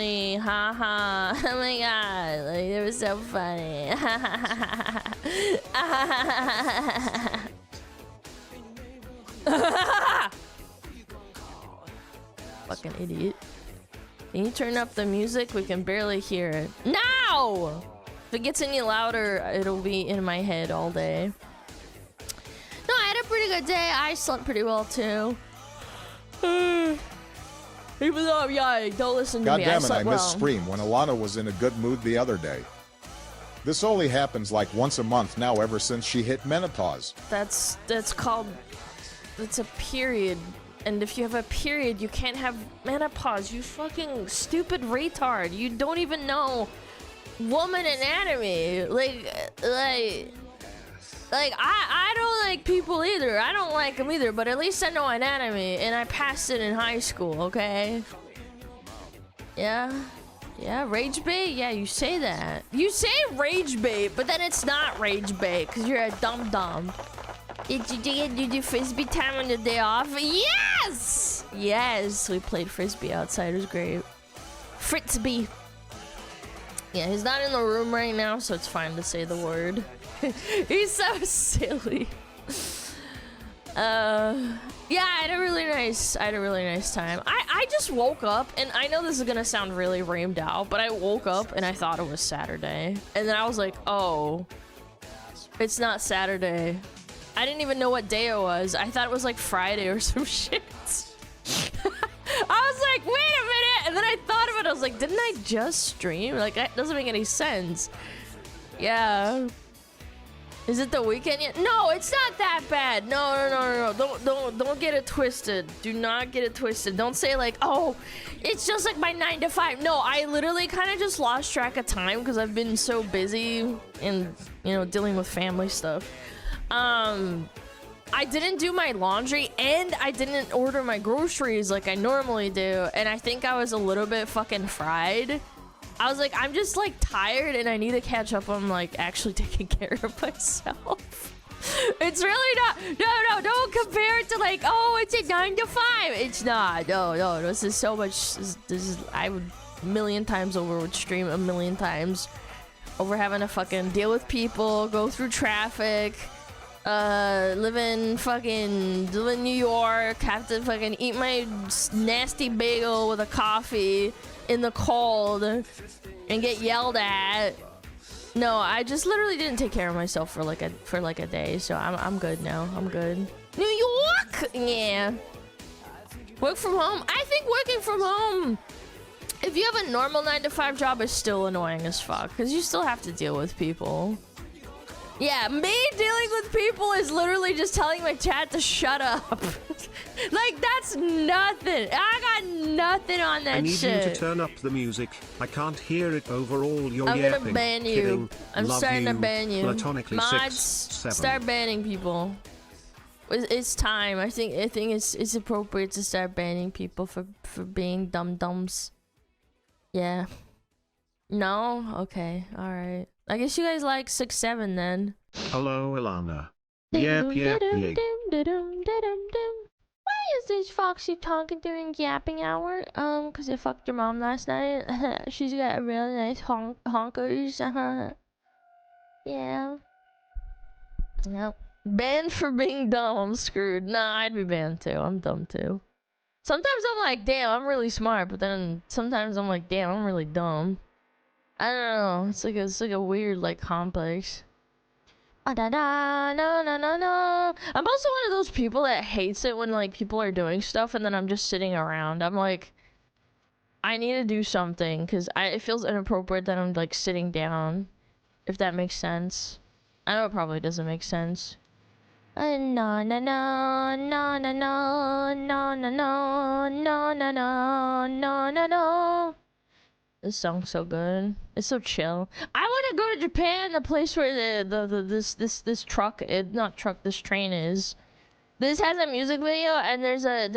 funny. Ha ha. Oh my god. Like, it was so funny. Fucking idiot. Can you turn up the music? We can barely hear it. No! If it gets any louder, it'll be in my head all day. No, I had a pretty good day. I slept pretty well too. Even though I'm yawning, don't listen to me. Goddammit, I missed Scream when Alana was in a good mood the other day. This only happens like once a month now ever since she hit menopause. That's called... It's a period. And if you have a period, you can't have menopause. You fucking stupid retard. You don't even know woman anatomy. Like, I don't like people either. I don't like them either, but at least I know anatomy, and I passed it in high school, okay? Yeah? Yeah, rage bait? Yeah, you say that. You say rage bait, but then it's not rage bait, because you're a dum-dum. Did you do frisbee time on the day off? Yes! Yes, we played frisbee outside. It was great. Fritzbee. Yeah, he's not in the room right now, so it's fine to say the word. He's so silly. Yeah, I had a really nice time. I just woke up, and I know this is gonna sound really reamed out, but I woke up and I thought it was Saturday. And then I was like, oh, it's not Saturday. I didn't even know what day it was. I thought it was like Friday or some shit. I was like, wait a minute, and then I thought of it. I was like, didn't I just stream? Like, that doesn't make any sense. Yeah. Is it the weekend yet? No, it's not that bad. No. Don't get it twisted. Do not get it twisted. Don't say like, oh, it's just like my 9 to 5. No, I literally kind of just lost track of time because I've been so busy and, you know, dealing with family stuff. I didn't do my laundry and I didn't order my groceries like I normally do. And I think I was a little bit fucking fried. I was like, I'm just like tired and I need to catch up on like actually taking care of myself. It's really not. No, don't compare it to like, oh, it's a 9 to 5. It's not. No, this is so much. This is, I would a million times over would stream a million times over having to fucking deal with people, go through traffic, live in New York, have to fucking eat my nasty bagel with a coffee in the cold and get yelled at. No, I just literally didn't take care of myself for like a day, so I'm good now. I'm good. New York, yeah. Work from home. I think working from home, if you have a normal 9 to 5 job, is still annoying as fuck because you still have to deal with people. Yeah, me dealing with people is literally just telling my chat to shut up. Like, that's nothing. I got nothing on that shit. I need you to turn up the music. I can't hear it over all your yapping. I'm gonna ban you. Kidding. I'm starting to ban you. Platonically Mods, 6, 7. start banning people. It's time. I think it's appropriate to start banning people for being dum-dums. Yeah. No? Okay. Alright. I guess you guys like 6-7 then. Hello, Alana. Yep, yep, yep. Why is this Foxy talking during yapping hour? Cause I fucked your mom last night. She's got really nice honkers. Yeah. Yep. Banned for being dumb. I'm screwed. Nah, I'd be banned too. I'm dumb too. Sometimes I'm like, damn, I'm really smart, but then sometimes I'm like, damn, I'm really dumb. I don't know. It's like a weird like complex. Oh, da, da, no, no, no, no. I'm also one of those people that hates it when like people are doing stuff and then I'm just sitting around. I'm like, I need to do something because it feels inappropriate that I'm like sitting down. If that makes sense. I know it probably doesn't make sense. No, no, no, no, no, no, no, no, no, no, no, no, no, no, no. This song's so good. It's so chill. I want to go to Japan, the place where this truck, not truck, this train is. This has a music video, and there's a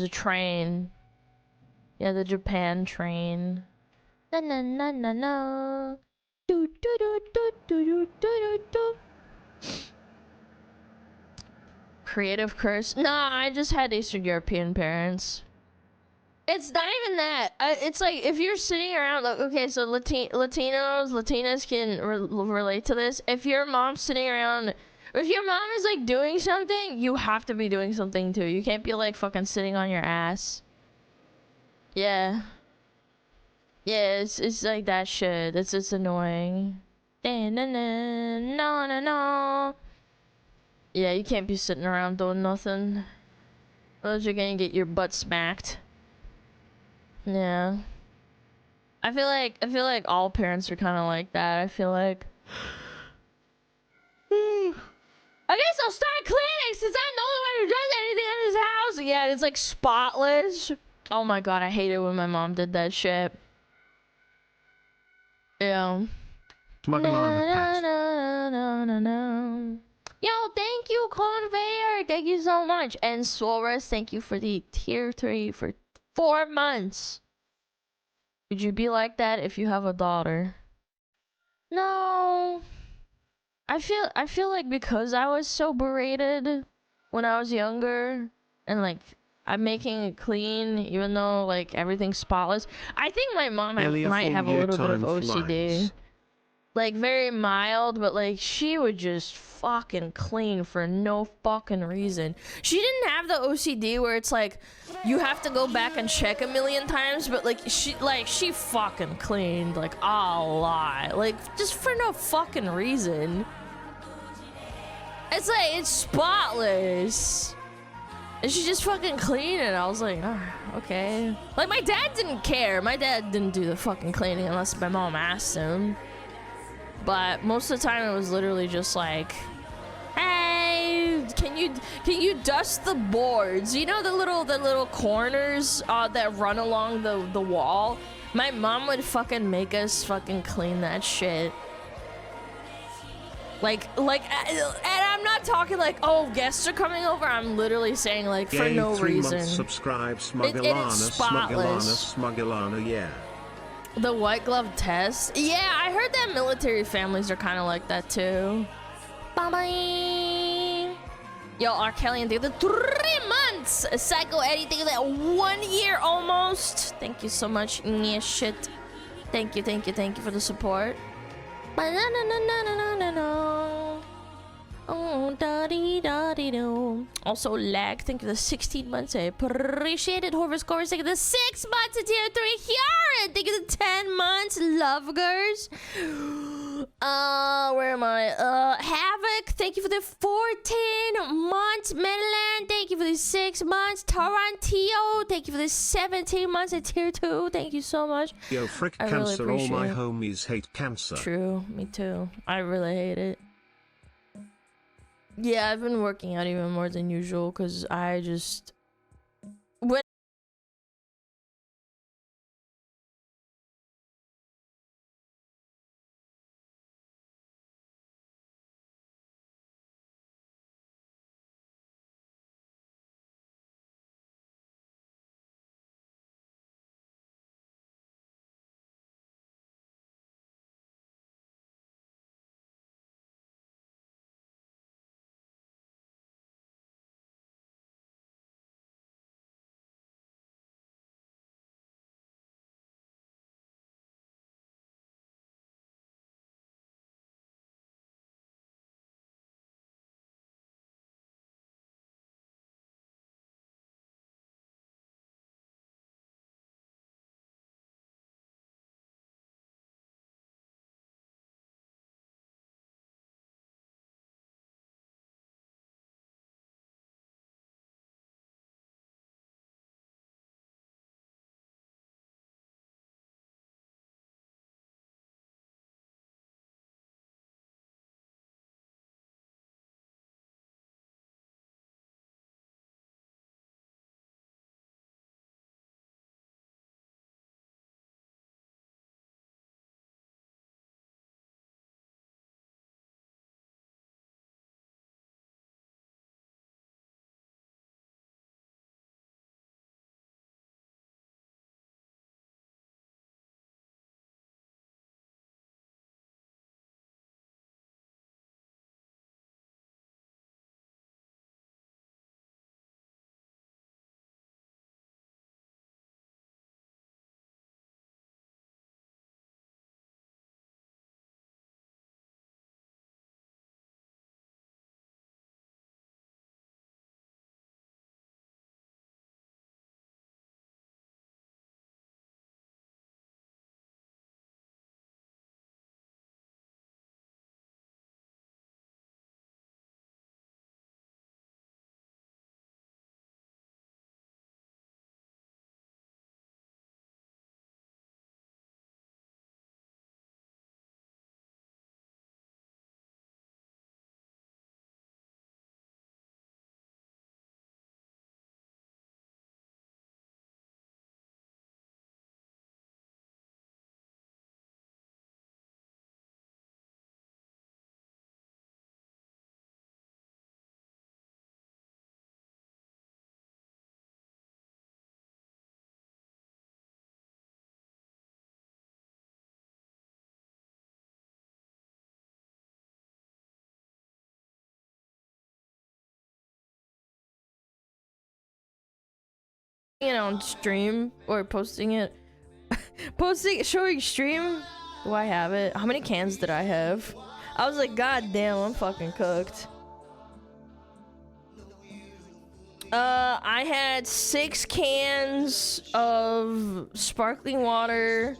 train. Yeah, the Japan train. Na na na na na. Do do do do do do do do. Creative curse? Nah, I just had Eastern European parents. It's not even that. It's like if you're sitting around, like, okay, so Latinas can relate to this. If your mom's sitting around, if your mom is like doing something, you have to be doing something too. You can't be like fucking sitting on your ass. Yeah. Yeah, it's like that shit. It's just annoying. No, no, no. Yeah, you can't be sitting around doing nothing. Or you're gonna get your butt smacked. Yeah. I feel like all parents are kind of like that. I feel like. I guess I'll start cleaning since I'm the only one who does anything in this house. Yeah, it's like spotless. Oh my god, I hate it when my mom did that shit. Yeah. SmugAlana Pat. No. Yo, thank you, Conveyor. Thank you so much. And Suarez, thank you for the tier 3 for 4 months. Would you be like that if you have a daughter? No. I feel like because I was so berated when I was younger and like I'm making it clean even though like everything's spotless. I think my mom might have a little bit of OCD. Like very mild, but like she would just fucking clean for no fucking reason. She didn't have the OCD where it's like you have to go back and check a million times, but like she fucking cleaned like a lot. Like just for no fucking reason. It's like it's spotless. And she just fucking cleaned it. I was like, oh, okay. Like my dad didn't care. My dad didn't do the fucking cleaning unless my mom asked him. But most of the time it was literally just like, hey, can you dust the boards? You know the little corners that run along the wall? My mom would fucking make us fucking clean that shit. Like, and I'm not talking like, oh, guests are coming over. I'm literally saying like for no reason. Subscribe, SmugAlana, yeah. The white glove test? Yeah, I heard that military families are kind of like that too. Bye-bye. Yo, R. Kelly and the 3 months. Psycho Eddie, thank you that 1 year almost. Thank you so much. Yeah, shit. Thank you for the support. Oh, da-dee-da-dee-do. Also, lag, thank you for the 16 months. I appreciate it. Horror Scores, thank you for the 6 months. Tier 3. Here, thank you for the 10 months. Love girls. Where am I? Havoc, thank you for the 14 months. Meadowland, thank you for the 6 months. Tarantino, thank you for the 17 months at tier 2. Thank you so much. Yo, frick cancer, really all my homies hate cancer. True, me too. I really hate it. Yeah, I've been working out even more than usual because I just You know, on stream or posting it. Showing stream. Do I have it? How many cans did I have? I was like, God damn, I'm fucking cooked. I had 6 cans of sparkling water,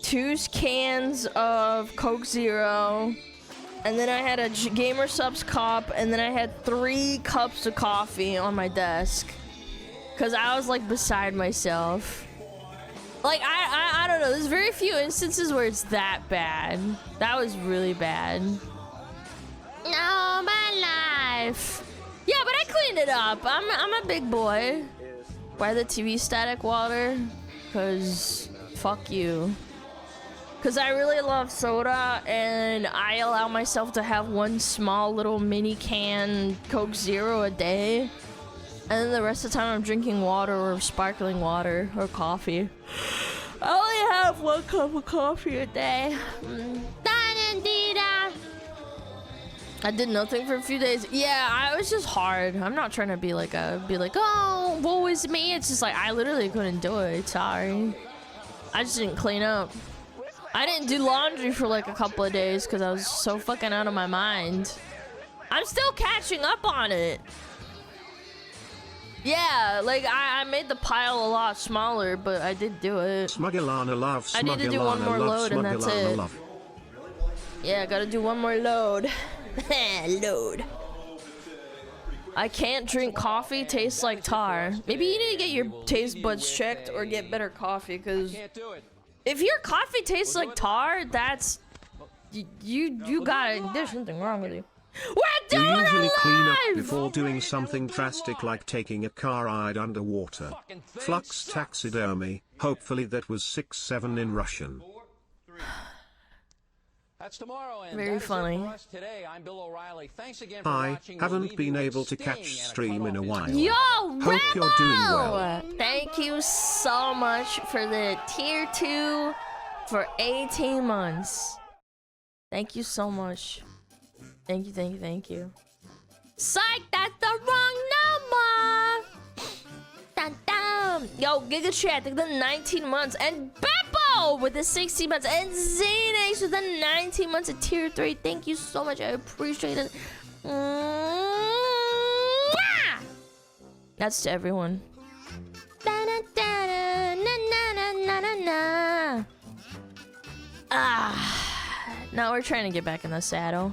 2 cans of Coke Zero, and then I had a Gamer Subs cup, and then I had 3 cups of coffee on my desk. Cause I was like beside myself. Like I don't know, there's very few instances where it's that bad. That was really bad. No, my life. Yeah, but I cleaned it up. I'm a big boy. Why the TV static water? Cause fuck you. Cause I really love soda and I allow myself to have 1 small little mini can Coke Zero a day. And then the rest of the time I'm drinking water or sparkling water or coffee. I only have 1 cup of coffee a day. I did nothing for a few days. Yeah, it was just hard. I'm not trying to be like, oh, woe is me. It's just like, I literally couldn't do it. Sorry. I just didn't clean up. I didn't do laundry for like a couple of days because I was so fucking out of my mind. I'm still catching up on it. Yeah, like I made the pile a lot smaller, but I did do it. SmugAlana love, SmugAlana I need to do 1 more load and that's it. Love. Yeah, gotta do 1 more load. Load. I can't drink coffee, tastes like tar. Maybe you need to get your taste buds checked or get better coffee, because if your coffee tastes like tar, that's you got it. There's something wrong with you. We're doing You usually it clean up live! before doing something drastic like taking a car ride underwater. Flux taxidermy, hopefully that was 6-7 in Russian. That's tomorrow, and Very funny. Today, I'm Bill O'Reilly. Thanks again for I watching. haven't been able to catch stream in a while. Yo, Hope you're doing well. Thank you so much for the tier 2 for 18 months. Thank you so much. Thank you, thank you, thank you. Psych, that's the wrong number! Dun, dun. Yo, Giga Chat with the 19 months, and Beppo with the 16 months, and Xanax with the 19 months at tier 3. Thank you so much, I appreciate it. That's to everyone. Now we're trying to get back in the saddle.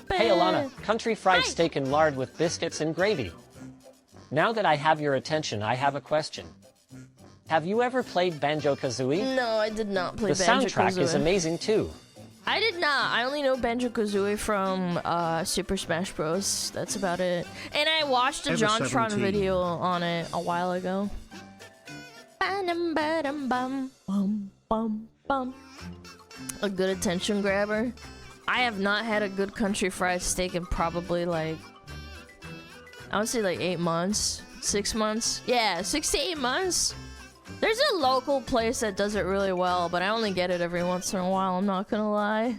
Hey Alana, country fried steak and lard with biscuits and gravy. Now that I have your attention, I have a question. Have you ever played Banjo-Kazooie? No, I did not play The Banjo-Kazooie. soundtrack is amazing too. I did not. I only know Banjo-Kazooie from Super Smash Bros. That's about it. And I watched a Ever JonTron 17. video on it a while ago. A good attention grabber. I have not had a good country fried steak in probably like, I would say like 8 months, 6 months. Yeah, 6 to 8 months. There's a local place that does it really well, but I only get it every once in a while, I'm not gonna lie.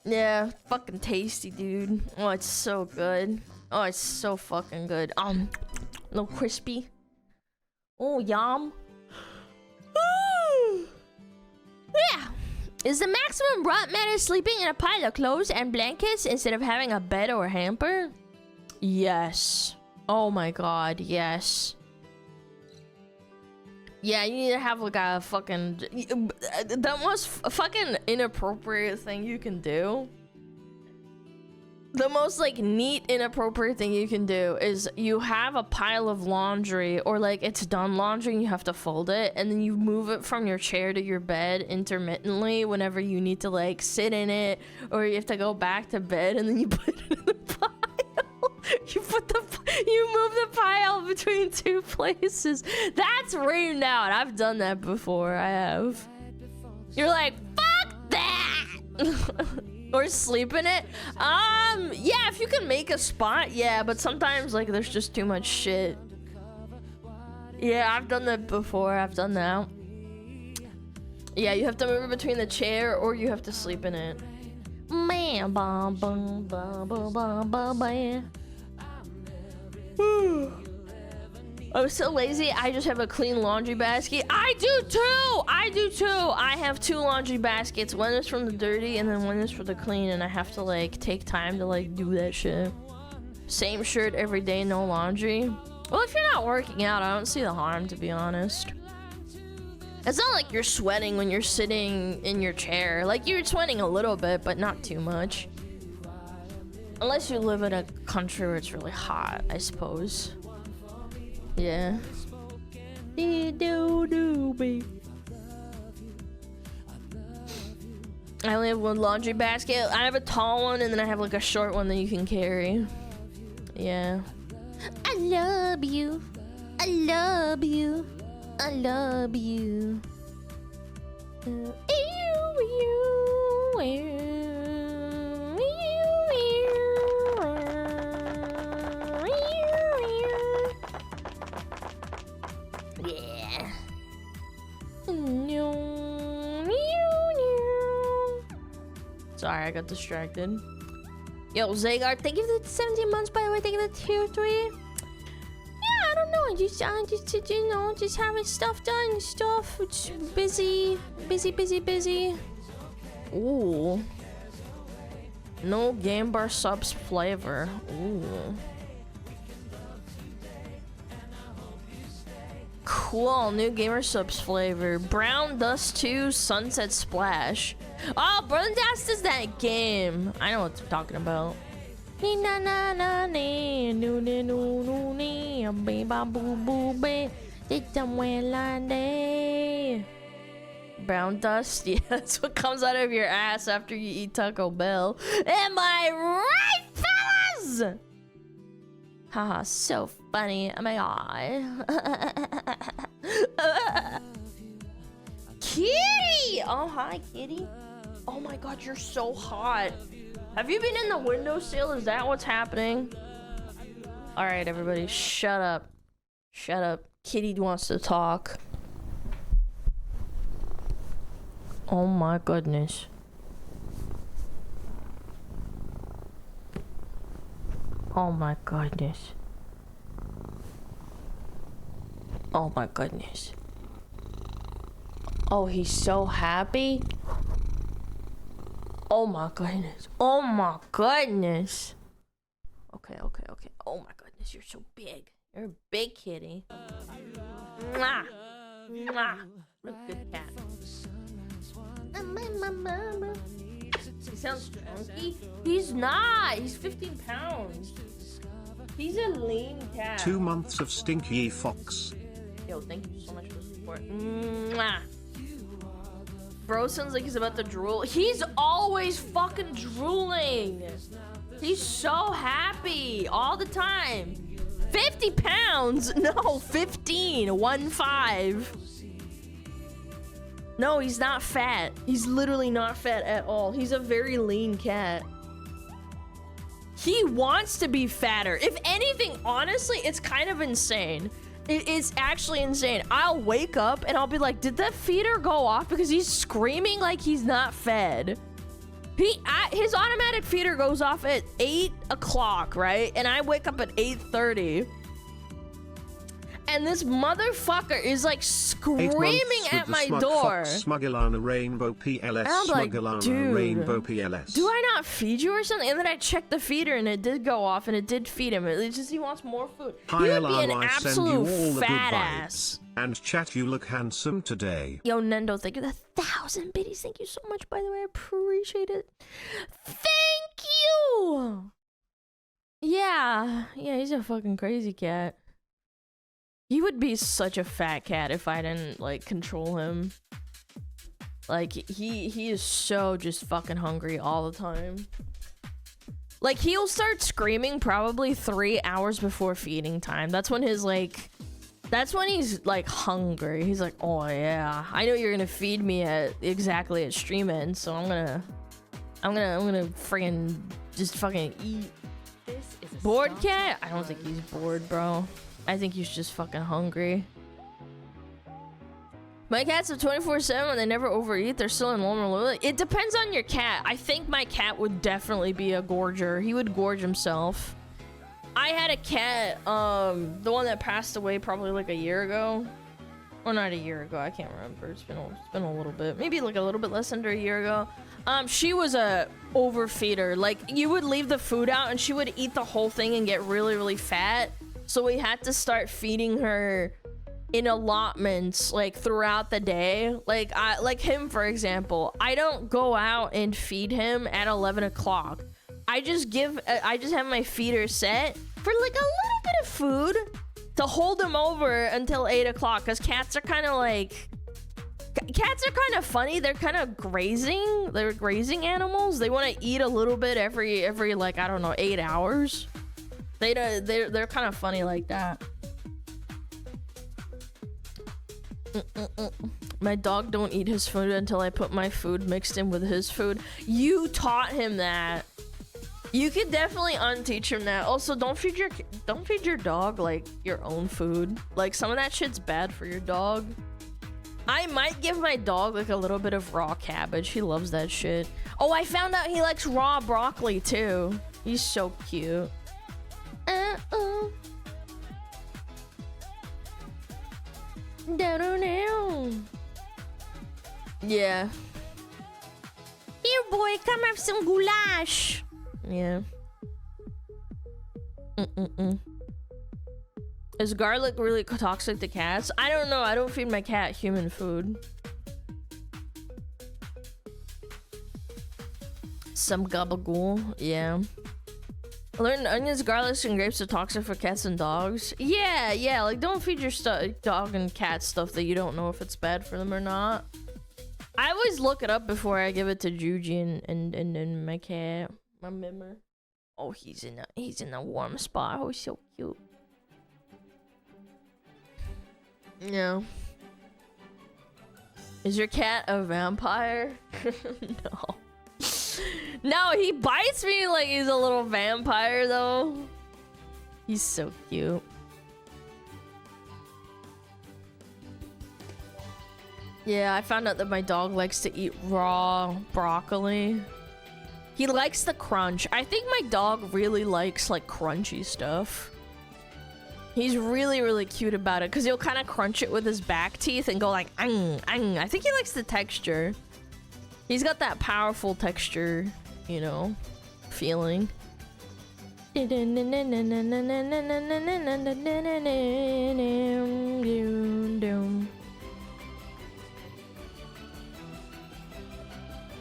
Yeah, fucking tasty, dude. Oh, it's so good. Oh, it's so fucking good. A little crispy. Oh, yum. Yeah. Is the maximum rut matter sleeping in a pile of clothes and blankets instead of having a bed or hamper? Yes. Oh my god, yes. Yeah, you need to have like a fucking... The most fucking inappropriate thing you can do. The most like neat inappropriate thing you can do is you have a pile of laundry, or like it's done laundry and you have to fold it, and then you move it from your chair to your bed intermittently whenever you need to like sit in it, or you have to go back to bed, and then you put it in the pile. You move the pile between 2 places. That's rained out. I've done that before. I have. You're like, fuck that. Or sleep in it. Yeah, if you can make a spot, yeah, but sometimes like there's just too much shit. Yeah, I've done that before. I've done that. Yeah, you have to move it between the chair or you have to sleep in it. Man, bum, bum, bum, bum, bum, bum, bum. I'm so lazy, I just have a clean laundry basket. I do too! I do too! I have 2 laundry baskets. One is from the dirty and then one is for the clean, and I have to like take time to like do that shit. Same shirt every day, no laundry. Well, if you're not working out, I don't see the harm, to be honest. It's not like you're sweating when you're sitting in your chair. Like, you're sweating a little bit, but not too much. Unless you live in a country where it's really hot, I suppose. Yeah. I only have 1 laundry basket. I have a tall one, and then I have like a short one that you can carry. Yeah. I love you. I love you. I love you. Yeah. Sorry, I got distracted. Yo, Zagar, thank you for the 17 months, by the way. Thank you for the tier 3. Yeah, I don't know. Just you know, just having stuff done, stuff. It's busy. Ooh. No Game Bar subs flavor. Ooh. Cool, new gamer subs flavor. Brown Dust 2 Sunset Splash. Oh, Brown Dust is that game. I know what I'm talking about. Brown Dust? Yeah, that's what comes out of your ass after you eat Taco Bell. Am I right, fellas? Haha, so funny. Oh my god. Kitty! Oh, hi, Kitty. Oh my god, you're so hot. Have you been in the windowsill? Is that what's happening? Alright, everybody, shut up. Shut up. Kitty wants to talk. Oh my goodness. Oh my goodness. Oh my goodness. Oh, he's so happy. Oh my goodness. Oh my goodness. Okay. Oh my goodness, you're so big. You're a big kitty. Mwah. Mwah. What a good cat. He sounds chunky. He's not. He's 15 pounds. He's a lean cat. 2 months of Stinky Fox. Yo, thank you so much for the support. Mwah. Bro sounds like he's about to drool. He's always fucking drooling. He's so happy all the time. 50 pounds? No, 15. 1-5. No, he's not fat. He's literally not fat at all. He's a very lean cat. He wants to be fatter. If anything, honestly, it's kind of insane. It's actually insane. I'll wake up and I'll be like, did the feeder go off? Because he's screaming like he's not fed. His automatic feeder goes off at 8 o'clock, right? And I wake up at 8:30. And this motherfucker is like screaming at my door. SmugAlana Rainbow PLS. I'm like, SmugAlana Rainbow PLS. Do I not feed you or something? And then I checked the feeder and it did go off and it did feed him. It's just he wants more food. Hi, He would be an Alana, I send you absolute all the good fat vibes. ass. And chat, you look handsome today. Yo, Nendo, thank you for the 1,000 biddies. Thank you so much, by the way. I appreciate it. Thank you! Yeah, he's a fucking crazy cat. He would be such a fat cat if I didn't, like, control him. Like, he is so just fucking hungry all the time. Like, he'll start screaming probably 3 hours before feeding time. That's when his, like... That's when he's, like, hungry. He's like, oh, yeah. I know you're gonna feed me at stream end, so I'm gonna friggin' just fucking eat. Bored cat? I don't think he's bored, bro. I think he's just fucking hungry. My cats are 24/7 and they never overeat. They're still in normal. It depends on your cat. I think my cat would definitely be a gorger. He would gorge himself. I had a cat, the one that passed away probably like a year ago. Or not a year ago, I can't remember. It's been a little bit. Maybe like a little bit less under a year ago. She was a overfeeder. Like, you would leave the food out and she would eat the whole thing and get really, really fat. So we had to start feeding her in allotments, like, throughout the day. Like him, for example. I don't go out and feed him at 11 o'clock. I just have my feeder set for like a little bit of food to hold him over until 8 o'clock, because cats are kind of funny. They're kind of grazing. They're grazing animals. They want to eat a little bit every like, I don't know, 8 hours. They're kind of funny like that. My dog don't eat his food until I put my food mixed in with his food. You taught him that. You could definitely unteach him that. Also, don't feed your dog like your own food. Like, some of that shit's bad for your dog. I might give my dog like a little bit of raw cabbage. He loves that shit. Oh, I found out he likes raw broccoli too. He's so cute. Yeah. Here, boy, come have some goulash. Yeah. Is garlic really toxic to cats? I don't know. I don't feed my cat human food. Some gabagool. Yeah. I learned onions, garlic, and grapes are toxic for cats and dogs. Yeah. Like, don't feed your dog and cat stuff that you don't know if it's bad for them or not. I always look it up before I give it to Juji and my cat. My member. Oh, he's in a warm spot. Oh, he's so cute. Yeah. Is your cat a vampire? No. No, he bites me like he's a little vampire though. He's so cute. Yeah, I found out that my dog likes to eat raw broccoli. He likes the crunch. I think my dog really likes like crunchy stuff. He's really, really cute about it because he'll kind of crunch it with his back teeth and go like, ang, ang. I think he likes the texture. He's got that powerful texture, you know, feeling.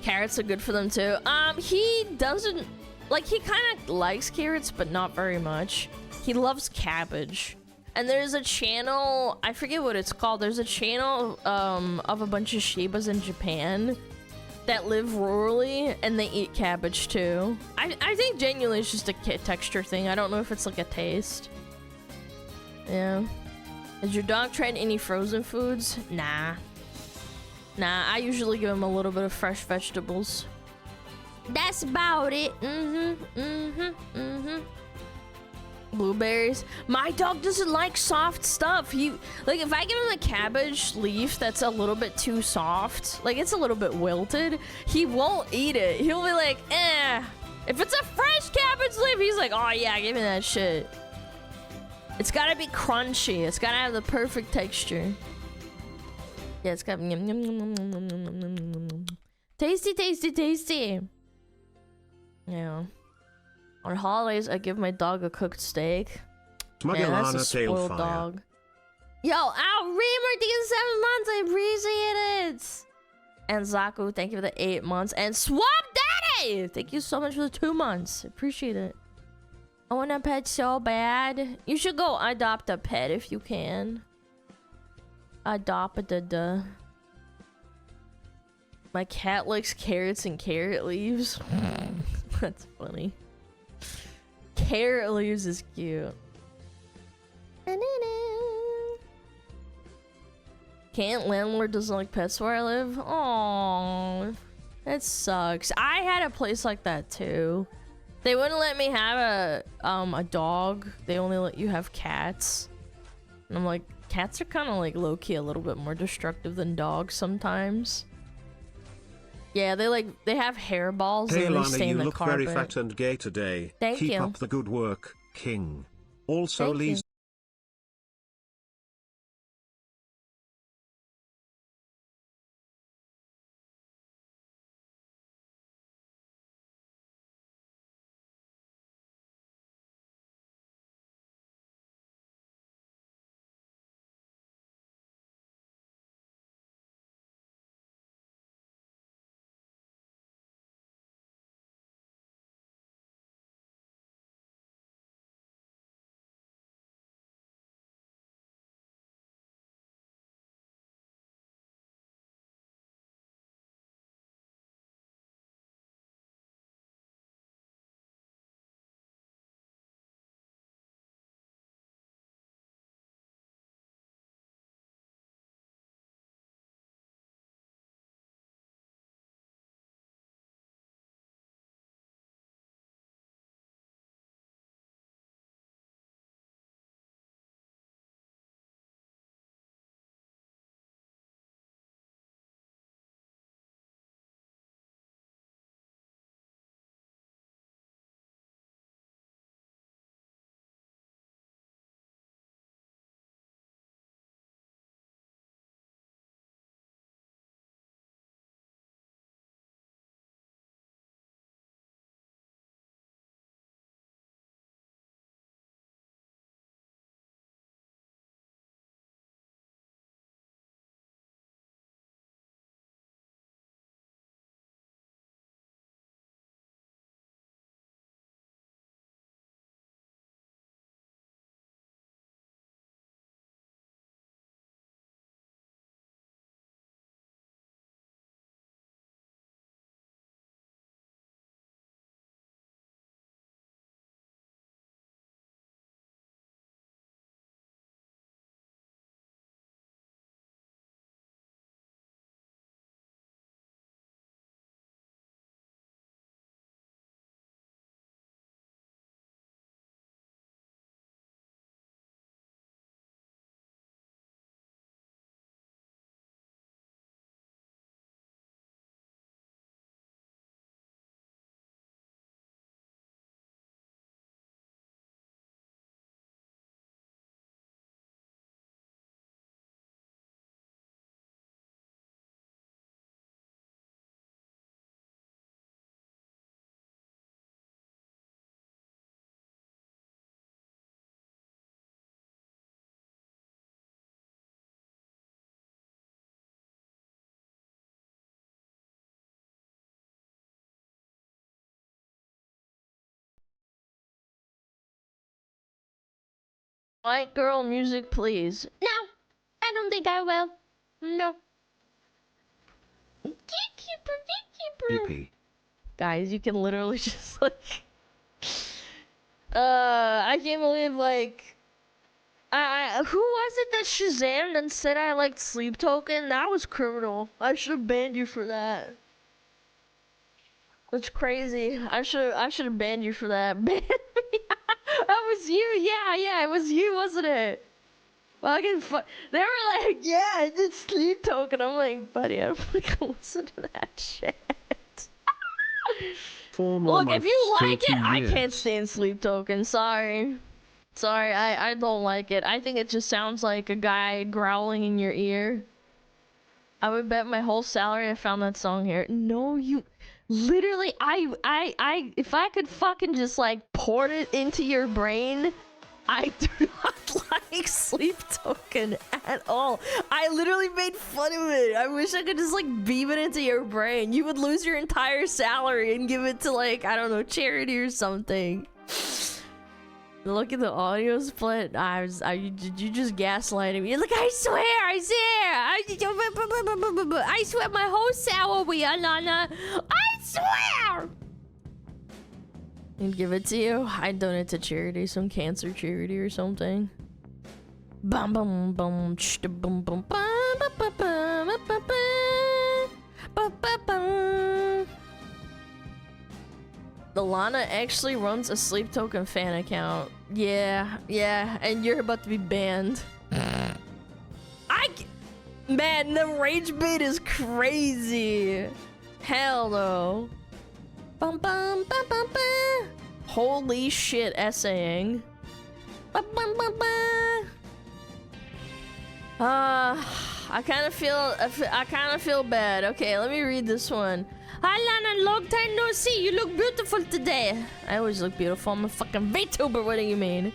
Carrots are good for them too. He doesn't, like, he kind of likes carrots, but not very much. He loves cabbage. And there's a channel, I forget what it's called. There's a channel of a bunch of Shibas in Japan that live rurally, and they eat cabbage too. I think genuinely it's just a texture thing. I don't know if it's like a taste. Yeah. Has your dog tried any frozen foods? Nah. I usually give him a little bit of fresh vegetables. That's about it. Blueberries. My dog doesn't like soft stuff. Like, if I give him a cabbage leaf that's a little bit too soft, like it's a little bit wilted, he won't eat it. He'll be like, eh. If it's a fresh cabbage leaf, he's like, oh yeah, give me that shit. It's gotta be crunchy. It's gotta have the perfect texture. Yeah, it's got tasty. Yeah. On holidays, I give my dog a cooked steak. Man, that's a spoiled dog. Yo, Reamer, thank you for 7 months. I appreciate it. And Zaku, thank you for the 8 months. And Swap Daddy, thank you so much for the 2 months. Appreciate it. I want a pet so bad. You should go adopt a pet if you can. Adopt a My cat likes carrots and carrot leaves. That's funny. Carrot leaves is cute. Can't landlord doesn't like pets where I live? Aww, that sucks. I had a place like that too. They wouldn't let me have a dog. They only let you have cats. And I'm like, cats are kind of like low-key a little bit more destructive than dogs sometimes. Yeah, they have hairballs and they Lana, stain you the look carpet. very fat and gay today. Thank you. Keep up the good work. king. Also, Thank you. Lee's White girl music, please. No, I don't think I will. No. Yippee. Guys, you can literally just like. I can't believe like. Who was it that Shazammed and said I liked Sleep Token? That was criminal. I should have banned you for that. That's crazy. I should have banned you for that. Ban me. That was you. Yeah, it was you, wasn't it? Fucking they were like, yeah, I did Sleep Token. I'm like, buddy, I don't fucking listen to that shit. 4 more Look, if months you till like 2 it, I years. can't stand Sleep Token. Sorry, I don't like it. I think it just sounds like a guy growling in your ear. I would bet my whole salary I found that song here. No, you... Literally, if I could fucking just, like, port it into your brain, I do not like Sleep Token at all. I literally made fun of it. I wish I could just, like, beam it into your brain. You would lose your entire salary and give it to, like, I don't know, charity or something. Look at the audio split. You just gaslighting me. You're like, I swear, I swear my whole salary, Alana. I swear. And give it to you. I'd donate to charity, some cancer charity or something. Bum bum bum bum bum bum. Alana actually runs a Sleep Token fan account. Yeah, and you're about to be banned. Man, the rage bait is crazy. Hell no. Bum bum bum bum bum. holy shit essaying. I kind of feel bad. Okay, let me read this one. Hi Lana, long time no see. You look beautiful today. I always look beautiful. I'm a fucking VTuber. What do you mean?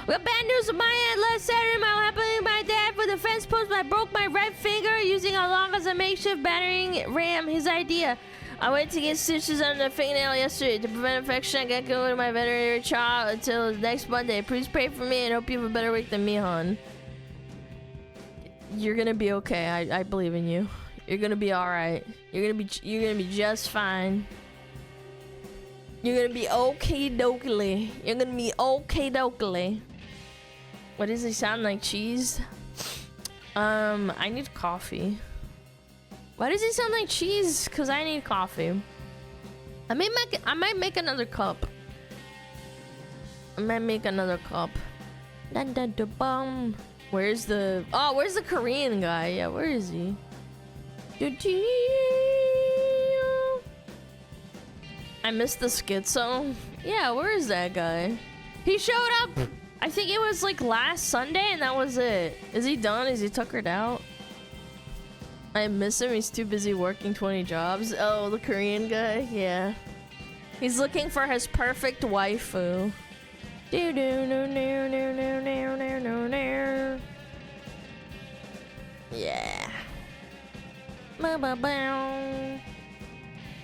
We got bad news on my end. Last Saturday, my happening my dad with a fence post. I broke my right finger using a long as a makeshift battering ram. His idea. I went to get stitches on the fingernail yesterday to prevent infection. I got going to my veterinary child until next Monday. Please pray for me and hope you have a better week than me, hon. You're gonna be okay. I believe in you. You're gonna be all right. You're gonna be just fine. You're gonna be okay dokily. You're gonna be okay dokily. What does he sound like? Cheese? I need coffee. Why does he sound like cheese? Cause I need coffee. I might make another cup. Dun, dun, dun, bum. Where's the Korean guy? Yeah, where is he? I missed the schizo. Yeah, where is that guy? He showed up. I think it was like last Sunday and that was it. Is he done? Is he tuckered out? I miss him. He's too busy working 20 jobs. Oh, the Korean guy? Yeah. He's looking for his perfect waifu. Yeah.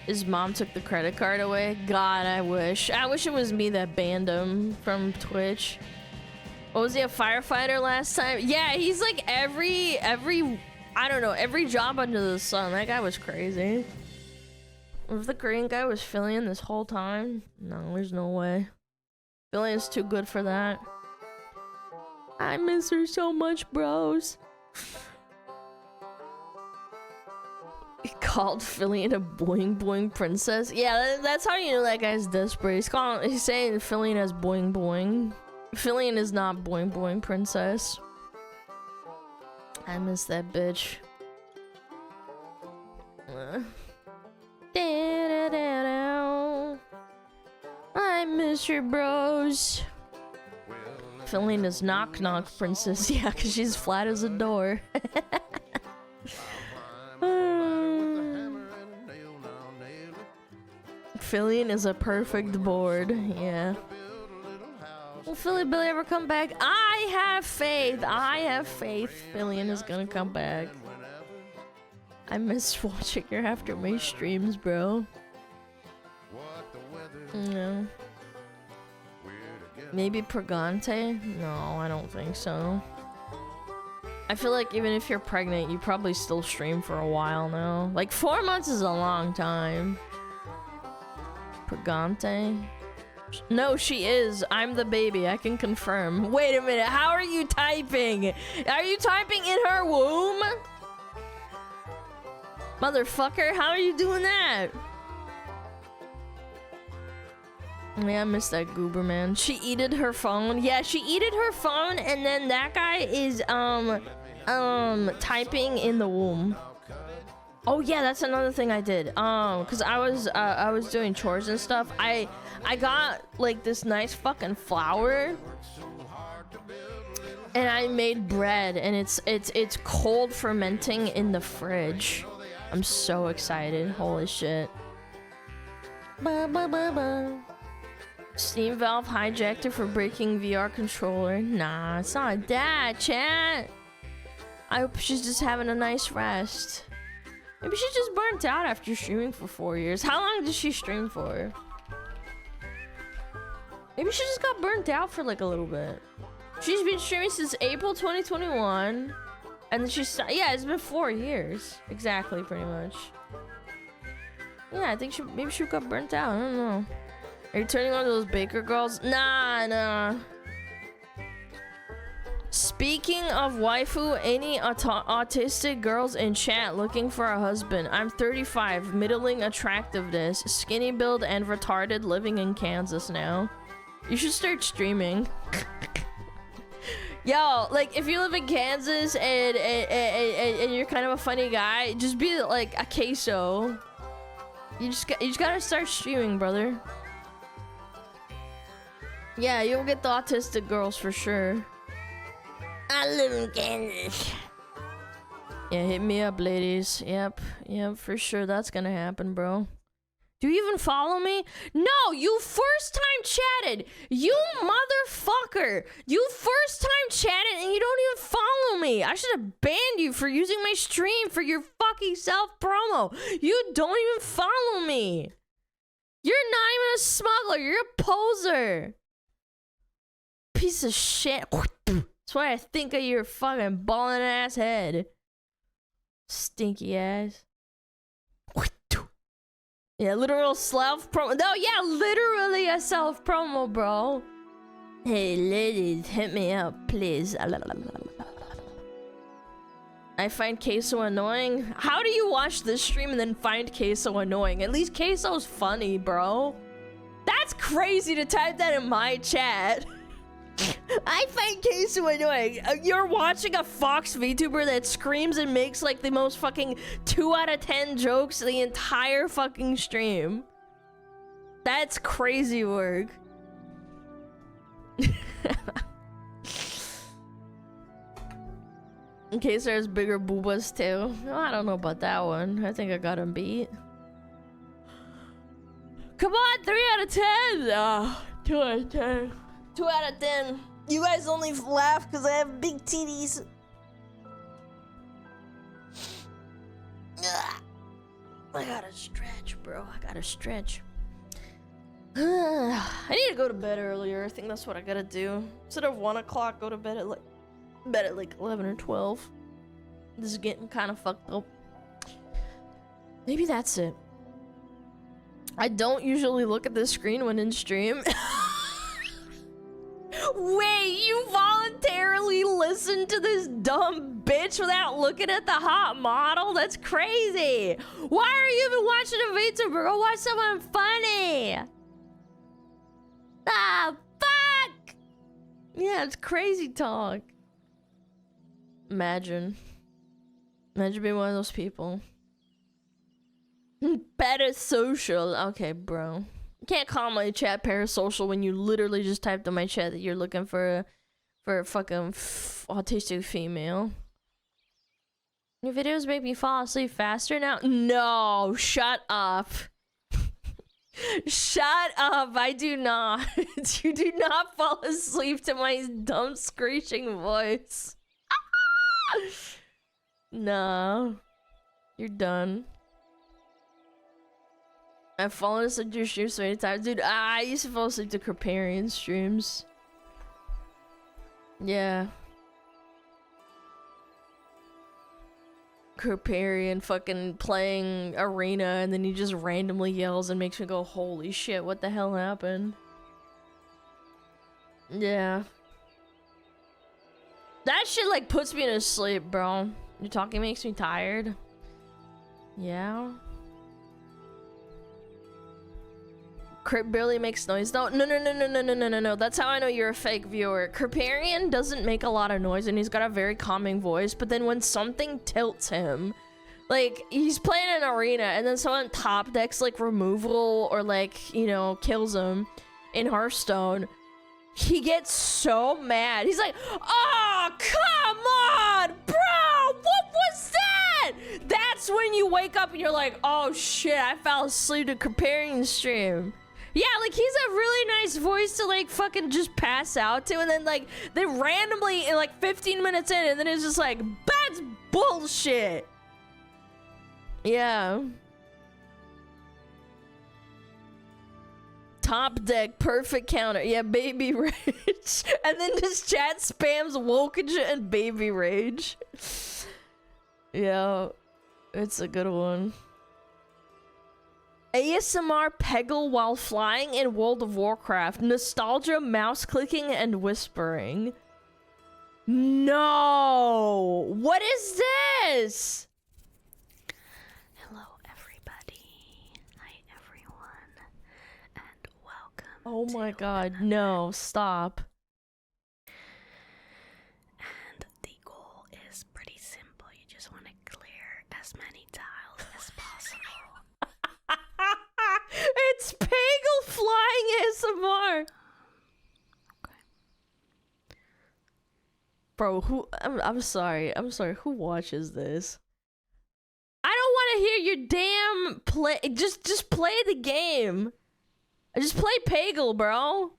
His mom took the credit card away. God, I wish. I wish it was me that banned him from Twitch. What was he, a firefighter last time? Yeah, he's like every I don't know, every job under the sun. That guy was crazy. If the Korean guy was Fillion this whole time? No, there's no way. Fillion's too good for that. I miss her so much, bros. He called Fillion a boing boing princess. Yeah, that's how you know that guy's desperate. He's saying Fillion has boing boing. Fillion is not boing boing princess. I miss that bitch. I miss your bros. Fillion is knock knock princess. Yeah, cause she's flat as a door. Fillion is a perfect board. Yeah. Will Philly Billy ever come back? I have faith. I have faith. Fillion is gonna come back. I miss watching your After May streams, bro. No. Maybe Pregante? No, I don't think so. I feel like even if you're pregnant, you probably still stream for a while now. Like 4 months is a long time. Pregante? No, she is. I'm the baby. I can confirm. Wait a minute. How are you typing? Are you typing in her womb? Motherfucker, how are you doing that? Yeah, I miss that goober, man. She eated her phone. Yeah, she eated her phone, and then that guy is, typing in the womb. Oh yeah, that's another thing I did. Cause I was doing chores and stuff. I got like this nice fucking flour, and I made bread, and it's cold fermenting in the fridge. I'm so excited. Holy shit. Ba, ba, ba, ba. Steam Valve hijacked her for breaking VR controller. Nah, it's not that, chat. I hope she's just having a nice rest. Maybe she just burnt out after streaming for 4 years. How long did she stream for? Maybe she just got burnt out for like a little bit. She's been streaming since April 2021. And then yeah, it's been 4 years. Exactly, pretty much. Yeah, I think maybe she got burnt out. I don't know. Are you turning on those baker girls? Nah. Speaking of waifu, any autistic girls in chat looking for a husband? I'm 35, middling attractiveness, skinny build, and retarded, living in Kansas now. You should start streaming. Yo, like, if you live in Kansas and you're kind of a funny guy, just be like a queso. You just gotta start streaming, brother. Yeah, you'll get the autistic girls for sure. I live in Kansas. Yeah, hit me up, ladies. Yep, for sure that's gonna happen, bro. Do you even follow me? No, you first time chatted. You motherfucker. You first time chatted and you don't even follow me. I should have banned you for using my stream for your fucking self-promo. You don't even follow me. You're not even a smuggler. You're a poser. Piece of shit. That's why I think of your fucking ballin' ass head. Stinky ass. Yeah, literal self-promo. No, yeah, literally a self-promo, bro. Hey, ladies, hit me up, please. I find Queso annoying. How do you watch this stream and then find Queso annoying? At least Queso's funny, bro. That's crazy to type that in my chat. I find Queso annoying. You're watching a Fox VTuber that screams and makes like the most fucking 2 out of 10 jokes the entire fucking stream. That's crazy work. In case there's bigger boobas too. Oh, I don't know about that one. I think I got him beat. Come on, 3 out of 10. Oh, 2 out of 10. 2 out of 10. You guys only laugh because I have big titties. I gotta stretch, bro. I gotta stretch. I need to go to bed earlier. I think that's what I gotta do. Instead of 1 o'clock, go to bed at like 11 or 12. This is getting kind of fucked up. Maybe that's it. I don't usually look at the screen when in stream. Wait, you voluntarily listened to this dumb bitch without looking at the hot model? That's crazy. Why are you even watching a VTuber? Go watch someone funny. Ah, fuck. Yeah, it's crazy talk. Imagine being one of those people. Parasocial. Okay, bro. You can't call my chat parasocial when you literally just typed in my chat that you're looking for a fucking autistic female. Your videos make me fall asleep faster now? No, shut up. Shut up, I do not. You do not fall asleep to my dumb screeching voice. No. You're done. I've fallen asleep to your streams so many times. Dude, I used to fall asleep to Kriparian streams. Yeah. Kriparian fucking playing arena and then he just randomly yells and makes me go, holy shit, what the hell happened? Yeah. That shit like puts me to sleep, bro. Your talking makes me tired. Yeah. Crip barely makes noise. No. That's how I know you're a fake viewer. Kriparian doesn't make a lot of noise and he's got a very calming voice, but then when something tilts him, like he's playing an arena and then someone top decks like removal or like, you know, kills him in Hearthstone, he gets so mad. He's like, oh, come on, bro, what was that? That's when you wake up and you're like, oh shit, I fell asleep to Kriparian stream. Yeah, like he's a really nice voice to like fucking just pass out to, and then like they randomly in like 15 minutes in, and then it's just like, that's bullshit. Yeah. Top deck, perfect counter. Yeah, baby rage. And then this chat spams Wokaja and baby rage. Yeah, it's a good one. ASMR Peggle while flying in World of Warcraft. Nostalgia, mouse clicking, and whispering. No! What is this? Hello, everybody. Hi, everyone. And welcome. Oh my god, no, stop. And the goal is pretty simple. You just want to clear as many tiles as possible. It's Peggle flying ASMR. Bro, who? I'm sorry. I'm sorry. Who watches this? I don't want to hear your damn play. Just play the game. Just play Peggle, bro.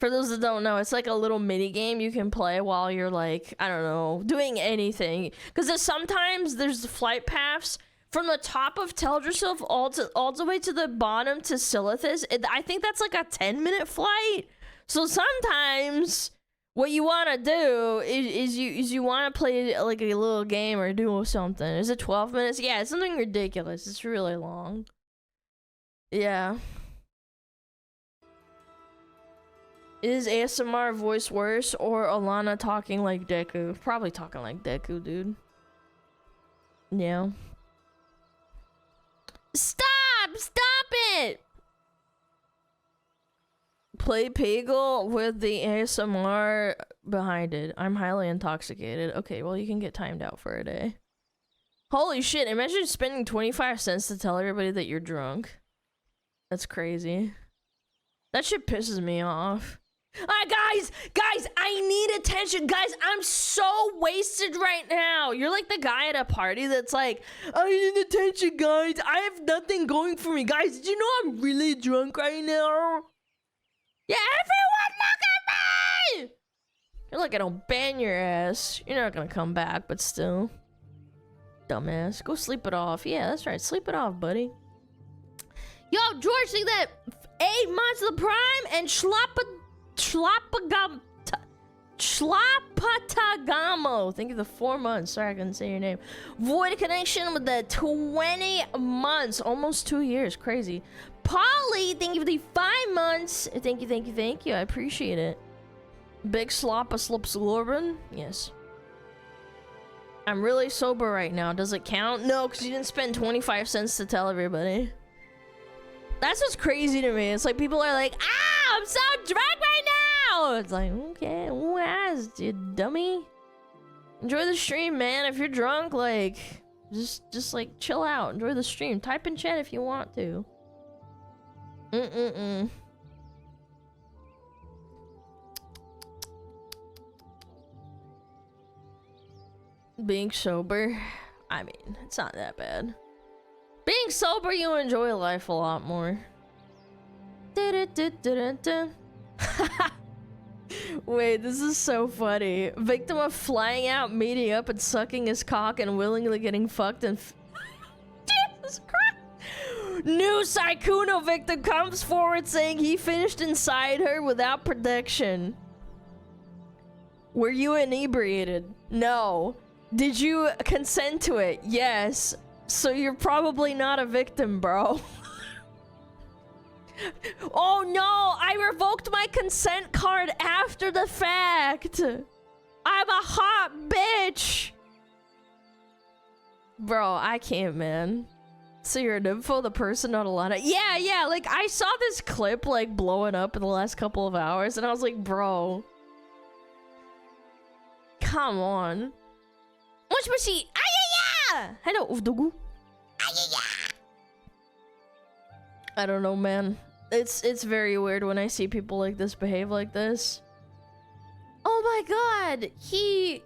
For those that don't know, it's like a little mini game you can play while you're like, I don't know, doing anything. Because sometimes there's the flight paths from the top of Teldrassil all the way to the bottom to Silithus. I think that's like a 10-minute flight. So sometimes what you want to do is you want to play like a little game or do something. Is it 12 minutes? Yeah, it's something ridiculous. It's really long. Yeah. Is ASMR voice worse or Alana talking like Deku? Probably talking like Deku, dude. Yeah. Stop! Stop it! Play Peggle with the ASMR behind it. I'm highly intoxicated. Okay, well, you can get timed out for a day. Holy shit, imagine spending 25 cents to tell everybody that you're drunk. That's crazy. That shit pisses me off. Guys, I need attention. Guys, I'm so wasted right now. You're like the guy at a party that's like, I need attention, guys. I have nothing going for me. Guys, did you know I'm really drunk right now? Yeah, everyone look at me! You're like, I don't ban your ass. You're not gonna come back, but still. Dumbass. Go sleep it off. Yeah, that's right. Sleep it off, buddy. Yo, George, see that 8 months of the prime and Schlapatagamo. Thank you for the 4 months. Sorry, I couldn't say your name. Void connection with the 20 months. Almost 2 years. Crazy. Polly, thank you for the 5 months. Thank you. I appreciate it. Big Slopslorben. Yes. I'm really sober right now. Does it count? No, because you didn't spend 25 cents to tell everybody. That's what's crazy to me. It's like people are like, I'm so drunk right now. It's like, okay, who asked, you dummy? Enjoy the stream, man. If you're drunk, like, just like chill out. Enjoy the stream. Type in chat if you want to. Being sober, I mean, it's not that bad. Being sober, you enjoy life a lot more. Wait, this is so funny. Victim of flying out, meeting up, and sucking his cock and willingly getting fucked and Jesus Christ! New Saikuno victim comes forward saying he finished inside her without protection. Were you inebriated? No. Did you consent to it? Yes. So you're probably not a victim, bro. Oh no, I revoked my consent card after the fact. I'm a hot bitch. Bro, I can't, man. So you're an info, the person, not Alana. Yeah, like I saw this clip like blowing up in the last couple of hours and I was like, bro. Come on. Moshi! Ayaya! Hello, Uvdogu. I don't know, man. It's very weird when I see people like this behave like this. Oh my god! He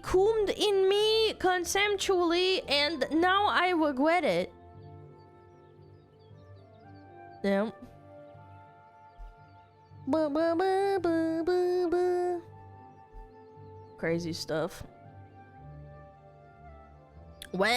coomed in me consensually and now I regret it. Yeah. Crazy stuff. Wah.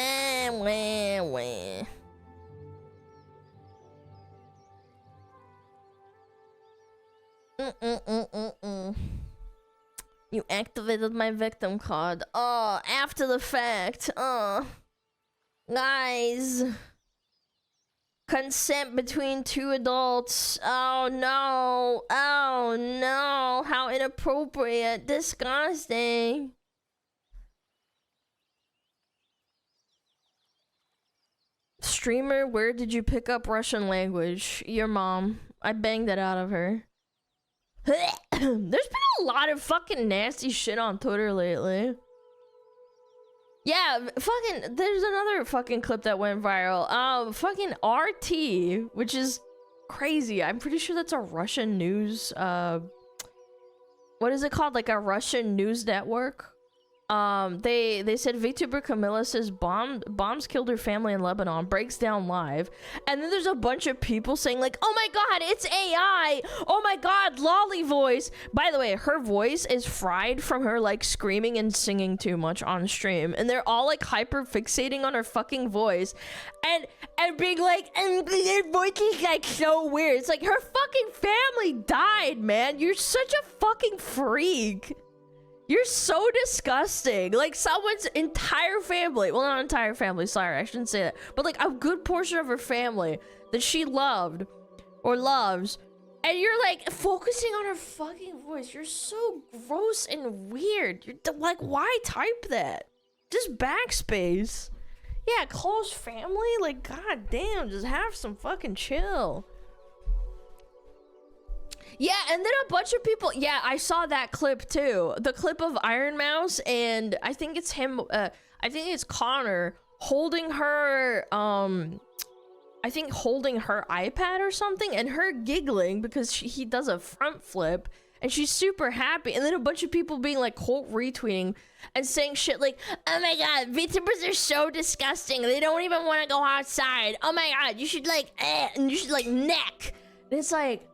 You activated my victim card. Oh, after the fact. Oh. Guys. Consent between 2 adults. Oh no. Oh no. How inappropriate. Disgusting. Streamer, where did you pick up Russian language? Your mom. I banged it out of her. There's been a lot of fucking nasty shit on Twitter lately. Yeah, fucking, there's another fucking clip that went viral. Fucking RT, which is crazy. I'm pretty sure that's a Russian news, what is it called? Like a Russian news network. They said VTuber Camilla says bombs killed her family in Lebanon, breaks down live, and then there's a bunch of people saying like, oh my god, it's AI, oh my god, lolly voice. By the way, her voice is fried from her like screaming and singing too much on stream, and they're all like hyper fixating on her fucking voice and being like, and their voice is like so weird. It's like her fucking family died, man. You're such a fucking freak. You're so disgusting. Like someone's entire family, well, not entire family, sorry, I shouldn't say that, but like a good portion of her family that she loved or loves, and you're like focusing on her fucking voice. You're so gross and weird. You're like, why type that? Just backspace. Yeah, close family? Like, god damn, just have some fucking chill. Yeah, and then a bunch of people, yeah, I saw that clip too. The clip of Iron Mouse, and I think it's him, I think it's Connor holding her, I think holding her iPad or something, and her giggling because he does a front flip, and she's super happy, and then a bunch of people being like quote retweeting and saying shit like, oh my god, VTubers are so disgusting, they don't even want to go outside, oh my god, you should like, and you should like neck. And it's like,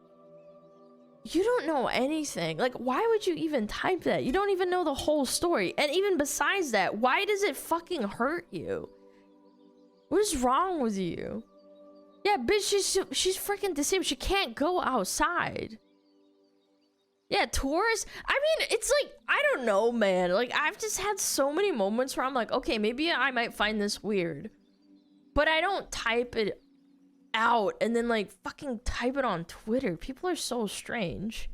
you don't know anything. Like, why would you even type that? You don't even know the whole story. And even besides that, why does it fucking hurt you? What is wrong with you? Yeah, bitch, she's freaking disabled. She can't go outside. Yeah, tourists. I mean, it's like, I don't know, man. Like, I've just had so many moments where I'm like, okay, maybe I might find this weird. But I don't type it out and then like fucking type it on Twitter. People are so strange.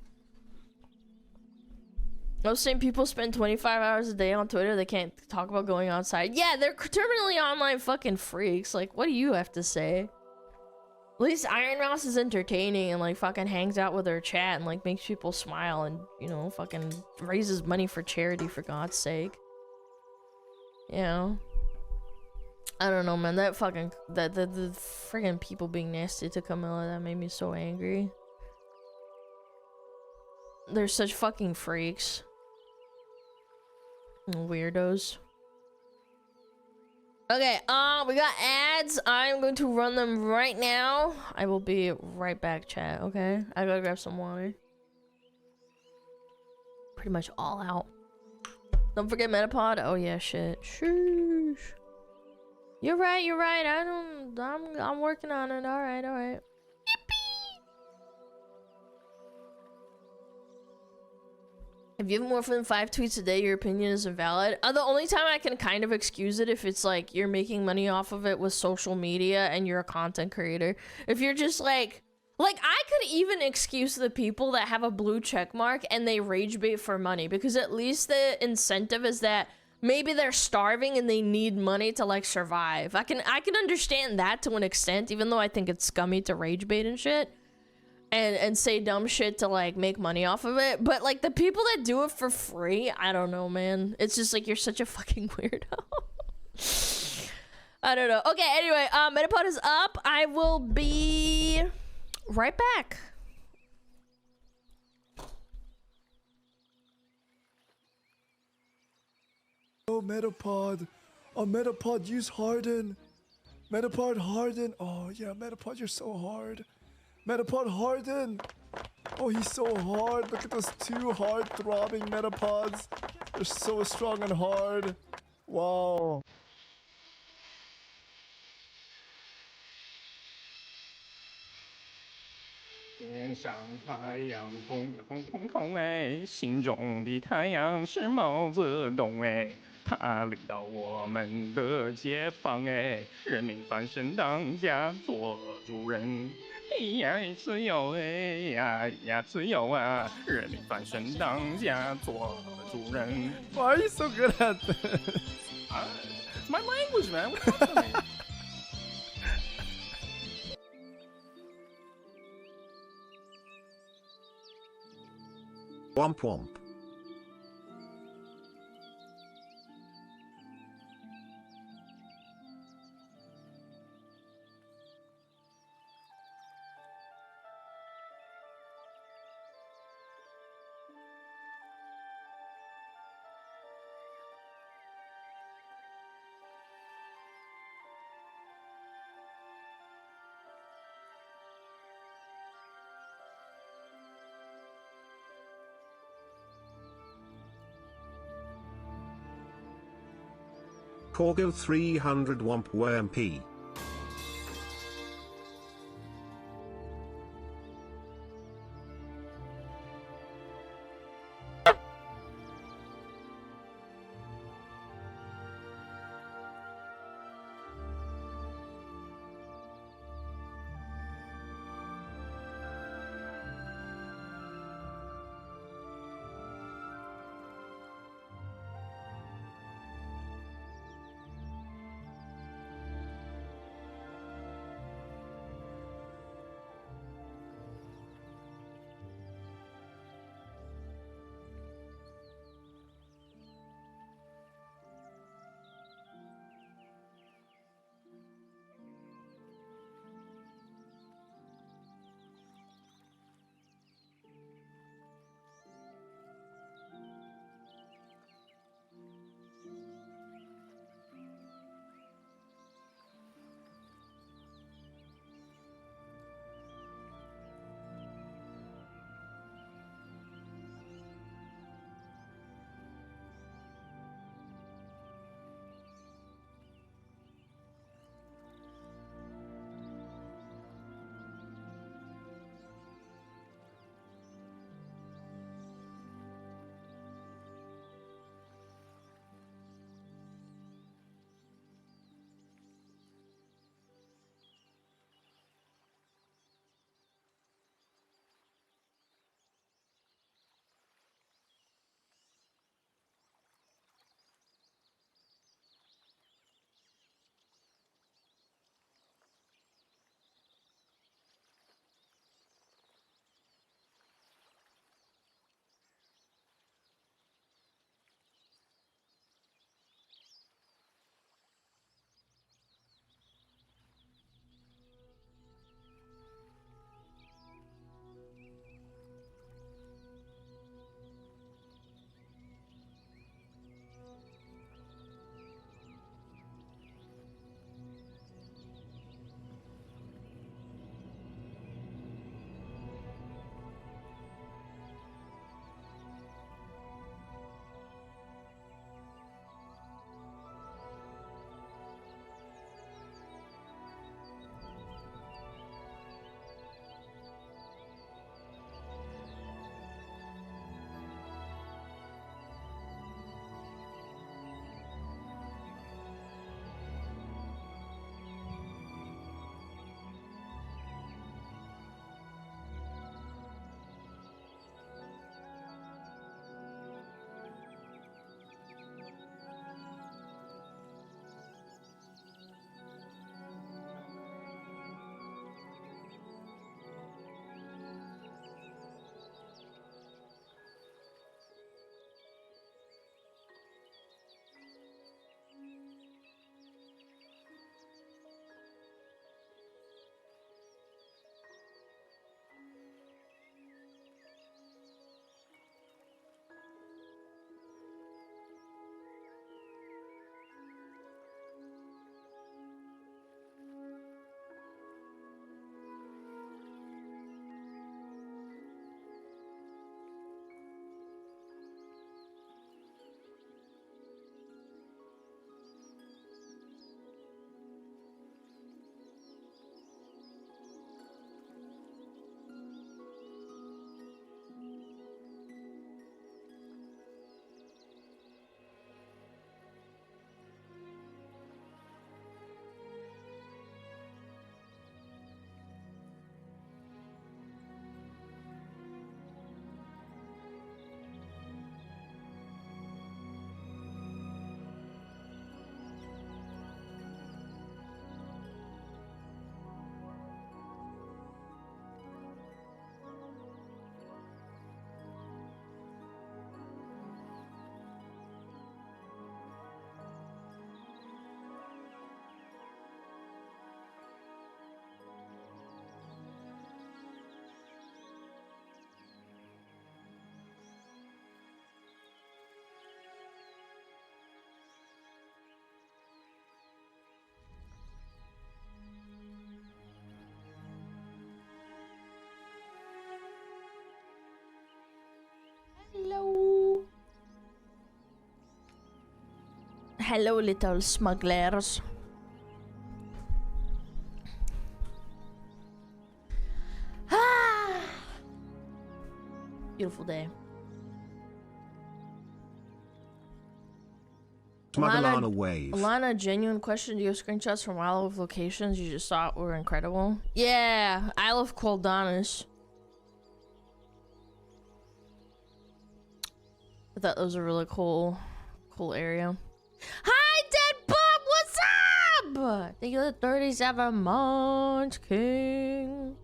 Those same people spend 25 hours a day on Twitter. They can't talk about going outside. Yeah, they're terminally online fucking freaks. Like, what do you have to say? At least Iron Mouse is entertaining and like fucking hangs out with her chat and like makes people smile and, you know, fucking raises money for charity, for God's sake. You know? I don't know, man. That fucking the freaking people being nasty to Camilla, that made me so angry. They're such fucking freaks. Weirdos. Okay, we got ads. I'm going to run them right now. I will be right back, chat, okay? I gotta grab some water. Pretty much all out. Don't forget Metapod. Oh yeah, shit. Sheesh. You're right, you're right. I'm working on it. Alright, alright. Yippee! If you have more than 5 tweets a day, your opinion is invalid. The only time I can kind of excuse it if it's like you're making money off of it with social media and you're a content creator. If you're just like I could even excuse the people that have a blue check mark and they rage bait for money, because at least the incentive is that maybe they're starving and they need money to like survive. I can understand that to an extent, even though I think it's scummy to rage bait and shit and say dumb shit to like make money off of it. But like the people that do it for free, I don't know, man. It's just like, you're such a fucking weirdo. I don't know. Okay, anyway, Metapod is up. I will be right back. Oh, Metapod. Oh, Metapod, use Harden. Metapod, Harden. Oh, yeah, Metapod, you're so hard. Metapod, Harden. Oh, he's so hard. Look at those 2 hard throbbing Metapods. They're so strong and hard. Wow. 天上太阳红红红红哎，心中的太阳是毛泽东哎，他领导我们的解放哎，人民翻身当家做主人，哎呀自由哎呀呀自由啊，人民翻身当家做主人。Why are you so good at this? My language, man. What's up with me? Womp womp. Corgo 300 Womp WMP. Hello, little smugglers. Beautiful day. SmugAlana wave. Alana, genuine question. Do you have screenshots from Isle of locations you just thought were incredible? Yeah, Isle of Qualdanis. I thought that was a really cool area. Hi, Dead Bob, what's up? Thank you for the 37 months, King.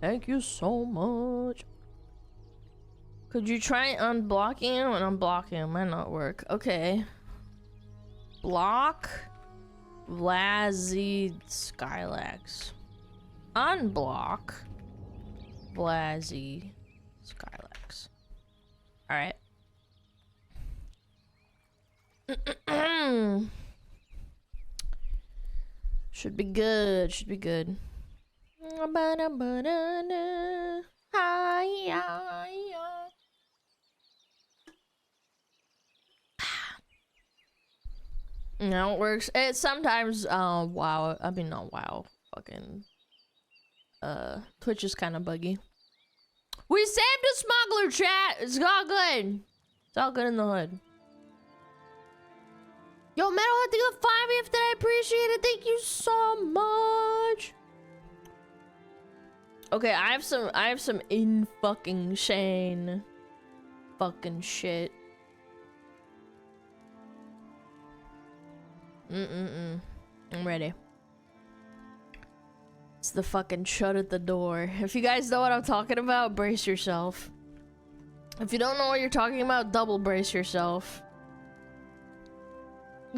Thank you so much. Could you try unblocking him and unblocking him? Might not work. Okay. Block Blazzy Skylax. Unblock Blazzy Skylax. Alright. Should be good. Should be good. No, it works. It sometimes, wow. I mean, not wow. Fucking, Twitch is kind of buggy. We saved a smuggler, chat. It's all good. It's all good in the hood. Yo, Metal, I think the 5 if that I appreciate it. Thank you so much. Okay, I have some in fucking Shane fucking shit. I'm ready. It's the fucking shut at the door. If you guys know what I'm talking about, brace yourself. If you don't know what you're talking about, double brace yourself.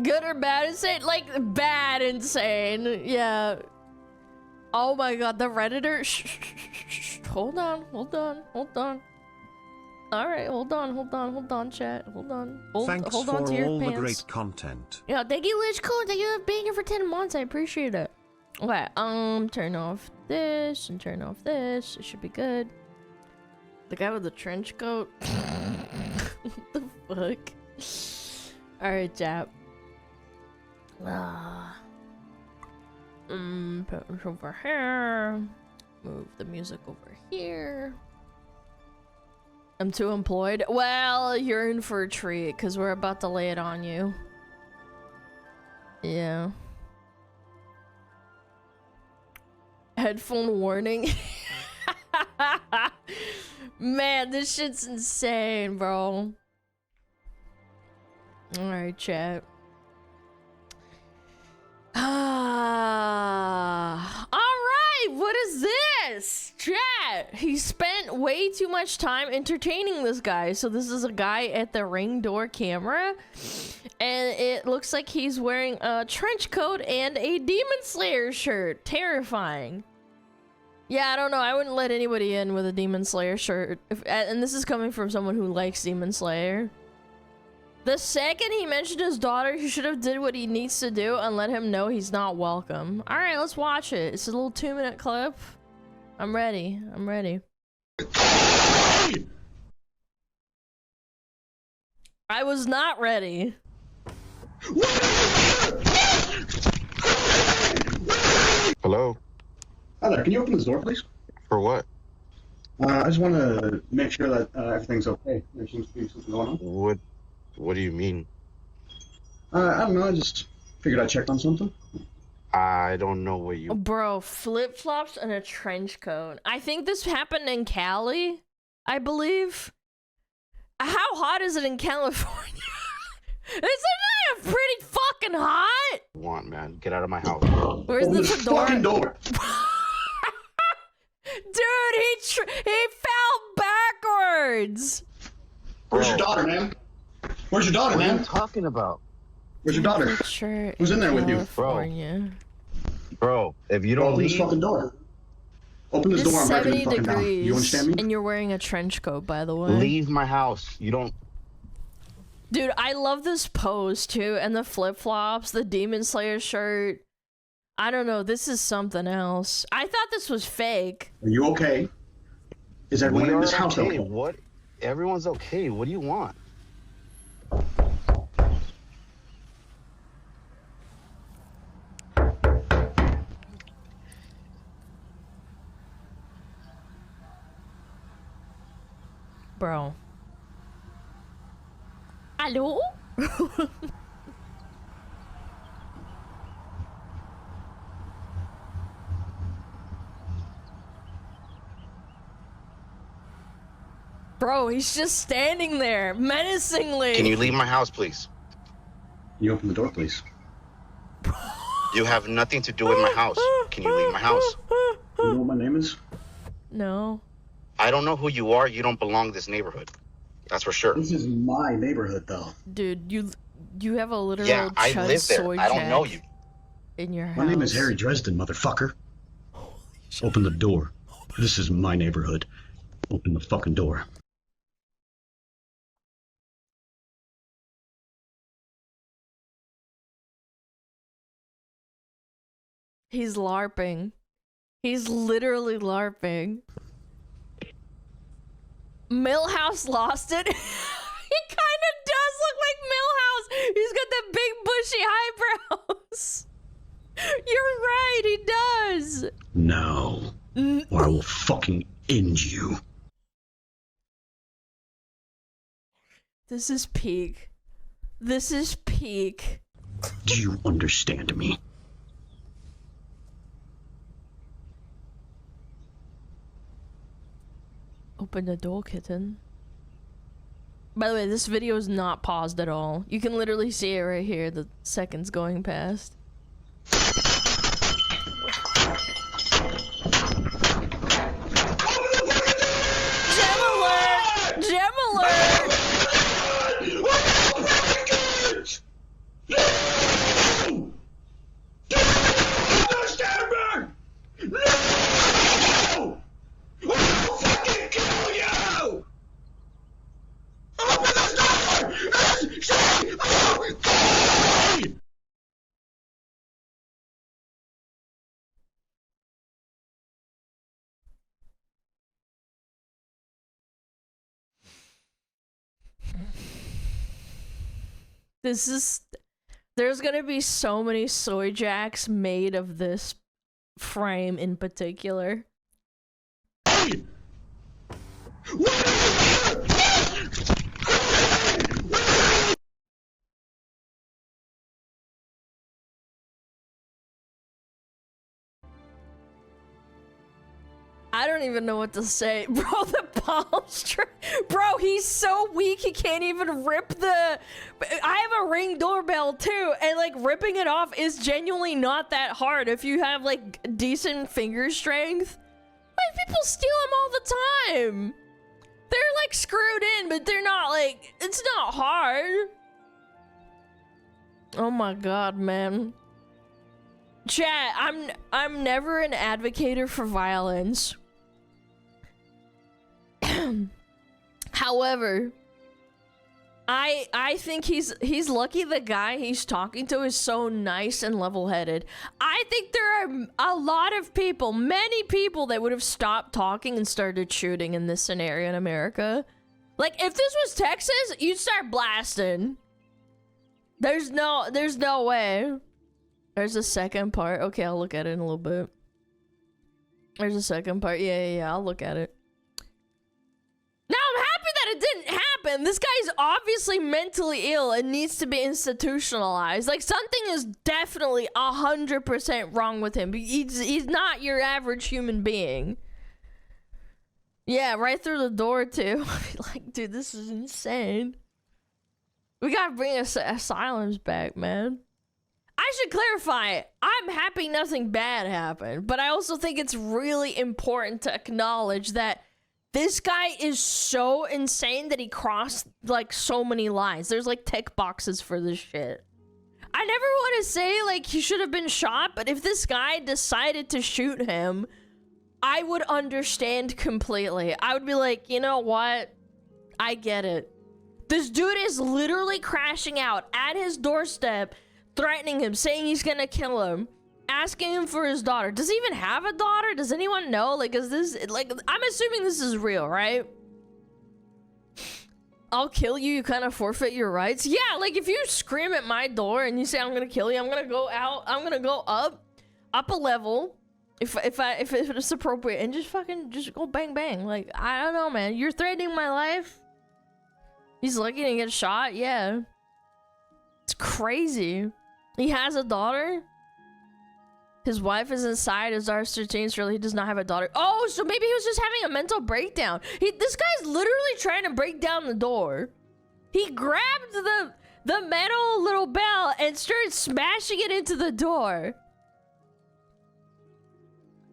Good or bad insane? Like, bad insane. Yeah. Oh my god, the Redditor. Shh. Hold on. Alright, hold on, chat. Hold on. Thanks hold for on to your all pants. the great content. Yeah, thank you, Lich Cool. Thank you for being here for 10 months. I appreciate it. Okay, turn off this and turn off this. It should be good. The guy with the trench coat. What the fuck? Alright, chat. Put this over here. Move the music over here. I'm too employed. Well, you're in for a treat because we're about to lay it on you. Yeah. Headphone warning. Man, this shit's insane, bro. Alright, chat. Alright, what is this? Chat! He spent way too much time entertaining this guy. So this is a guy at the ring door camera. And it looks like he's wearing a trench coat and a Demon Slayer shirt. Terrifying. Yeah, I don't know. I wouldn't let anybody in with a Demon Slayer shirt. And this is coming from someone who likes Demon Slayer. The second he mentioned his daughter, he should have did what he needs to do and let him know he's not welcome. Alright, let's watch it. It's a little 2-minute clip. I'm ready. I was not ready. Hello? Hi there, can you open this door, please? For what? I just want to make sure that everything's okay. There seems to be something going on. What do you mean? I don't know, I just figured I'd check on something. I don't know what you... Bro, flip-flops and a trench coat. I think this happened in Cali, I believe. How hot is it in California? Isn't it pretty fucking hot? Want, man? Get out of my house. Where's the fucking door? Dude, he fell backwards. Where's your daughter, man? Where's your daughter, man? What are you talking about? Where's your daughter? Who's in there with you? Bro, if you don't open this fucking door. Open this door, I'm breaking the fucking down. You understand me? And you're wearing a trench coat, by the way. Leave my house. You don't... Dude, I love this pose, too. And the flip-flops, the Demon Slayer shirt. I don't know. This is something else. I thought this was fake. Are you okay? Is everyone in this house okay? What? Everyone's okay. What do you want? Bro. Hello? Bro, he's just standing there, menacingly. Can you leave my house, please? Can you open the door, please? You have nothing to do with my house. Can you leave my house? You know what my name is? No. I don't know who you are. You don't belong to this neighborhood. That's for sure. This is my neighborhood, though. Dude, you have a literal Yeah, I chud live there. soy I don't know you. In your house. My name is Harry Dresden, motherfucker. Open the door. This is my neighborhood. Open the fucking door. He's LARPing. He's literally LARPing. Millhouse lost it. He kind of does look like Millhouse. He's got the big bushy eyebrows. You're right, he does. No. Or I will fucking end you. This is peak. This is peak. Do you understand me? Open the door, kitten. By the way, this video is not paused at all. You can literally see it right here, the seconds going past. Gem alert! Gem alert! There's gonna be so many soy jacks made of this frame in particular. I don't even know what to say. Bro, the palm string. Bro, he's so weak he can't even rip the... I have a Ring doorbell too, and like ripping it off is genuinely not that hard if you have like decent finger strength. Like people steal them all the time. They're like screwed in, but they're not like... It's not hard. Oh my god, man. Chat, I'm never an advocate for violence. However, I think he's lucky the guy he's talking to is so nice and level-headed. I think there are a lot of people, many people that would have stopped talking and started shooting in this scenario in America. Like if this was Texas, you'd start blasting. There's no way. There's a second part. Okay, I'll look at it in a little bit. There's a second part. Yeah, I'll look at it. Now, I'm happy that it didn't happen. This guy's obviously mentally ill and needs to be institutionalized. Like, something is definitely 100% wrong with him. He's not your average human being. Yeah, right through the door, too. Like, dude, this is insane. We gotta bring asylums back, man. I should clarify, I'm happy nothing bad happened, but I also think it's really important to acknowledge that this guy is so insane that he crossed, like, so many lines. There's, like, tick boxes for this shit. I never want to say, like, he should have been shot, but if this guy decided to shoot him, I would understand completely. I would be like, you know what? I get it. This dude is literally crashing out at his doorstep, threatening him, saying he's gonna kill him, asking him for his daughter. Does he even have a daughter? Does anyone know? Like, is this, like, I'm assuming this is real, right? I'll kill you, you kind of forfeit your rights. Yeah, like, if you scream at my door and you say, I'm gonna kill you, I'm gonna go out, I'm gonna go up a level, If it's appropriate, and just go bang bang. Like, I don't know, man. You're threatening my life. He's lucky to get shot. Yeah, it's crazy. He has a daughter. His wife is inside. His daughter's 13, so he does not have a daughter. Oh, so maybe he was just having a mental breakdown. This guy's literally trying to break down the door. He grabbed the metal little bell and started smashing it into the door.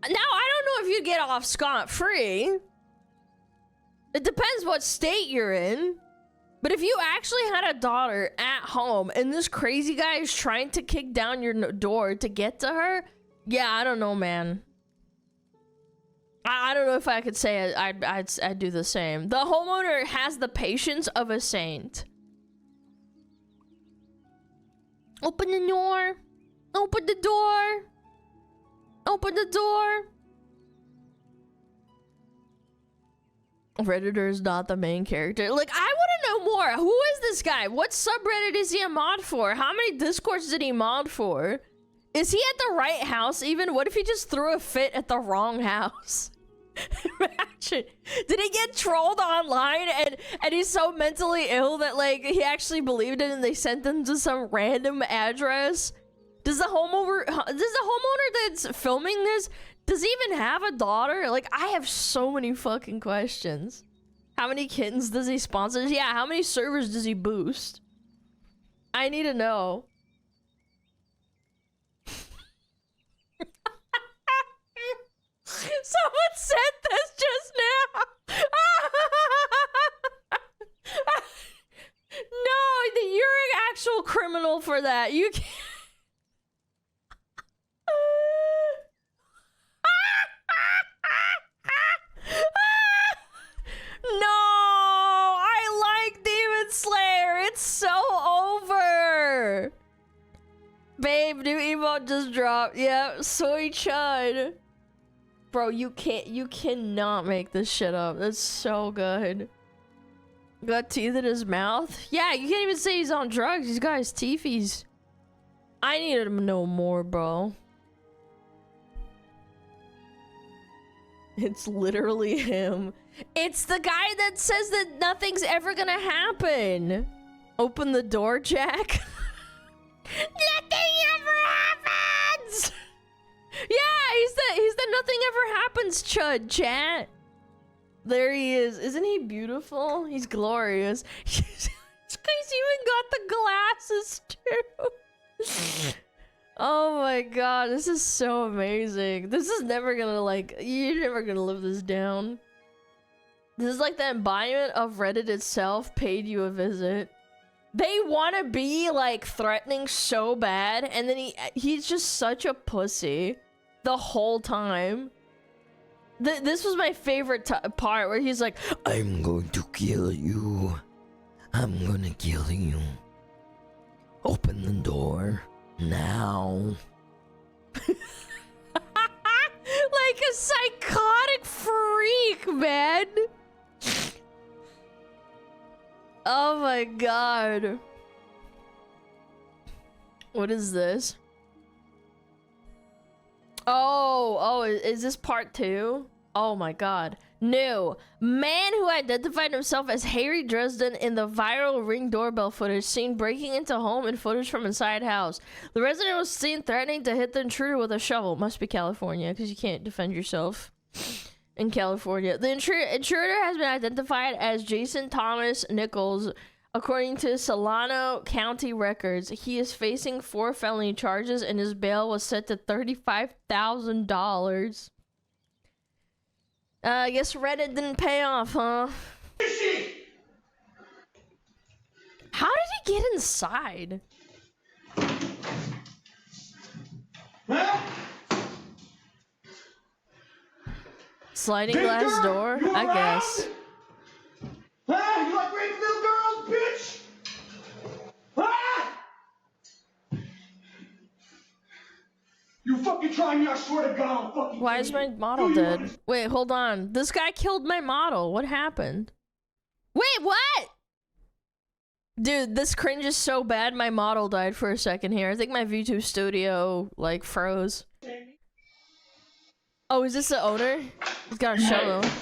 Now, I don't know if you get off scot-free. It depends what state you're in. But if you actually had a daughter at home and this crazy guy is trying to kick down your door to get to her, yeah, I don't know, man. I don't know if I could say I'd do the same. The homeowner has the patience of a saint. Open the door. Open the door. Open the door. Redditor is not the main character. Like, I want to know more. Who is this guy? What subreddit is he a mod for? How many discords did he mod for? Is he at the right house even? What if he just threw a fit at the wrong house? Imagine. Did he get trolled online and he's so mentally ill that, like, he actually believed it and they sent him to some random address? Does the homeowner that's filming this, does he even have a daughter? Like, I have so many fucking questions. How many kittens does he sponsor? Yeah, how many servers does he boost? I need to know. Someone said this just now. No, you're an actual criminal for that. You can't. No, I like Demon Slayer. It's so over. Babe, new emote just dropped. Yeah, Soy Chud. Bro, you cannot make this shit up. That's so good. Got teeth in his mouth? Yeah, you can't even say he's on drugs. He's got his teethies. I need to know more, bro. It's literally him. It's the guy that says that nothing's ever gonna happen. Open the door, Jack. Nothing ever happens! Yeah, he's the nothing ever happens chud, chat. There he is. Isn't he beautiful? He's glorious. He's even got the glasses too. Oh my god, this is so amazing. This is never gonna, like, you're never gonna live this down. This is like the embodiment of Reddit itself paid you a visit. They want to be, like, threatening so bad, and then he's just such a pussy the whole time. This was my favorite part, where he's like, I'm going to kill you. I'm gonna kill you. Open the door now. Like a psychotic freak, man. Oh my god. What is this? Oh, is this part 2? Oh my god. New. Man who identified himself as Harry Dresden in the viral Ring doorbell footage seen breaking into home and footage from inside house. The resident was seen threatening to hit the intruder with a shovel. Must be California, because you can't defend yourself in California. The intruder has been identified as Jason Thomas Nichols. According to Solano County records, he is facing 4 felony charges and his bail was set to $35,000. I guess Reddit didn't pay off, huh? How did he get inside? Sliding glass door? I guess. Ah, you like raping little girls, bitch? Ah! You fucking try me, I swear to God, I'll fucking Why is my model dead? Wait, hold on. This guy killed my model. What happened? Wait, what? Dude, this cringe is so bad, my model died for a second here. I think my V2 Studio, like, froze. Oh, is this the owner? He's got a shovel. Get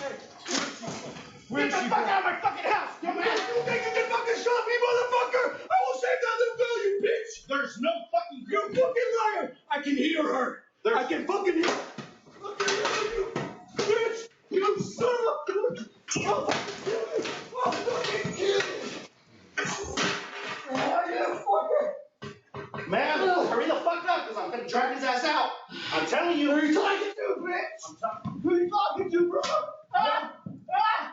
the fuck out of my fucking house, dumbass! You think you can fucking stop me, motherfucker? I will save that little girl, you bitch! There's no fucking... You fucking liar! I can hear her! I can fucking hear her! Fucking hear you, bitch! You son of a... I'll fucking kill you! I'll fucking kill you! Man, hurry the fuck up, because I'm gonna drag his ass out. I'm telling you. Who are you talking to, bitch? Who are you talking to, bro?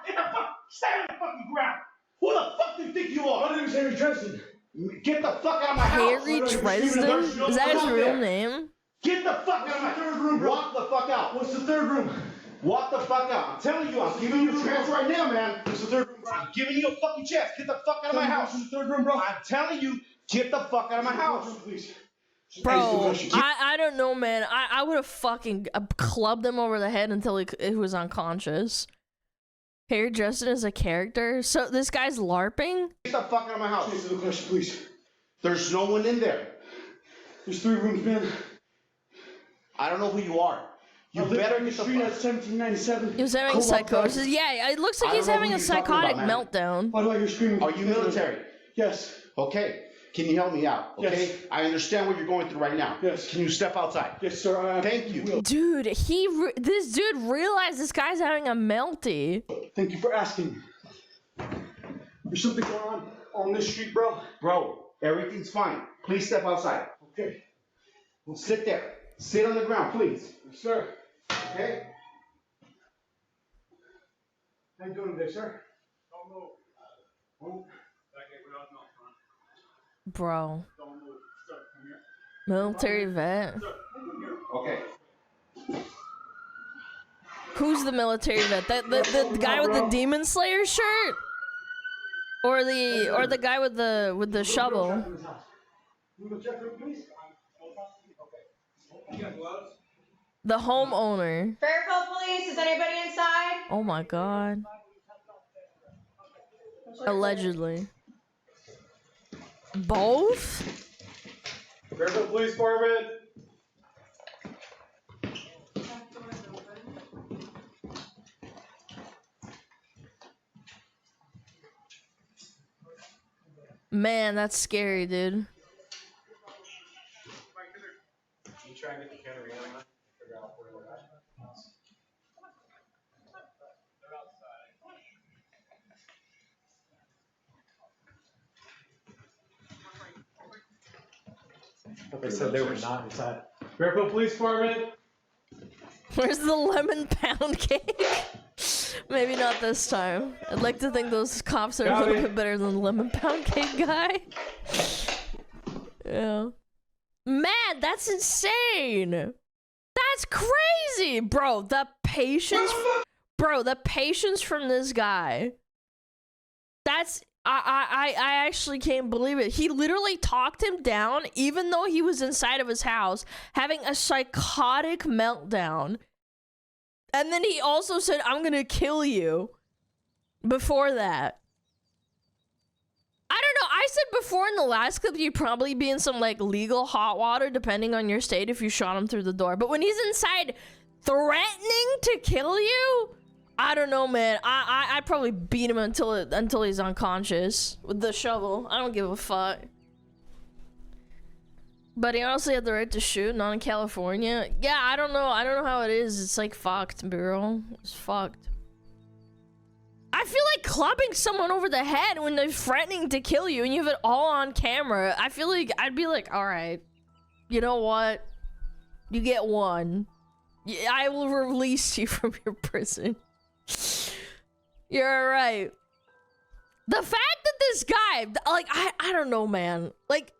Get the fuck, stand on the fucking ground. Who the fuck do you think you are? My name is Harry Dresden. Get the fuck out of my house. Harry Dresden? Is that his real name? Get the fuck out of my third room, bro. Walk the fuck out. What's the third room? Walk the fuck out. I'm telling you, I'm giving you a chance right now, man. What's the third room, bro? I'm giving you a fucking chance. Get the fuck out of my house. What's the third room, bro? I'm telling you, get the fuck out of my house. Please. Bro, I don't know, man. I would have fucking clubbed him over the head until he was unconscious. Harry Dresden is a character? So this guy's LARPing? Get the fuck out of my house. Answer the question, please. There's no one in there. There's 3 rooms, man. I don't know who you are. You better get the fuck out. 1797. He was having psychosis. Yeah, it looks like he's having a psychotic meltdown. Why do I hear screaming? Are you military? Yes. Okay. Can you help me out? Okay. Yes. I understand what you're going through right now. Yes. Can you step outside? Yes, sir. Thank you. Dude, this dude realized this guy's having a melty. Thank you for asking. There's something going on this street, bro. Bro, everything's fine. Please step outside. Okay. Well, sit there. Sit on the ground, please. Yes, sir. Okay. How you doing today, sir? Don't move. Oh. Bro. Military vet. Okay. Who's the military vet? The guy with the Demon Slayer shirt? Or the guy with the shovel? The homeowner. Fairfield Police, is anybody inside? Oh my god. Allegedly. Both? Fairfield Police Department. Man, that's scary, dude. You try and get the camera in, figure out where we're at. They said they were not inside. Fairfield Police Department. Where's the lemon pound cake? Maybe not this time. I'd like to think those cops are a little bit better than the lemon pound cake guy. Yeah. Man, that's insane. That's crazy, bro. The patience, from this guy. That's. I actually can't believe it. He literally talked him down, even though he was inside of his house, having a psychotic meltdown. And then he also said, I'm gonna kill you. Before that. I don't know. I said before in the last clip, you'd probably be in some, like, legal hot water, depending on your state, if you shot him through the door. But when he's inside threatening to kill you... I don't know, man. I'd probably beat him until he's unconscious with the shovel. I don't give a fuck. But he honestly had the right to shoot, not in California. Yeah, I don't know. I don't know how it is. It's like fucked, bro. It's fucked. I feel like clubbing someone over the head when they're threatening to kill you and you have it all on camera. I feel like I'd be like, all right, you know what? You get one. I will release you from your prison. You're alright. The fact that this guy, like, I don't know, man. Like,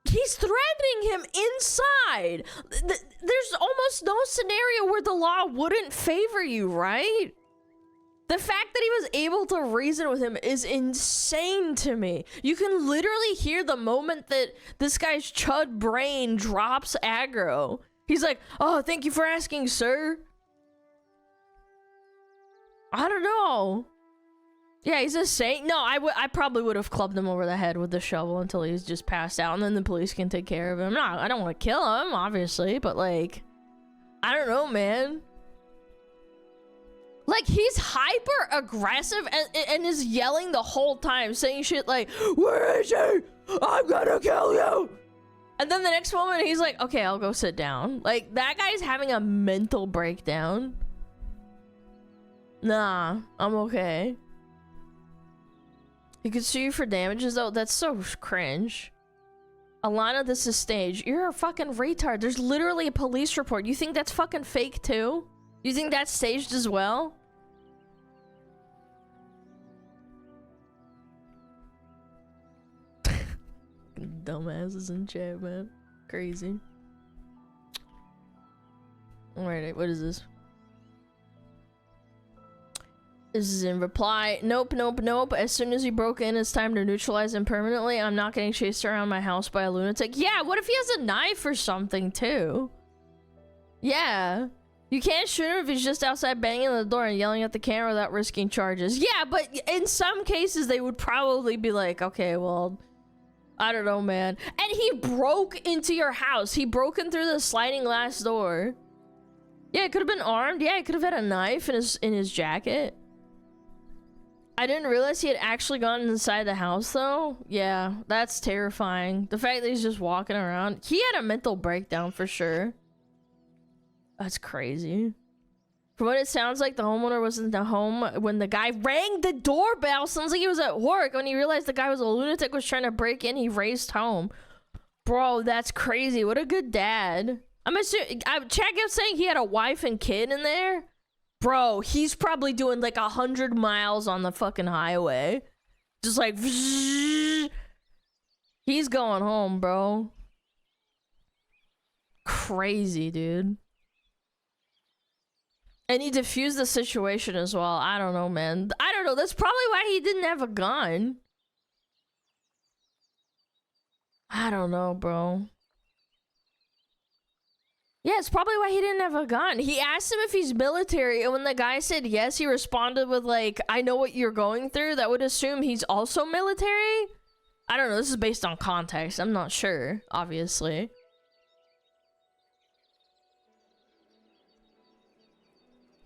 he's threatening him inside. There's almost no scenario where the law wouldn't favor you, right? The fact that he was able to reason with him is insane to me. You can literally hear the moment that this guy's chud brain drops aggro. He's like, oh, thank you for asking, sir. I don't know. Yeah, he's a saint. No, I probably would have clubbed him over the head with the shovel until he's just passed out, and then the police can take care of him. No, I don't want to kill him, obviously, but like, I don't know, man. Like, he's hyper aggressive and is yelling the whole time, saying shit like, "Where is he? I'm gonna kill you!" And then the next moment, he's like, "Okay, I'll go sit down." Like, that guy's having a mental breakdown. Nah, I'm okay. He could sue you for damages, though. That's so cringe. Alana, this is staged. You're a fucking retard. There's literally a police report. You think that's fucking fake, too? You think that's staged as well? Dumbasses in chat, man. Crazy. Alright, what is this? This is in reply. Nope, nope, nope. As soon as he broke in, it's time to neutralize him permanently. I'm not getting chased around my house by a lunatic. Yeah, what if he has a knife or something, too? Yeah. You can't shoot him if he's just outside banging on the door and yelling at the camera without risking charges. Yeah, but in some cases, they would probably be like, okay, well, I don't know, man. And he broke into your house. He broke in through the sliding glass door. Yeah, it could have been armed. Yeah, he could have had a knife in his jacket. I didn't realize he had actually gone inside the house, though. Yeah, that's terrifying. The fact that he's just walking around. He had a mental breakdown for sure. That's crazy. From what it sounds like, the homeowner was in the home when the guy rang the doorbell. Sounds like he was at work. When he realized the guy was a lunatic, was trying to break in, he raced home. Bro, that's crazy. What a good dad. I'm assuming, Chad kept saying he had a wife and kid in there. Bro, he's probably doing like 100 miles on the fucking highway. Just like, he's going home, bro. Crazy, dude. And he diffused the situation as well. I don't know, man. I don't know. That's probably why he didn't have a gun. I don't know, bro. Yeah, it's probably why he didn't have a gun. He asked him if he's military, and when the guy said yes, he responded with like, "I know what you're going through." That would assume he's also military? I don't know. This is based on context. I'm not sure, obviously.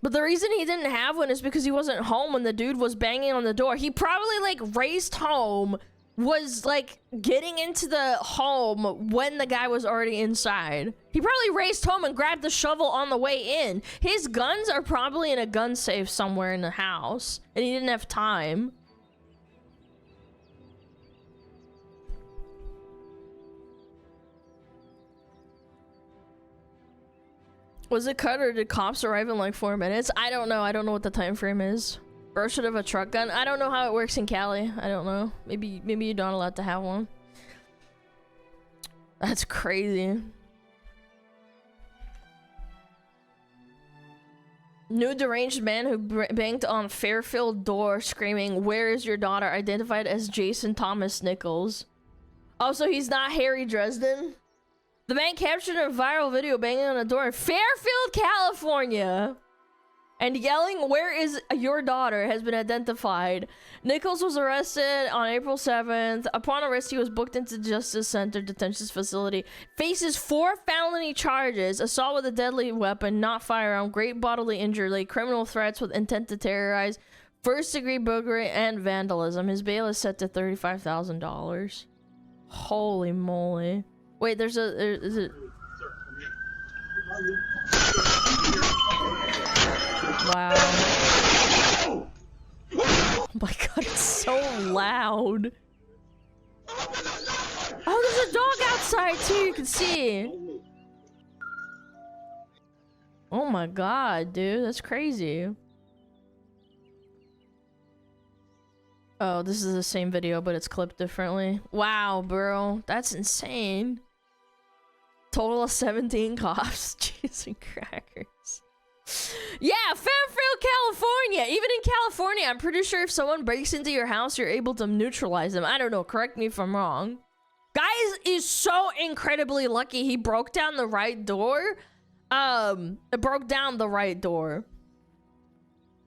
But the reason he didn't have one is because he wasn't home when the dude was banging on the door. He probably like raced home, was like getting into the home when the guy was already inside. He probably raced home and grabbed the shovel on the way in. His guns are probably in a gun safe somewhere in the house, and he didn't have time. Was it cut or did cops arrive in like 4 minutes? I don't know. I don't know what the time frame is. Bro should have a truck gun. I don't know how it works in Cali. I don't know. Maybe you're not allowed to have one. That's crazy. New deranged man who banged on Fairfield door screaming, "Where is your daughter?" identified as Jason Thomas Nichols. Oh, so he's not Harry Dresden? The man captured a viral video banging on a door in Fairfield, California, and yelling, "Where is your daughter?" has been identified. Nichols was arrested on April 7th. Upon arrest, he was booked into Justice Center Detention Facility. Faces 4 felony charges: assault with a deadly weapon, not firearm, great bodily injury, criminal threats with intent to terrorize, first-degree burglary, and vandalism. His bail is set to $35,000. Holy moly. Wait, is it... Wow. Oh my god, it's so loud. Oh, there's a dog outside too, you can see. Oh my god, dude, that's crazy. Oh, this is the same video, but it's clipped differently. Wow, bro, that's insane. Total of 17 cops. Cheese and crackers. Yeah, Fairfield, California. Even in California, I'm pretty sure if someone breaks into your house, you're able to neutralize them. I don't know. Correct me if I'm wrong. Guys is so incredibly lucky he broke down the right door. It broke down the right door.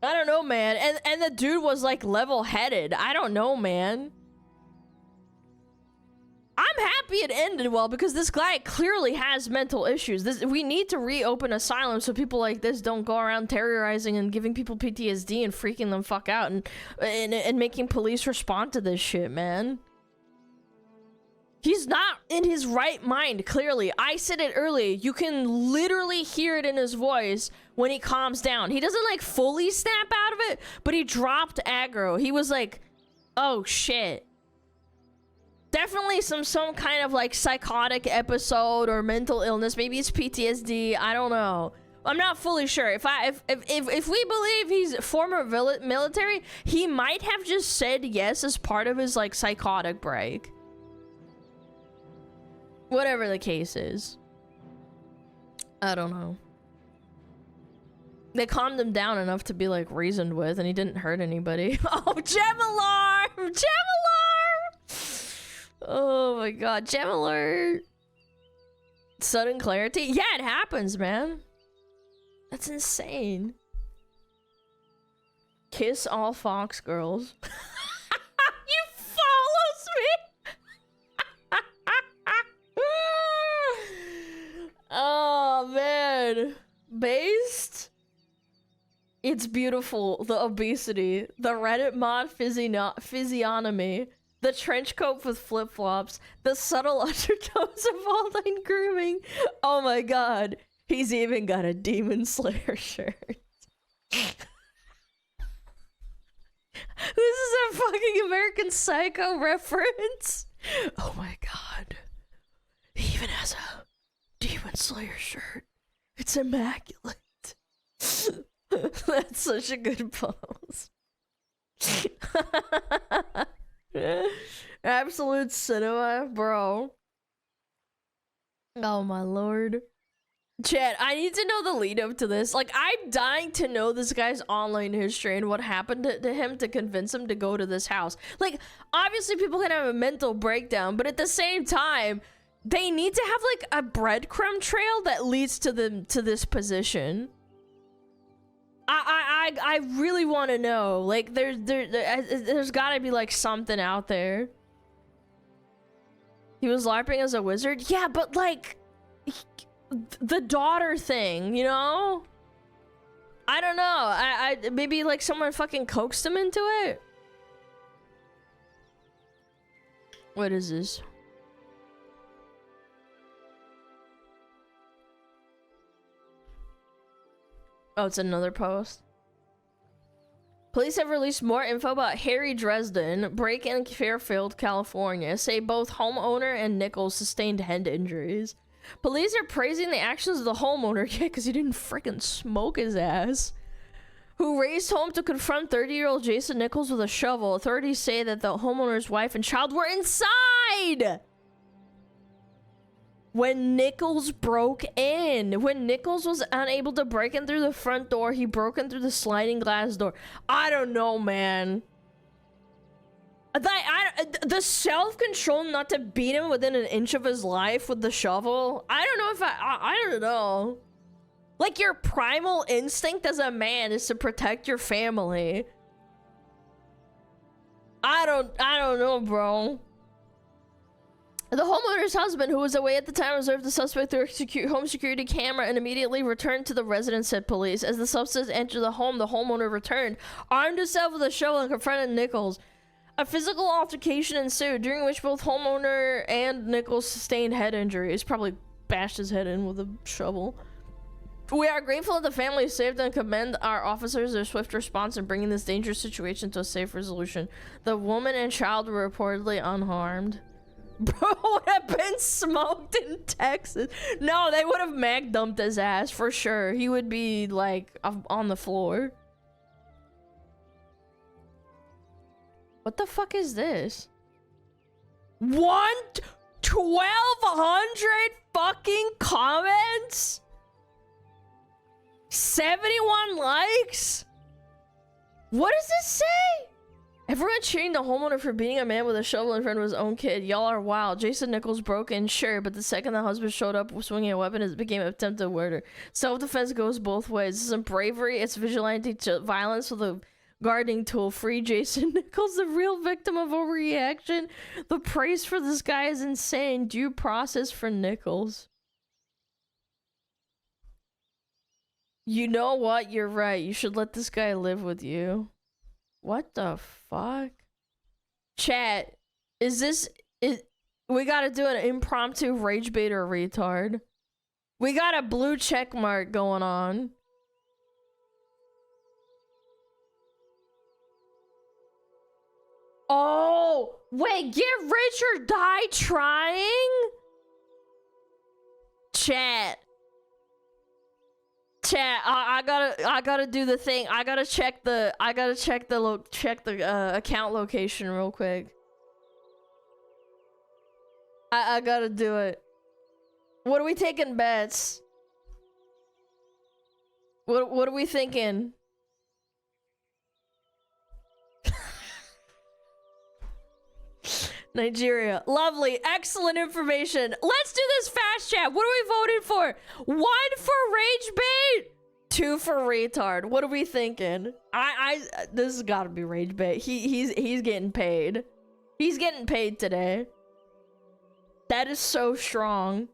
I don't know, man. And the dude was like level-headed. I don't know, man. I'm happy it ended well because this guy clearly has mental issues. We need to reopen asylums so people like this don't go around terrorizing and giving people PTSD and freaking them fuck out and making police respond to this shit, man. He's not in his right mind, clearly. I said it earlier. You can literally hear it in his voice when he calms down. He doesn't like fully snap out of it, but he dropped aggro. He was like, oh shit. Definitely some kind of like psychotic episode or mental illness. Maybe it's PTSD. I don't know. I'm not fully sure. If we believe he's former military, he might have just said yes as part of his like psychotic break. Whatever the case is. I don't know. They calmed him down enough to be like reasoned with, and he didn't hurt anybody. Oh, gem alarm! Gem alarm! Oh my god, gem alert. Sudden clarity? Yeah, it happens, man. That's insane. Kiss all fox girls. You follows me! Oh man. Based? It's beautiful. The obesity. The Reddit mod physiognomy. The trench coat with flip-flops. The subtle undertones of all-night grooming. Oh my god. He's even got a Demon Slayer shirt. This is a fucking American Psycho reference. Oh my god. He even has a Demon Slayer shirt. It's immaculate. That's such a good pose. Absolute cinema, bro. Oh my lord. Chat, I need to know the lead up to this. Like, I'm dying to know this guy's online history and what happened to him to convince him to go to this house. Like, obviously people can have a mental breakdown, but at the same time, they need to have like a breadcrumb trail that leads to this position. I really want to know. Like, there's gotta be like something out there. He was LARPing as a wizard? Yeah, but like the daughter thing, you know? I don't know. I maybe like someone fucking coaxed him into it. What is this? Oh, it's another post. Police have released more info about Harry Dresden, break-in in Fairfield, California. Say both homeowner and Nichols sustained head injuries. Police are praising the actions of the homeowner, yeah, because he didn't freaking smoke his ass, who raced home to confront 30-year-old Jason Nichols with a shovel. Authorities say that the homeowner's wife and child were inside when Nichols broke in. When Nichols was unable to break in through the front door, he broke in through the sliding glass door. I don't know, man. The self-control not to beat him within an inch of his life with the shovel. I don't know if I don't know. Like, your primal instinct as a man is to protect your family. I don't know, bro. The homeowner's husband, who was away at the time, observed the suspect through a home security camera and immediately returned to the residence, said police. As the suspect entered the home, the homeowner returned, armed himself with a shovel and confronted Nichols. A physical altercation ensued, during which both homeowner and Nichols sustained head injuries. Probably bashed his head in with a shovel. We are grateful that the family is saved and commend our officers their swift response in bringing this dangerous situation to a safe resolution. The woman and child were reportedly unharmed. Bro would have been smoked in Texas. No, they would have mag dumped his ass for sure. He would be like on the floor. What the fuck is this? 1,200 fucking comments? 71 likes? What does this say? Everyone cheering the homeowner for beating a man with a shovel in front of his own kid. Y'all are wild. Jason Nichols broke in, sure, but the second the husband showed up swinging a weapon, it became attempted murder. Self-defense goes both ways. This isn't bravery, it's vigilante violence with a Gardening tool. Free Jason Nichols, the real victim of overreaction. The price for this guy is insane. Due process for Nichols. You know what? You're right. You should let this guy live with you. What the fuck? Chat. We gotta do an impromptu rage bait or retard. We got a blue check mark going on. Oh, wait, get rich or die trying? Chat. I gotta do the thing. I gotta check the account location real quick. I gotta do it. What are we taking bets? What are we thinking? Nigeria. Lovely. Excellent information. Let's do this fast chat. What are we voting for? 1 for rage bait, 2 for retard. What are we thinking? This has got to be rage bait. He's getting paid. He's getting paid today. That is so strong.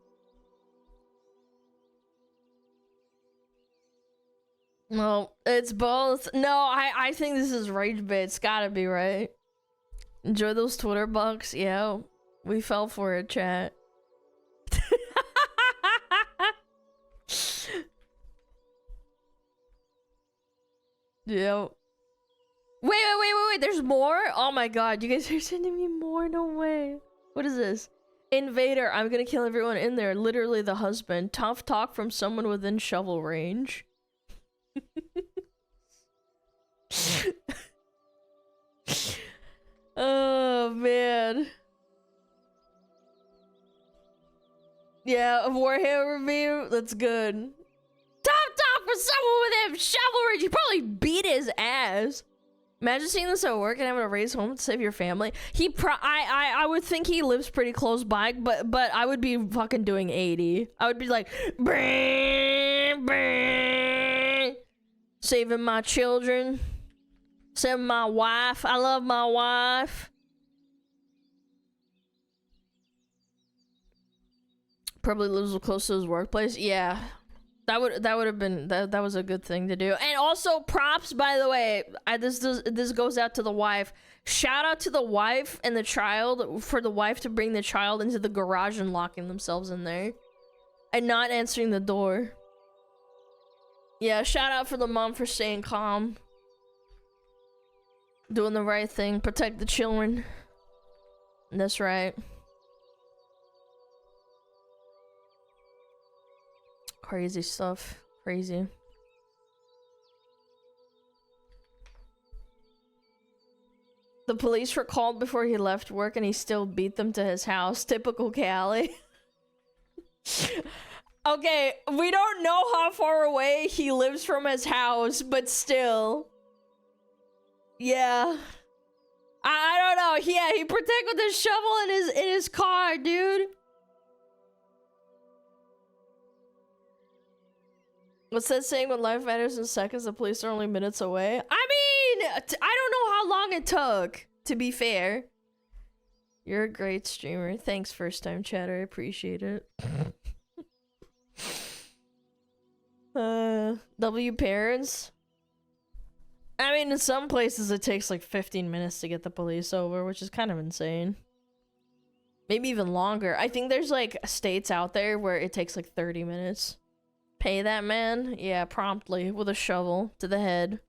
No, it's both. No, I think this is rage bait. It's gotta be, right? Enjoy those Twitter bucks. Yeah, we fell for it, chat. Yeah. Wait. There's more? Oh my god, you guys are sending me more? No way. What is this? Invader, I'm gonna kill everyone in there. Literally the husband. Tough talk from someone within shovel range. Oh man. Yeah, a Warhammer review. That's good. Top talk for someone with him shovel range. You probably beat his ass. Imagine seeing this at work and having to raise home to save your family. I would think he lives pretty close by, but I would be fucking doing 80. I would be like, bring, saving my children, saving my wife. I love my wife. Probably lives close to his workplace. Yeah. That would have been that was a good thing to do. And also props, by the way. This goes out to the wife. Shout out to the wife and the child for the wife to bring the child into the garage and locking themselves in there and not answering the door. Yeah, shout out for the mom for staying calm, doing the right thing, protect the children. That's right. Crazy stuff. Crazy. The police were called before he left work and he still beat them to his house. Typical Cali. Okay, we don't know how far away he lives from his house, but still. Yeah. I don't know. Yeah, he protected with his shovel in his car, dude. What's that saying? When life matters in seconds, the police are only minutes away? I mean, I don't know how long it took, to be fair. You're a great streamer. Thanks, first time chatter. I appreciate it. W parents? I mean, in some places it takes like 15 minutes to get the police over, which is kind of insane. Maybe even longer. I think there's like states out there where it takes like 30 minutes. Pay that man? Yeah, promptly with a shovel to the head.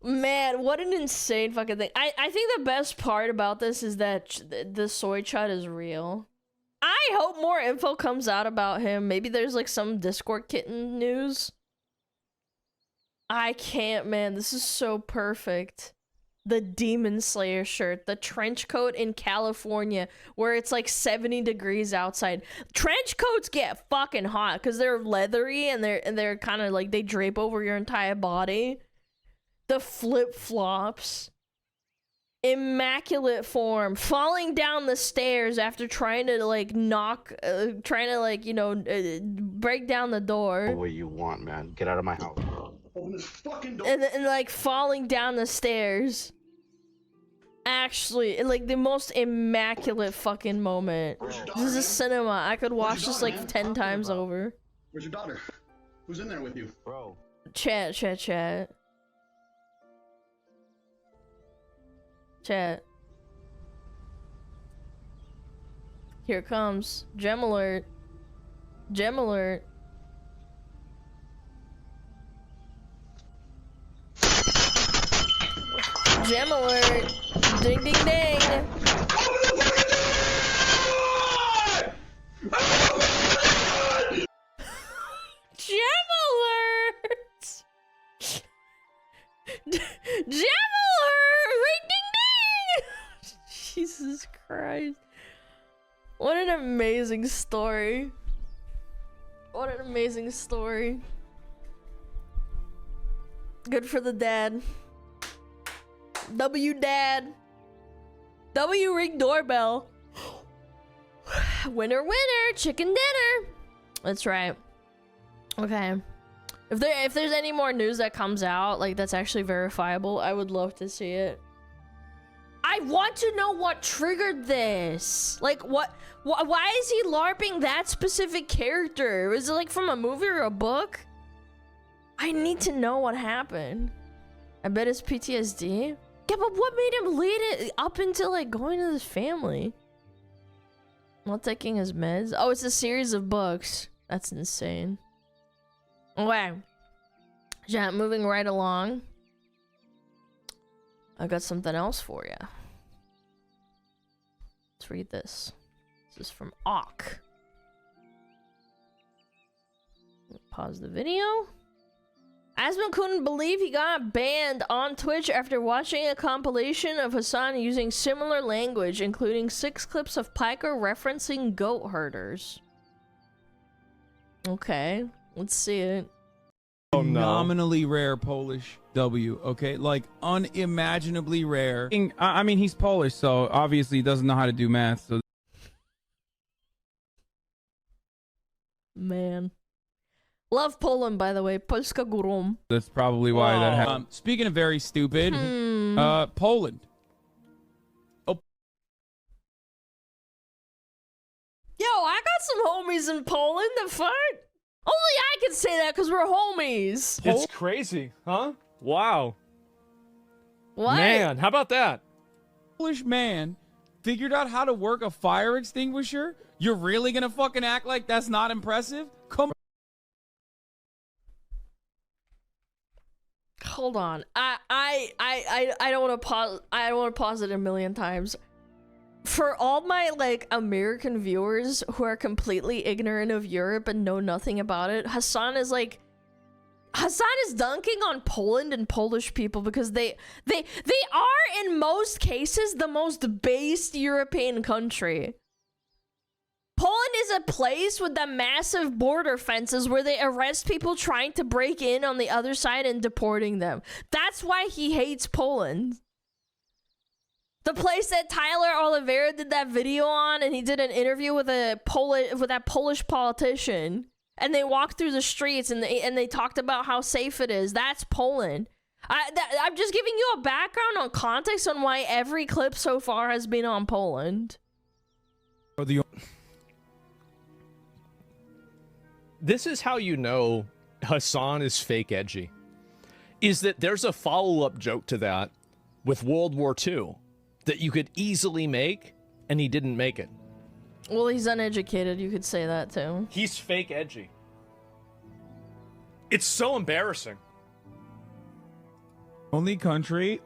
Man, what an insane fucking thing. I think the best part about this is that the soy chud is real. I hope more info comes out about him. Maybe there's like some Discord kitten news. I can't, man. This is so perfect. The Demon Slayer shirt, the trench coat in California where it's like 70 degrees outside. Trench coats get fucking hot because they're leathery and they're kind of like they drape over your entire body. The flip-flops. Immaculate form. Falling down the stairs after trying to like break down the door. What you want, man? Get out of my house. Open this fucking door. And like falling down the stairs. Actually, like the most immaculate fucking moment. This is a cinema. I could watch this like 10 times over. Where's your daughter? Who's in there with you? Bro. Chat. Chat. Here it comes. Gem alert. Gem alert. Gem alert. Ding ding ding. Gem alert. Gem alert. Ring ding ding. Jesus Christ. What an amazing story. What an amazing story. Good for the dad. W dad. W ring doorbell. Winner winner, chicken dinner. That's right. Okay. If there's any more news that comes out, like that's actually verifiable, I would love to see it. I want to know what triggered this. Like why is he LARPing that specific character? Was it like from a movie or a book? I need to know what happened. I bet it's PTSD. Yeah, but what made him lead it up into like going to his family? Not taking his meds? Oh, it's a series of books. That's insane. Okay. Yeah, moving right along. I got something else for you. Let's read this. This is from Auk. Pause the video. Asma couldn't believe he got banned on Twitch after watching a compilation of Hassan using similar language, including 6 clips of Piker referencing goat herders. Okay, let's see it. Oh, no. Nominally rare Polish W, okay? Like, unimaginably rare. I mean, he's Polish, so obviously he doesn't know how to do math, so... Man. Love Poland, by the way. Polska górom. That's probably why that happened. Speaking of very stupid, Poland. Oh. Yo, I got some homies in Poland. The fuck? Only I can say that because we're homies. It's crazy, huh? Wow. What? Man, how about that? Polish man figured out how to work a fire extinguisher? You're really gonna fucking act like that's not impressive? Come on. Hold on. I don't want to pause. I don't want to pause it a million times. For all my like American viewers who are completely ignorant of Europe and know nothing about it, Hassan is dunking on Poland and Polish people because they are in most cases the most based European country. Poland is a place with the massive border fences where they arrest people trying to break in on the other side and deporting them. That's why he hates Poland. The place that Tyler Oliveira did that video on, and he did an interview with that Polish politician, and they walked through the streets and they talked about how safe it is. That's Poland. I'm just giving you a background on context on why every clip so far has been on Poland. This is how you know Hassan is fake edgy. Is that there's a follow-up joke to that with World War II that you could easily make, and he didn't make it. Well, he's uneducated, you could say that too. He's fake edgy. It's so embarrassing. Only country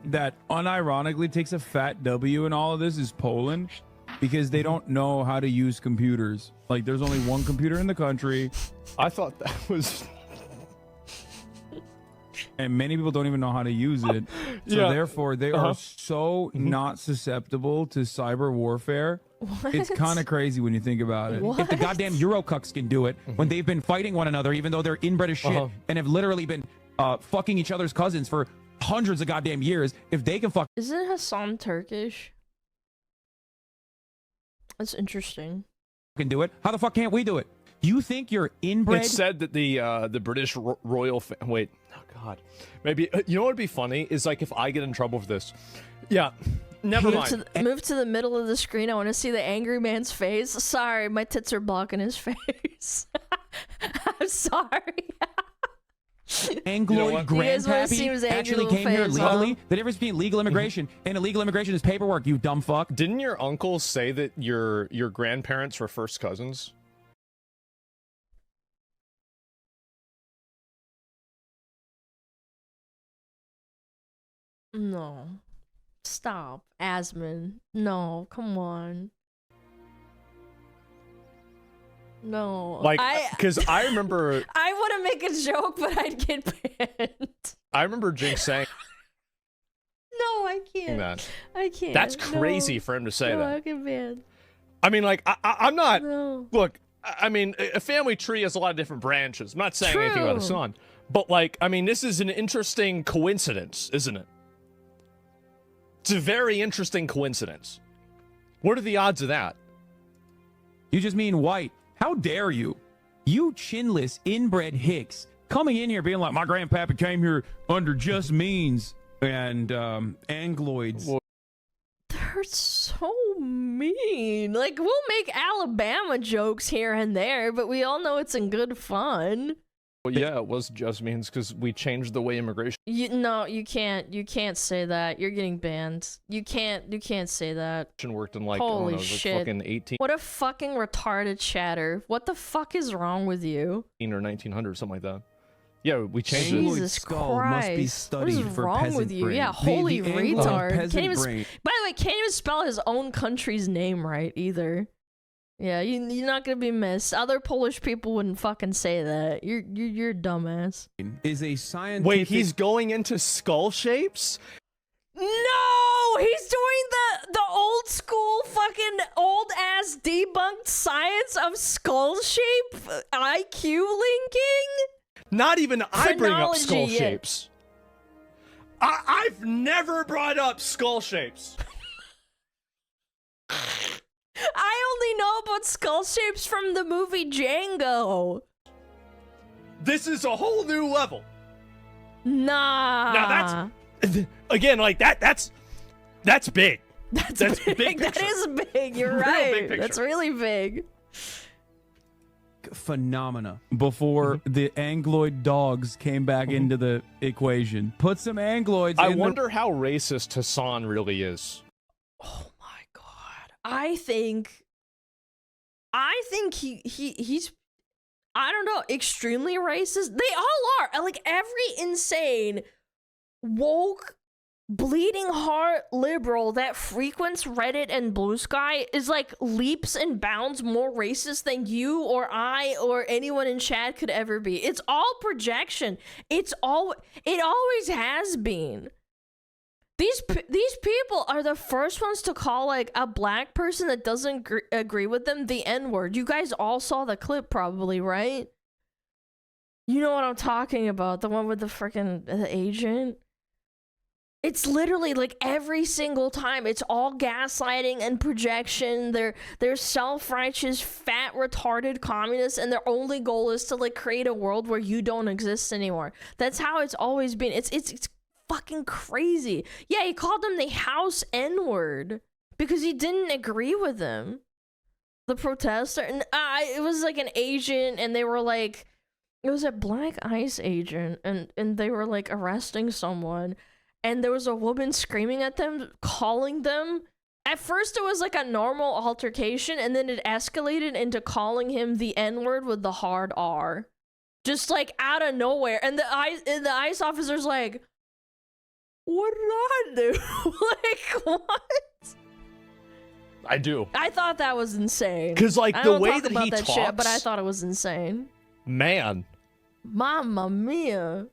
that unironically takes a fat W in all of this is Poland, because they don't know how to use computers. Like, there's only one computer in the country. I thought that was... And many people don't even know how to use it. So therefore, they are so not susceptible to cyber warfare. What? It's kind of crazy when you think about it. What? If the goddamn Eurocucks can do it, when they've been fighting one another, even though they're inbred as shit, and have literally been fucking each other's cousins for hundreds of goddamn years, if they can fuck... Isn't Hassan Turkish? That's interesting. Can do it. How the fuck can't we do it? You think you're inbred? It said that the British royal wait, oh god, maybe you know what would be funny is like if I get in trouble for this. Yeah, never mind. Move to the middle of the screen. I want to see the angry man's face. Sorry, my tits are blocking his face. I'm sorry. Angloid grandpappy actually came here legally. The difference between legal immigration and illegal immigration is paperwork, you dumb fuck. Didn't your uncle say that your grandparents were first cousins? No. Stop, Asmund. No, come on. No. Like, because I remember... I want to make a joke, but I'd get banned. I remember Jinx saying... No, I can't. That. I can't. That's crazy for him to say that. I get banned. I mean, like, I'm not... No. Look, I mean, a family tree has a lot of different branches. I'm not saying anything about Hassan. But, like, I mean, this is an interesting coincidence, isn't it? It's a very interesting coincidence. What are the odds of that? You just mean white. How dare you? You chinless, inbred hicks coming in here being like, my grandpappy came here under just means and Angloids. They're so mean. Like, we'll make Alabama jokes here and there, but we all know it's in good fun. Well, yeah, it was just means because we changed the way immigration. No, you can't. You can't say that. You're getting banned. You can't say that. Worked in like, holy shit. Like fucking 18. What a fucking retarded chatter. What the fuck is wrong with you? Or 1900, something like that. Yeah, we changed it. Jesus Christ. Must be studied what is for wrong with you? Brain. Yeah, holy retard. Can't even by the way, can't even spell his own country's name right either. Yeah, you're not gonna be missed. Other Polish people wouldn't fucking say that. You're a dumbass. Is a scientific... Wait, he's going into skull shapes? No, he's doing the old school fucking old ass debunked science of skull shape IQ linking. Not even I bring up skull shapes. I've never brought up skull shapes. I only know about skull shapes from the movie Django. This is a whole new level. Nah. Now that's again like that's big. That's big. That is big. You're right. That's really big. Phenomena before the Angloid dogs came back into the equation. Put some Angloids in. I wonder how racist Hassan really is. Oh my god. I think he's I don't know, extremely racist. They all are. Like every insane woke bleeding heart liberal that frequents Reddit and Blue Sky is like leaps and bounds more racist than you or I or anyone in chat could ever be. It's all projection. It always has been. These people are the first ones to call like a black person that doesn't agree with them the N-word. You guys all saw the clip probably, right? You know what I'm talking about, the one with the freaking agent. It's literally like every single time. It's all gaslighting and projection. They're self-righteous, fat, retarded communists, and their only goal is to like create a world where you don't exist anymore. That's how it's always been. It's fucking crazy. Yeah, he called them the house N-word because he didn't agree with them. The protester, and it was like an agent, and they were like, it was a black ICE agent, and they were like arresting someone. And there was a woman screaming at them, calling them. At first, it was like a normal altercation, and then it escalated into calling him the N-word with the hard R. Just like out of nowhere. And the ICE officer's like, what did I do? Like, what? I do. I thought that was insane. Because, like, the way that he talks... shit, but I thought it was insane. Man. Mamma mia.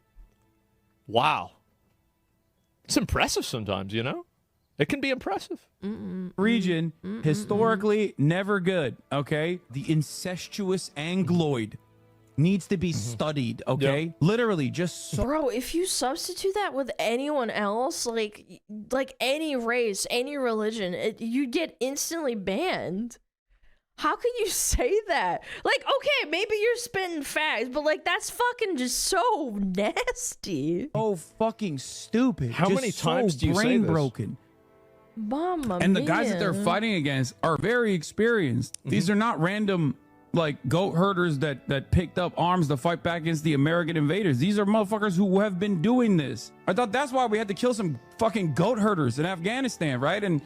Wow. It's impressive sometimes, you know? It can be impressive. Region, historically, never good, okay? The incestuous Angloid needs to be studied, okay? Yep. Literally, just... Bro, if you substitute that with anyone else, like any race, any religion, you'd get instantly banned. How can you say that? Like, okay, maybe you're spitting facts, but like that's fucking just so nasty. Oh, fucking stupid. How many times do you say brain this? broken? Mama And the guys that they're fighting against are very experienced. These are not random like goat herders that picked up arms to fight back against the American invaders. These are motherfuckers who have been doing this. I thought that's why we had to kill some fucking goat herders in Afghanistan, right? And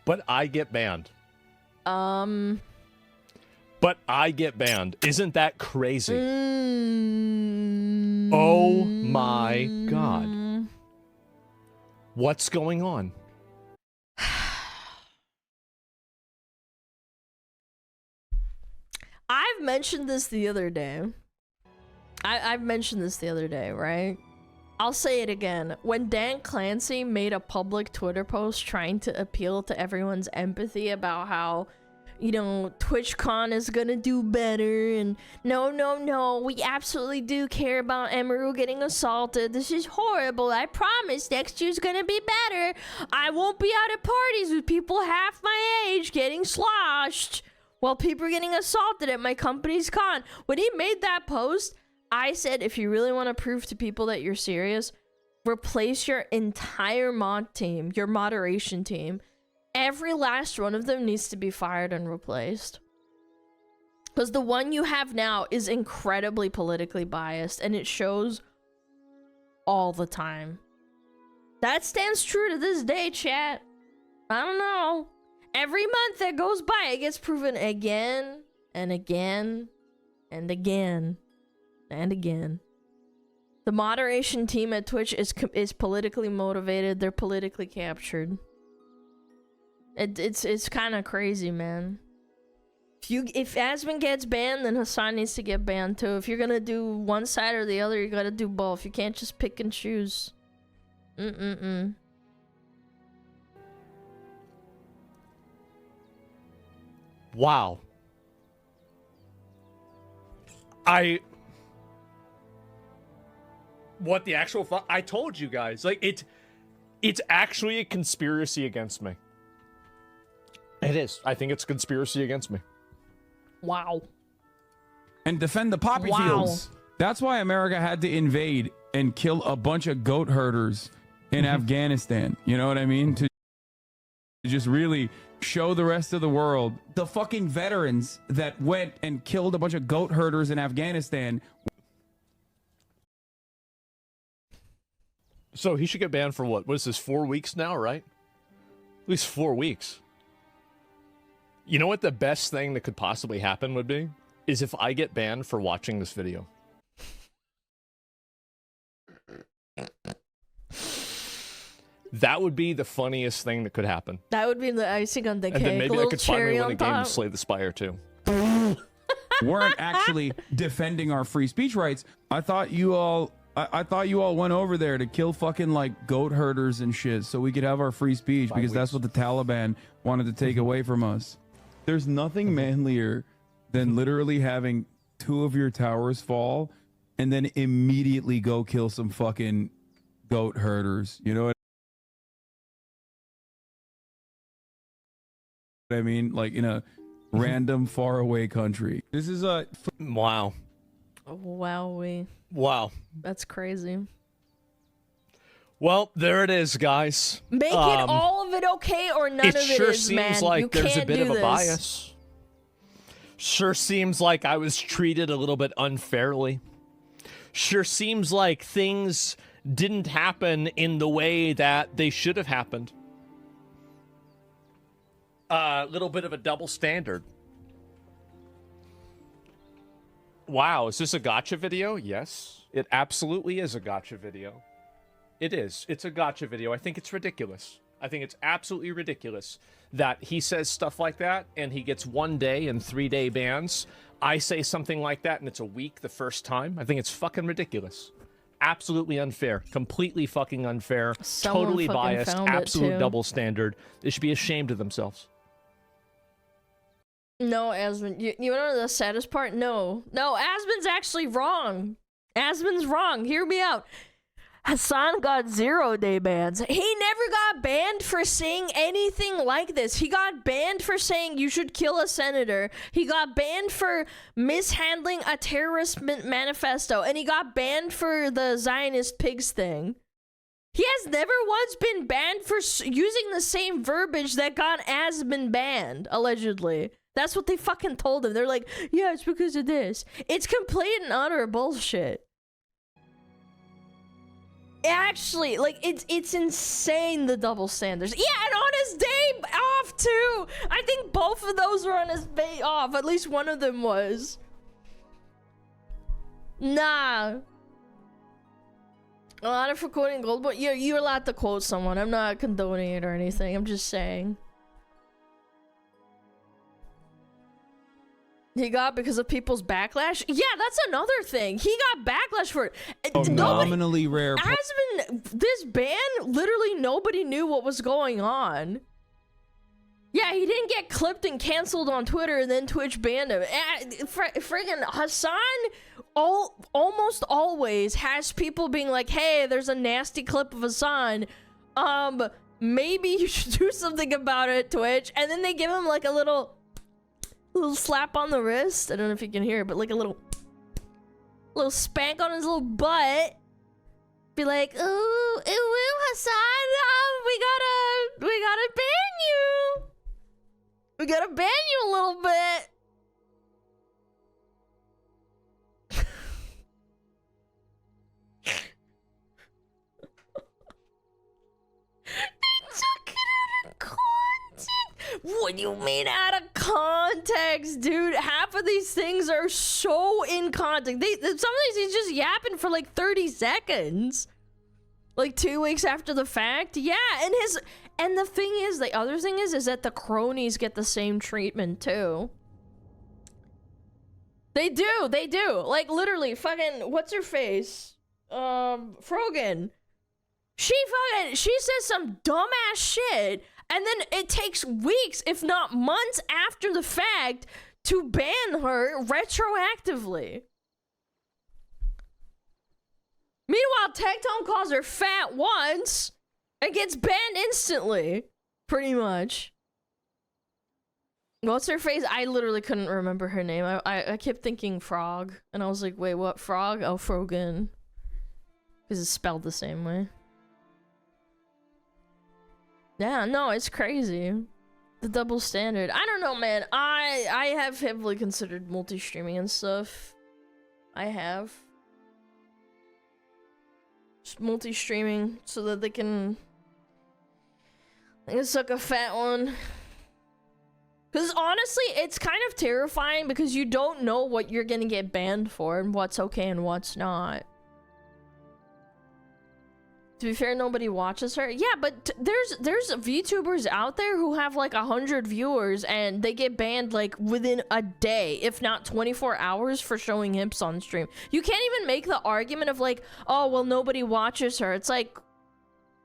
But I get banned. But I get banned. Isn't that crazy? Oh my god. What's going on? I've mentioned this the other day. I've mentioned this the other day, right? I'll say it again. When Dan Clancy made a public Twitter post trying to appeal to everyone's empathy about how, you know, TwitchCon is gonna do better, and no, we absolutely do care about Emerald getting assaulted. This is horrible. I promise next year's gonna be better. I won't be out at parties with people half my age getting sloshed while people are getting assaulted at my company's con. When he made that post, I said, if you really want to prove to people that you're serious, replace your entire mod team, your moderation team. Every last one of them needs to be fired and replaced. Because the one you have now is incredibly politically biased, and it shows all the time. That stands true to this day, chat. I don't know. Every month that goes by, it gets proven again and again and again and again. The moderation team at Twitch is politically motivated. They're politically captured. It's kind of crazy, man. If Asmund gets banned, then Hassan needs to get banned too. If you're gonna do one side or the other, you gotta do both. You can't just pick and choose. Wow. What the actual fuck? I told you guys. Like, it's actually a conspiracy against me. It is. I think it's a conspiracy against me. Wow. And defend the poppy fields. That's why America had to invade and kill a bunch of goat herders in Afghanistan. You know what I mean? To just really show the rest of the world the fucking veterans that went and killed a bunch of goat herders in Afghanistan. So he should get banned for what? What is this, 4 weeks now, right? At least 4 weeks. You know what the best thing that could possibly happen would be? Is if I get banned for watching this video. That would be the funniest thing that could happen. That would be the icing on the cake. And then maybe I could finally win a game top. to Slay the Spire too. Weren't actually defending our free speech rights. I thought you all went over there to kill fucking like goat herders and shit so we could have our free speech because that's what the Taliban wanted to take away from us. There's nothing manlier than literally having 2 of your towers fall and then immediately go kill some fucking goat herders. You know what I mean? Like in a random faraway country. This is a wow. Wowee. Wow. That's crazy. Well, there it is, guys. Make it all of it okay or none of it sure is, man. seems like you there's can't a bit do of a this. bias. Sure seems like I was treated a little bit unfairly. Sure seems like things didn't happen in the way that they should have happened. A little bit of a double standard. Wow, is this a gotcha video? Yes, it absolutely is a gotcha video. It is. It's a gotcha video. I think it's ridiculous. I think it's absolutely ridiculous that he says stuff like that and he gets 1 day and 3-day bans. I say something like that and it's a week the first time. I think it's fucking ridiculous. Absolutely unfair. Completely fucking unfair. Someone totally fucking biased. found it, Absolute too. double standard. They should be ashamed of themselves. No, Asmund, you know the saddest part? No, Asmund's actually wrong. Asmund's wrong. Hear me out. Hassan got 0-day bans. He never got banned for saying anything like this. He got banned for saying you should kill a senator. He got banned for mishandling a terrorist manifesto. And he got banned for the Zionist pigs thing. He has never once been banned for using the same verbiage that got has been banned, allegedly. That's what they fucking told him. They're like, yeah, it's because of this. It's complete and utter bullshit. Actually, like, it's insane, the double standards. Yeah, and on his day off, too. I think both of those were on his day off. At least one of them was. Nah. A lot for quoting gold, but you're allowed to quote someone. I'm not condoning it or anything. I'm just saying. He got because of people's backlash? Yeah, that's another thing. He got backlash for it. Nominally rare. This ban, literally nobody knew what was going on. Yeah, he didn't get clipped and canceled on Twitter and then Twitch banned him. Friggin' Hassan almost always has people being like, hey, there's a nasty clip of Hassan. Maybe you should do something about it, Twitch. And then they give him like a little slap on the wrist. I don't know if you can hear it, but like a little spank on his little butt. Be like, ooh, Hassan, we gotta ban you. We gotta ban you a little bit. They took it out of context. What do you mean out of context, dude? Half of these things are so in context. Some of these he's just yapping for like 30 seconds. Like 2 weeks after the fact. Yeah, and the thing is, the other thing is that the cronies get the same treatment too. They do. Like literally, fucking, what's her face? Frogan. She says some dumbass shit, and then it takes weeks, if not months after the fact, to ban her retroactively. Meanwhile, Tectone calls her fat once and gets banned instantly. Pretty much. What's her face? I literally couldn't remember her name. I kept thinking Frog. And I was like, wait, what? Frog? Oh, Frogan. Because it's spelled the same way. Yeah, no, it's crazy. The double standard. I don't know, man. I have heavily considered multi-streaming and stuff. I have. Multi-streaming so that they can suck a fat one. Because honestly, it's kind of terrifying because you don't know what you're gonna get banned for and what's okay and what's not. To be fair, nobody watches her. Yeah, but there's VTubers out there who have like 100 viewers and they get banned like within a day, if not 24 hours, for showing hips on stream. You can't even make the argument of like, oh, well, nobody watches her. It's like,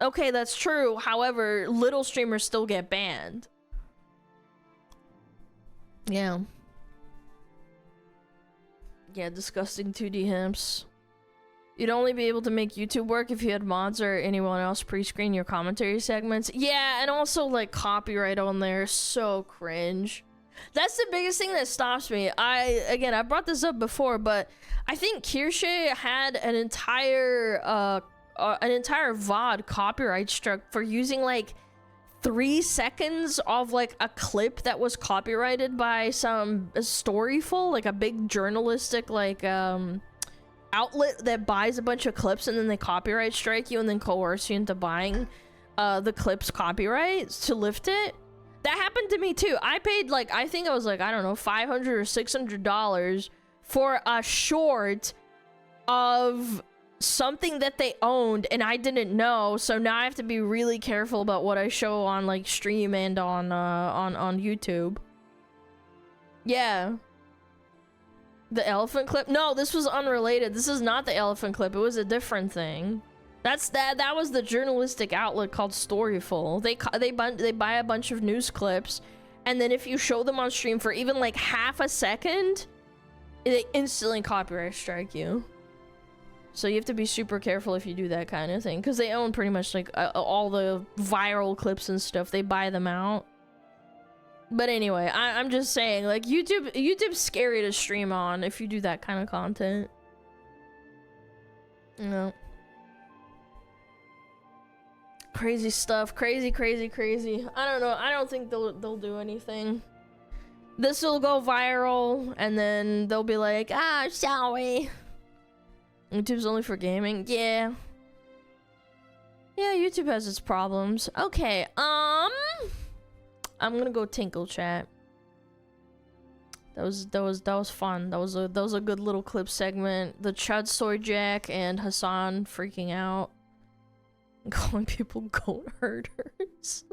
okay, that's true. However, little streamers still get banned. Yeah. Yeah, disgusting 2D hips. You'd only be able to make YouTube work if you had mods or anyone else pre-screen your commentary segments. Yeah, and also like copyright on there. So cringe. That's the biggest thing that stops me. I brought this up before, but I think Kirsche had an entire VOD copyright struck for using like 3 seconds of like a clip that was copyrighted by some Storyful, like a big journalistic like outlet that buys a bunch of clips and then they copyright strike you and then coerce you into buying the clip's copyrights to lift it. That happened to me too. I paid like, I think it was like, I don't know, $500 or $600 for a short of something that they owned and I didn't know, so now I have to be really careful about what I show on like stream and on YouTube. Yeah. The elephant clip? No, this was unrelated. This is not the elephant clip. It was a different thing. That was the journalistic outlet called Storyful. They buy a bunch of news clips, and then if you show them on stream for even like half a second, they instantly copyright strike you. So you have to be super careful if you do that kind of thing, because they own pretty much like all the viral clips and stuff. They buy them out. But anyway, I'm just saying, like, YouTube's scary to stream on if you do that kind of content. You know. Crazy stuff. Crazy, crazy, crazy. I don't know. I don't think they'll do anything. This will go viral, and then they'll be like, ah, sorry. YouTube's only for gaming? Yeah. Yeah, YouTube has its problems. Okay, I'm gonna go tinkle chat. That was fun. That was a good little clip segment. The Chud Soy Jack and Hassan freaking out. Calling people goat herders.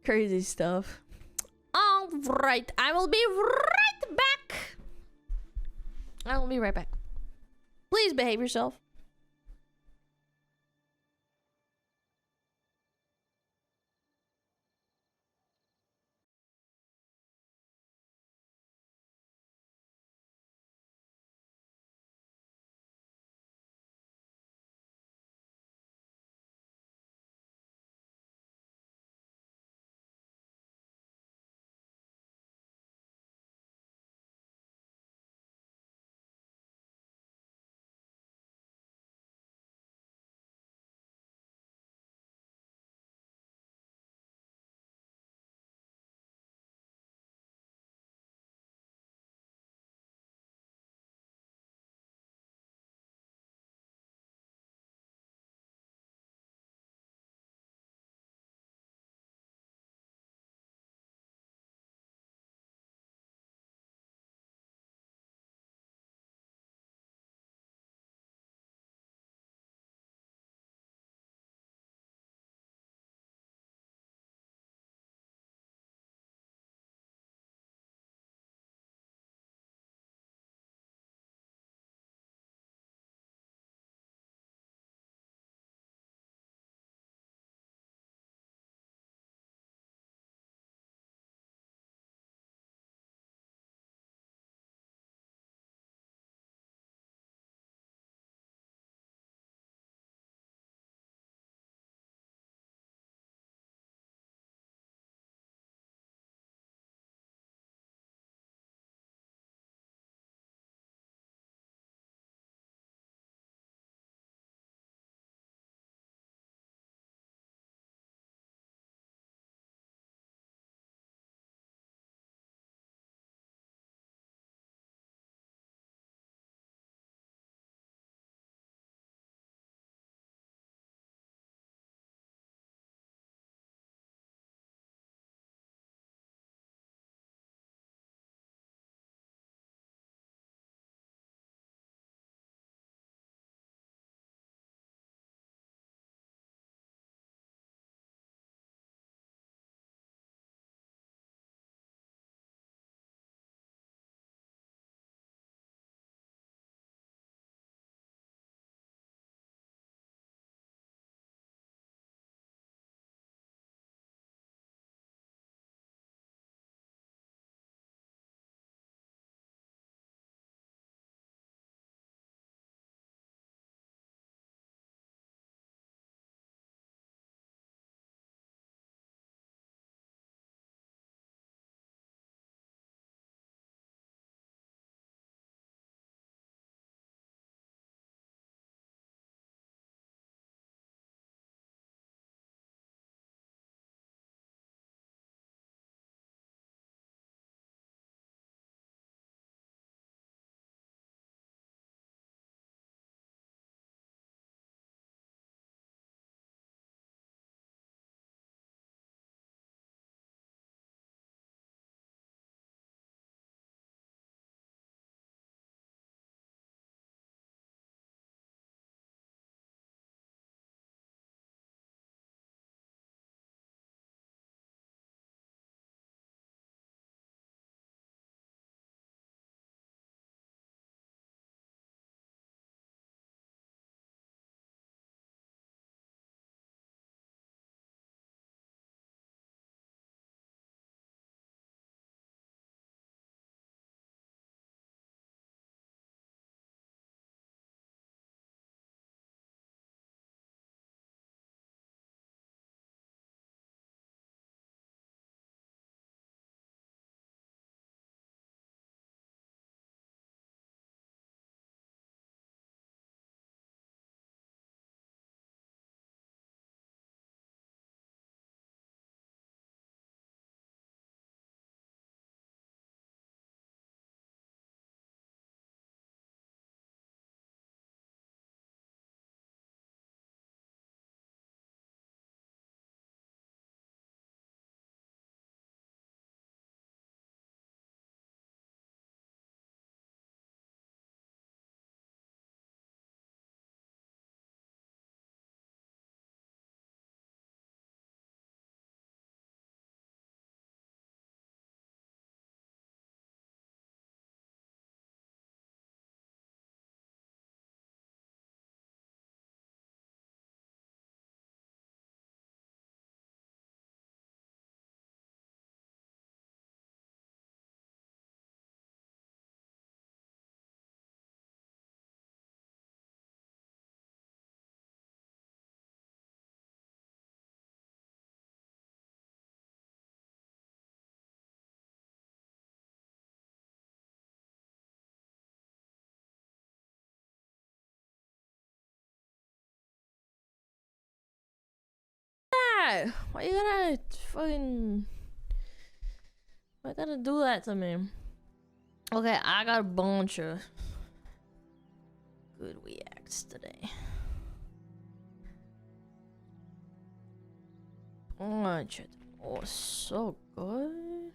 Crazy stuff. Alright, I will be right back. I will be right back. Please behave yourself. that? Why you gotta fucking... Why you gotta do that to me? Okay, I got a bunch of good Weacts today. Bunch of... Oh, so good.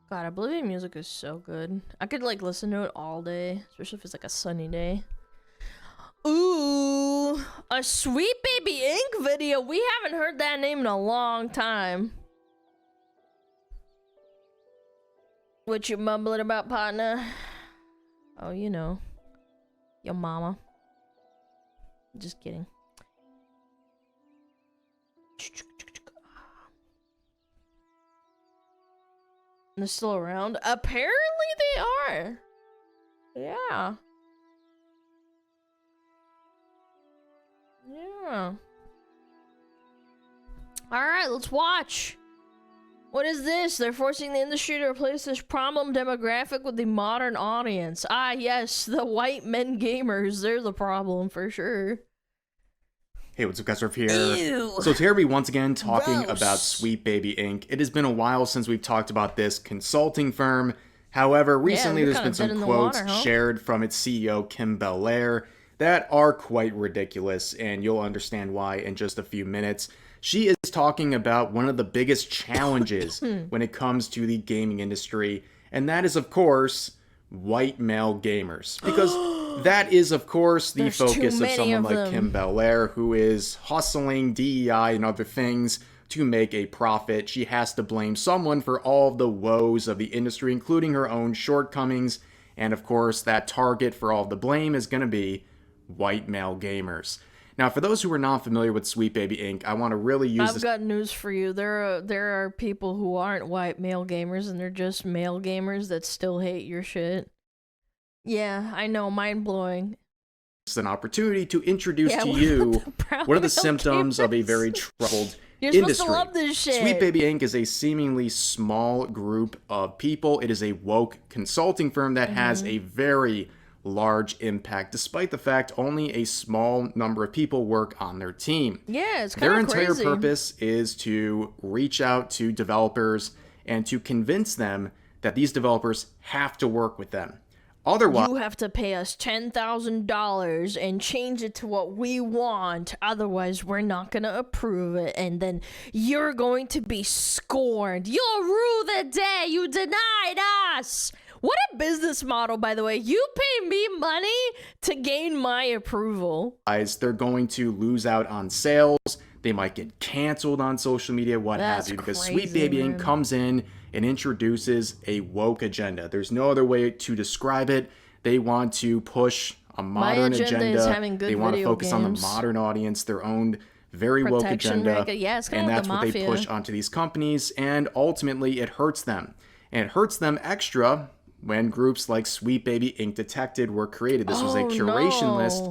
God, Oblivion music is so good. I could like listen to it all day, especially if it's like a sunny day. Ooh, a Sweet Baby Inc video. We haven't heard that name in a long time. What you mumbling about, partner? Oh, you know, your mama. Just kidding. They're still around? Apparently they are. Yeah. Yeah. Alright, let's watch. What is this? They're forcing the industry to replace this problem demographic with the modern audience. Ah, yes, the white men gamers. They're the problem for sure. Hey, what's up, guys? Ruff here. Ew. So it's here to be once again talking Gross. about Sweet Baby Inc. It has been a while since we've talked about this consulting firm. However, recently there's been some quotes shared from its CEO, Kim Belair, that are quite ridiculous, and you'll understand why in just a few minutes. She is talking about one of the biggest challenges when it comes to the gaming industry, and that is, of course, white male gamers. Because that is, of course, the focus of someone like Kim Belair, who is hustling DEI and other things to make a profit. She has to blame someone for all of the woes of the industry, including her own shortcomings. And, of course, that target for all of the blame is going to be white male gamers. Now, for those who are not familiar with Sweet Baby Inc., I want to really use I've got news for you. There are people who aren't white male gamers, and they're just male gamers that still hate your shit. Yeah, I know, mind-blowing. It's an opportunity to introduce to you what are the symptoms of a very troubled industry. Supposed to love this shit. Sweet Baby Inc. is a seemingly small group of people. It is a woke consulting firm that has a very large impact, despite the fact only a small number of people work on their team. Yeah, it's kind of crazy. Their entire purpose is to reach out to developers and to convince them that these developers have to work with them. Otherwise, you have to pay us $10,000 and change it to what we want. Otherwise, we're not going to approve it. And then you're going to be scorned. You'll rue the day you denied us. What a business model, by the way. You pay me money to gain my approval. They're going to lose out on sales. They might get canceled on social media, what have you. Because Sweet Baby Inc. comes in and introduces a woke agenda. There's no other way to describe it. They want to push a modern agenda. They want to focus on the modern audience, their own very woke agenda. Yeah, it's and that's what they push onto these companies. And ultimately, it hurts them. And it hurts them extra when groups like Sweet Baby Inc. Detected were created. This was a curation list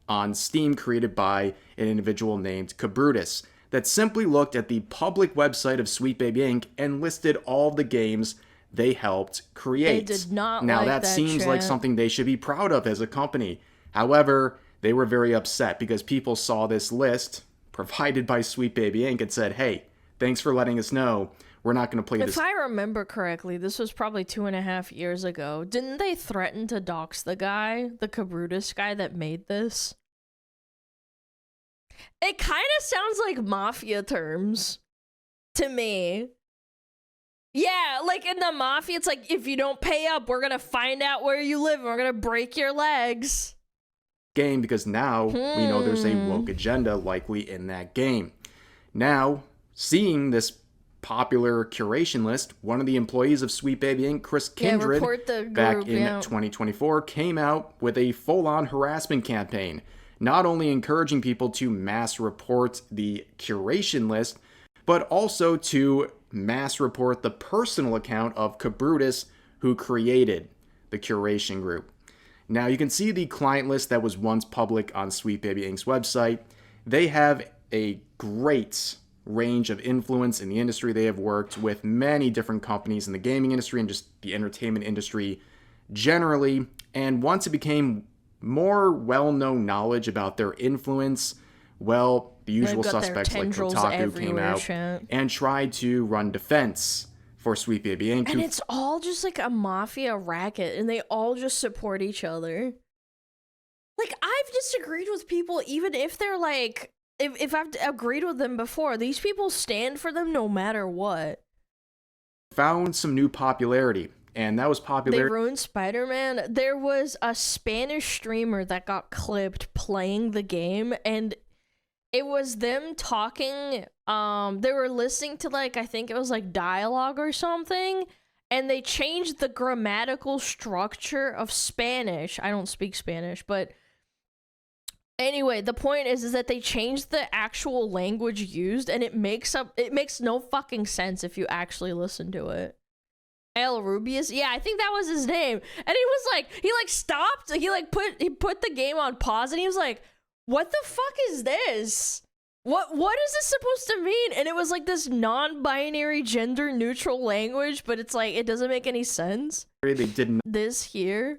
on Steam created by an individual named Cabrutus that simply looked at the public website of Sweet Baby Inc. and listed all the games they helped create. They did not now like that seems like something they should be proud of as a company. However, they were very upset because people saw this list provided by Sweet Baby Inc. and said, hey, thanks for letting us know. We're not going to play this. If I remember correctly, this was probably 2.5 years ago. Didn't they threaten to dox the guy, the Cabrutus guy that made this? It kind of sounds like mafia terms to me. Yeah, like in the mafia, it's like, if you don't pay up, we're going to find out where you live and we're going to break your legs. Game, because now we know there's a woke agenda likely in that game. Now, seeing this popular curation list, one of the employees of Sweet Baby Inc., Chris Kindred, back in 2024, came out with a full-on harassment campaign, not only encouraging people to mass report the curation list, but also to mass report the personal account of Cabrutus, who created the curation group. Now, you can see the client list that was once public on Sweet Baby Inc.'s website. They have a great range of influence in the industry. They have worked with many different companies in the gaming industry and just the entertainment industry generally. And once it became more well-known knowledge about their influence, well, the usual suspects like Kotaku came out and tried to run defense for Sweet Baby Inc. And it's all just like a mafia racket, and they all just support each other. Like, I've disagreed with people, even if they're like, if I've agreed with them before, these people stand for them no matter what. Found some new popularity, and that was popular. They ruined Spider-Man. There was a Spanish streamer that got clipped playing the game, and it was them talking, they were listening to, like, I think it was, like, dialogue or something, and they changed the grammatical structure of Spanish. I don't speak Spanish, but anyway, the point is that they changed the actual language used, and it makes no fucking sense if you actually listen to it. El Rubius, yeah, I think that was his name. And he was like, he like stopped, he put the game on pause, and he was like, what the fuck is this? What is this supposed to mean? And it was like this non-binary gender neutral language, but it's like, it doesn't make any sense. They didn't. This here.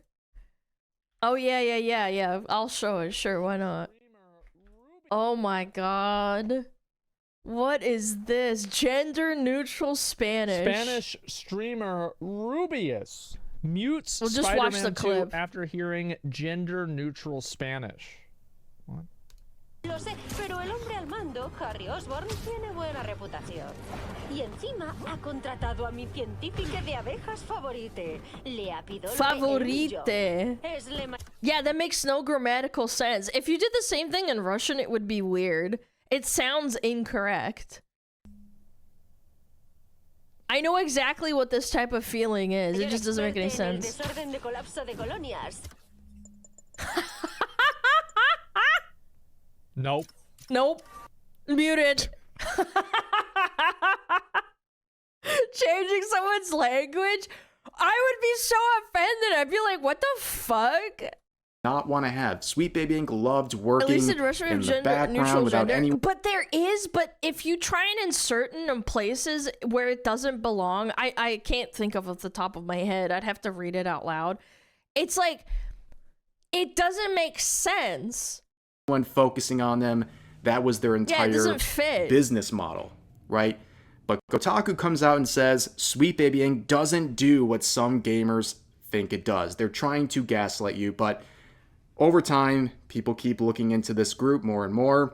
Oh yeah. I'll show it. Sure, why not? Oh my god. What is this? Gender neutral Spanish. Spanish streamer Rubius mutes we'll just Spider-Man watch the 2 clip. after hearing gender neutral Spanish. What? Lo sé, pero el hombre al mando, Harry Osborn, tiene buena reputación. Y encima ha contratado a mi científica de abejas favorite. Le apidó Favorite. Yeah, that makes no grammatical sense. If you did the same thing in Russian, it would be weird. It sounds incorrect. I know exactly what this type of feeling is. It just doesn't make any sense. Nope. Muted. Changing someone's language? I would be so offended. I'd be like, what the fuck? Not want to have. Sweet Baby Inc. loved working in the background without any. But there is, but if you try and insert it in places where it doesn't belong, I can't think of off the top of my head. I'd have to read it out loud. It's like, it doesn't make sense. When focusing on them, that was their entire business model, right? But Kotaku comes out and says Sweet Baby Inc. doesn't do what some gamers think it does. They're trying to gaslight you, but over time, people keep looking into this group more and more.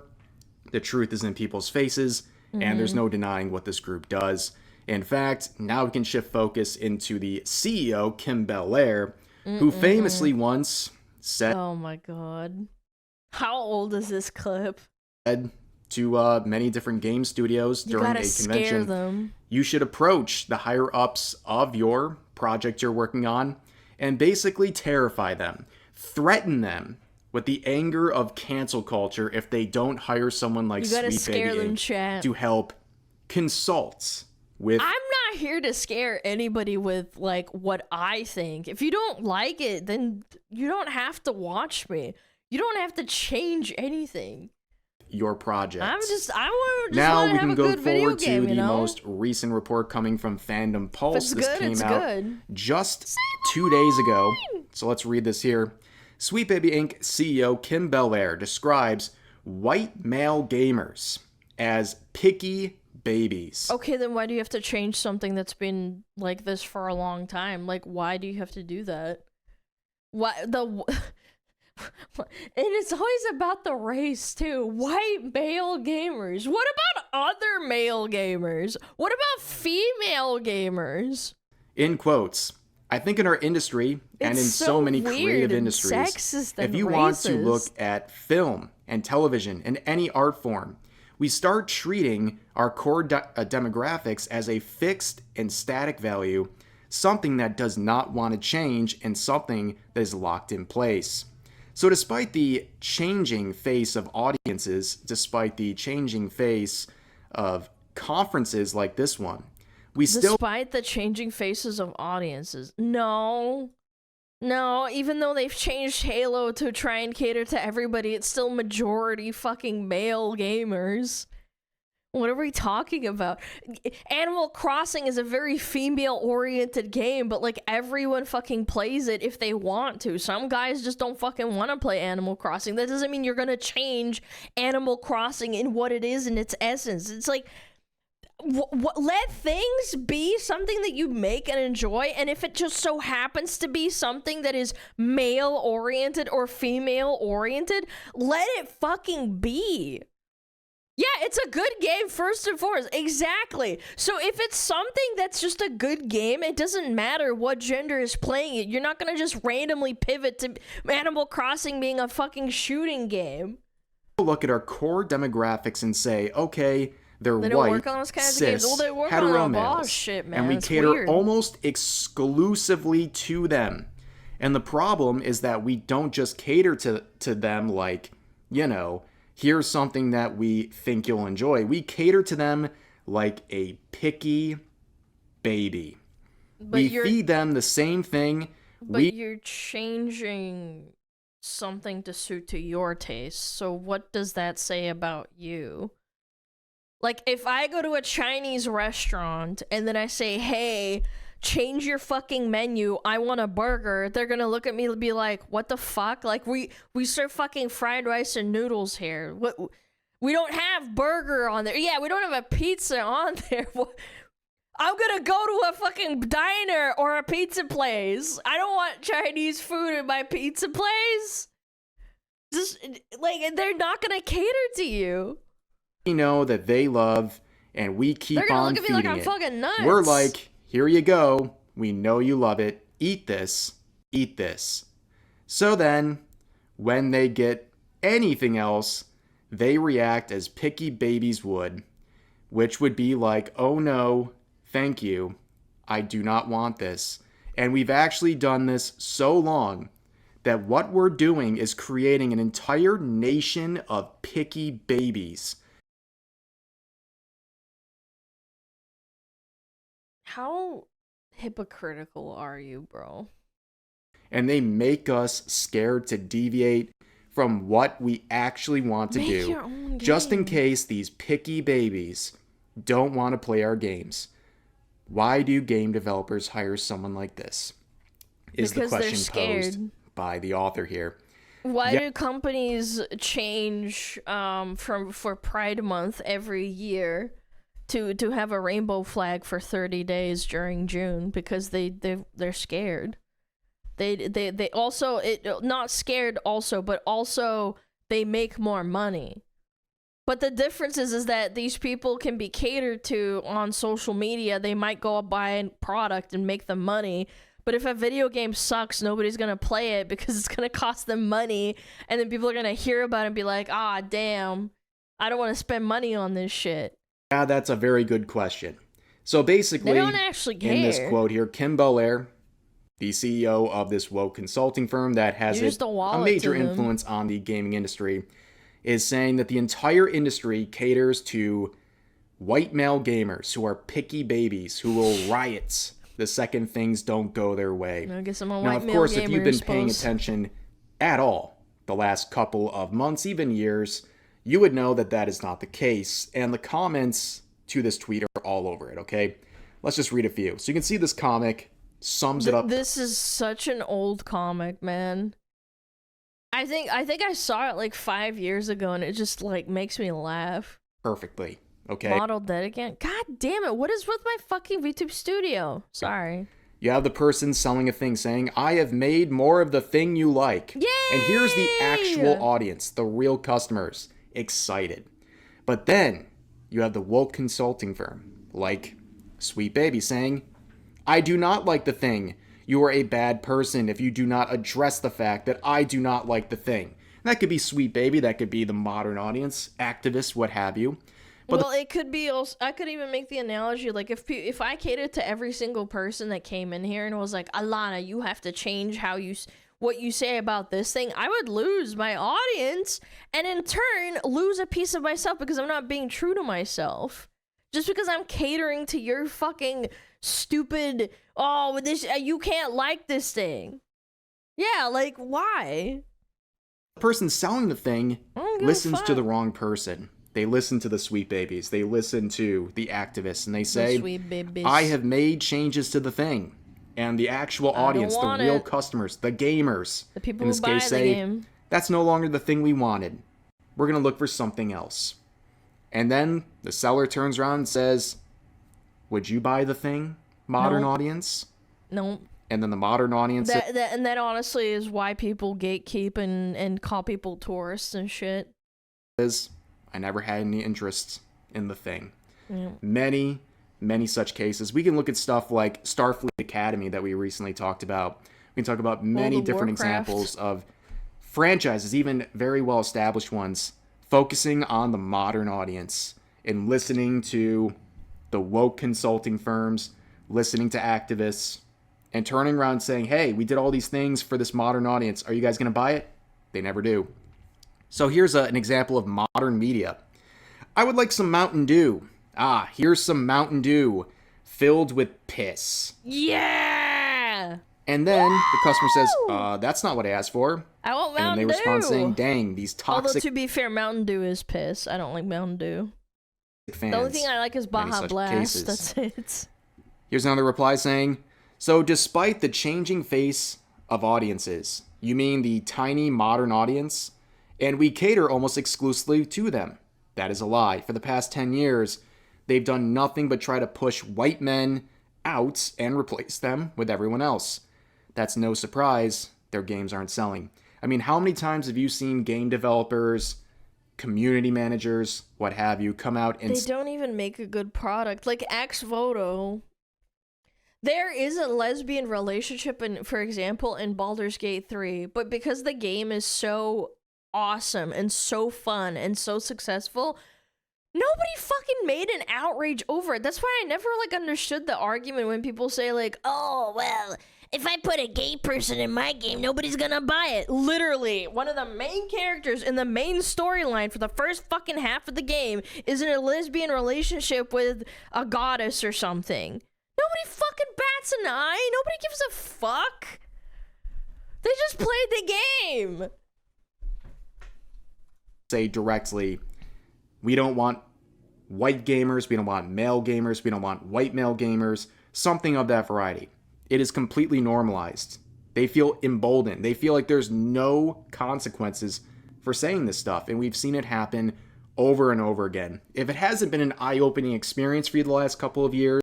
The truth is in people's faces, and there's no denying what this group does. In fact, now we can shift focus into the CEO, Kim Belair, who famously once said, oh my god. How old is this clip? To many different game studios during a convention, you should approach the higher ups of your project you're working on and basically terrify them, threaten them with the anger of cancel culture if they don't hire someone like Sweet Baby Inc. to help consult with. I'm not here to scare anybody with like what I think. If you don't like it, then you don't have to watch me. You don't have to change anything. Your project. I want to now have we can a go good video forward game, to the most recent report coming from Fandom Pulse. This came out just 2 days ago. So let's read this here. Sweet Baby Inc. CEO Kim Belair describes white male gamers as picky babies. Okay, then why do you have to change something that's been like this for a long time? Like, why do you have to do that? And it's always about the race too. White male gamers. What about other male gamers? What about female gamers? In quotes. I think in our industry and in so many creative industries, if you want to look at film and television and any art form, we start treating our core demographics as a fixed and static value, something that does not want to change and something that is locked in place. So despite the changing face of audiences, despite the changing face of conferences like this one, Despite the changing faces of audiences. No. No, even though they've changed Halo to try and cater to everybody, it's still majority fucking male gamers. What are we talking about? Animal Crossing is a very female-oriented game, but like everyone fucking plays it if they want to. Some guys just don't fucking want to play Animal Crossing. That doesn't mean you're gonna change Animal Crossing in what it is in its essence. It's like, let things be something that you make and enjoy, and if it just so happens to be something that is male-oriented or female-oriented, let it fucking be. Yeah, it's a good game first and foremost. Exactly. So if it's something that's just a good game, it doesn't matter what gender is playing it. You're not gonna just randomly pivot to Animal Crossing being a fucking shooting game. Look at our core demographics and say, okay, they don't white, work on those kinds cis, of games. Well, they work hetero on males, shit, man. and we It's cater weird. almost exclusively to them. And the problem is that we don't just cater to them like, you know, here's something that we think you'll enjoy. We cater to them like a picky baby. We feed them the same thing. But you're changing something to suit to your taste. So what does that say about you? Like, if I go to a Chinese restaurant and then I say, hey, change your fucking menu, I want a burger, they're gonna look at me and be like, what the fuck? Like, we serve fucking fried rice and noodles here. What? We don't have burger on there. Yeah, we don't have a pizza on there. I'm gonna go to a fucking diner or a pizza place. I don't want Chinese food in my pizza place. Just, like, they're not gonna cater to you. We know that they love, and we keep on feeding look at me like I'm it. fucking nuts. We're like, here you go. We know you love it. Eat this. Eat this. So then, when they get anything else, they react as picky babies would, which would be like, oh no, thank you. I do not want this. And we've actually done this so long that what we're doing is creating an entire nation of picky babies. How hypocritical are you, bro? And they make us scared to deviate from what we actually want to do, just in case these picky babies don't want to play our games. Why do game developers hire someone like this? Is the question posed by the author here. Why do companies change for Pride Month every year to have a rainbow flag for 30 days during June? Because they're scared. They also not scared also, but also they make more money. But the difference is that these people can be catered to on social media. They might go buy a product and make them money. But if a video game sucks, nobody's going to play it because it's going to cost them money. And then people are going to hear about it and be like, ah, damn, I don't want to spend money on this shit. Yeah, that's a very good question. So basically, they don't actually care. In this quote here, Kim Belair, the CEO of this woke consulting firm that has a major influence on the gaming industry, is saying that the entire industry caters to white male gamers who are picky babies who will riot the second things don't go their way. I guess I'm a now, white of male course, gamer, if you've been paying suppose. attention at all the last couple of months, even years, you would know that that is not the case. And the comments to this tweet are all over it, okay? Let's just read a few. So you can see this comic sums it up. This is such an old comic, man. I think I saw it like 5 years ago, and it just like makes me laugh. Perfectly, okay? Modeled that again. God damn it! What is with my fucking VTube studio? Sorry. You have the person selling a thing saying, I have made more of the thing you like. Yay! And here's the actual audience, the real customers, excited. But then you have the woke consulting firm, like Sweet Baby, saying, I do not like the thing. You are a bad person if you do not address the fact that I do not like the thing. And that could be Sweet Baby, that could be the modern audience, activists, what have you. But well, it could be also, I could even make the analogy, like if I catered to every single person that came in here and was like, Alana, you have to change what you say about this thing, I would lose my audience and in turn lose a piece of myself because I'm not being true to myself. Just because I'm catering to your fucking stupid, oh, this you can't like this thing. Yeah, like, why? The person selling the thing listens to the wrong person. They listen to the sweet babies. They listen to the activists, and they say, I have made changes to the thing. And the actual audience, the real customers, the gamers, the people in this who buy case, the say, game. That's no longer the thing we wanted. We're going to look for something else. And then the seller turns around and says, would you buy the thing, modern audience? No. And then the modern audience... That honestly is why people gatekeep and call people tourists and shit. I never had any interest in the thing. Yeah. Many such cases. We can look at stuff like Starfleet Academy that we recently talked about. We can talk about many different examples of franchises, even very well-established ones, focusing on the modern audience and listening to the woke consulting firms, listening to activists, and turning around saying, hey, we did all these things for this modern audience. Are you guys going to buy it? They never do. So here's an example of modern media. I would like some Mountain Dew. Here's some Mountain Dew filled with piss. Yeah! And then the customer says, that's not what I asked for. I want Mountain Dew. And they respond saying, dang, these toxic... Although, to be fair, Mountain Dew is piss. I don't like Mountain Dew. Fans, the only thing I like is Baja Blast. That's it. Here's another reply saying, so despite the changing face of audiences, you mean the tiny modern audience? And we cater almost exclusively to them. That is a lie. For the past 10 years, they've done nothing but try to push white men out and replace them with everyone else. That's no surprise. Their games aren't selling. I mean, how many times have you seen game developers, community managers, what have you, come out and... They don't even make a good product. Like Axe Voto. There is a lesbian relationship, for example, in Baldur's Gate 3, but because the game is so awesome and so fun and so successful, nobody fucking made an outrage over it. That's why I never understood the argument when people say oh, well, if I put a gay person in my game, nobody's gonna buy it. Literally, one of the main characters in the main storyline for the first fucking half of the game is in a lesbian relationship with a goddess or something. Nobody fucking bats an eye. Nobody gives a fuck. They just played the game. Say directly, we don't want white gamers, we don't want male gamers, we don't want white male gamers, something of that variety. It is completely normalized. They feel emboldened. They feel like there's no consequences for saying this stuff, and we've seen it happen over and over again. If it hasn't been an eye-opening experience for you the last couple of years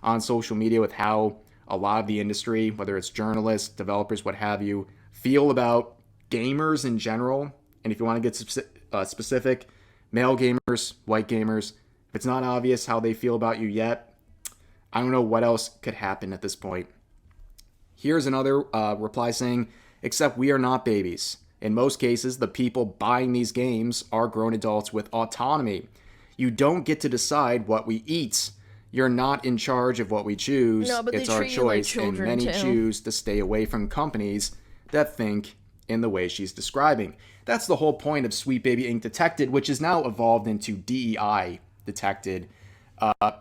on social media with how a lot of the industry, whether it's journalists, developers, what have you, feel about gamers in general, and if you want to get specific, male gamers, white gamers, if it's not obvious how they feel about you yet, I don't know what else could happen at this point. Here's another reply saying, except we are not babies. In most cases, the people buying these games are grown adults with autonomy. You don't get to decide what we eat. You're not in charge of what we choose. No, but it's they our treat you like choice, and children, many too. choose to stay away from companies that think in the way she's describing. That's the whole point of Sweet Baby Inc. Detected, which is now evolved into DEI Detected.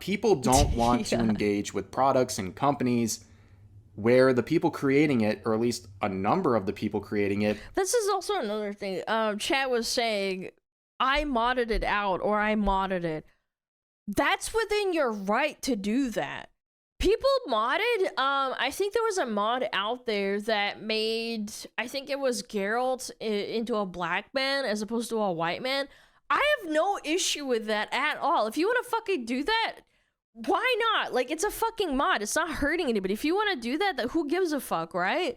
People don't want to engage with products and companies where the people creating it, or at least a number of the people creating it... This is also another thing. Chat was saying, I modded it out, or I modded it. That's within your right to do that. People modded, I think there was a mod out there that made, I think it was Geralt into a black man as opposed to a white man. I have no issue with that at all. If you want to fucking do that, why not? It's a fucking mod. It's not hurting anybody. If you want to do that, who gives a fuck, right?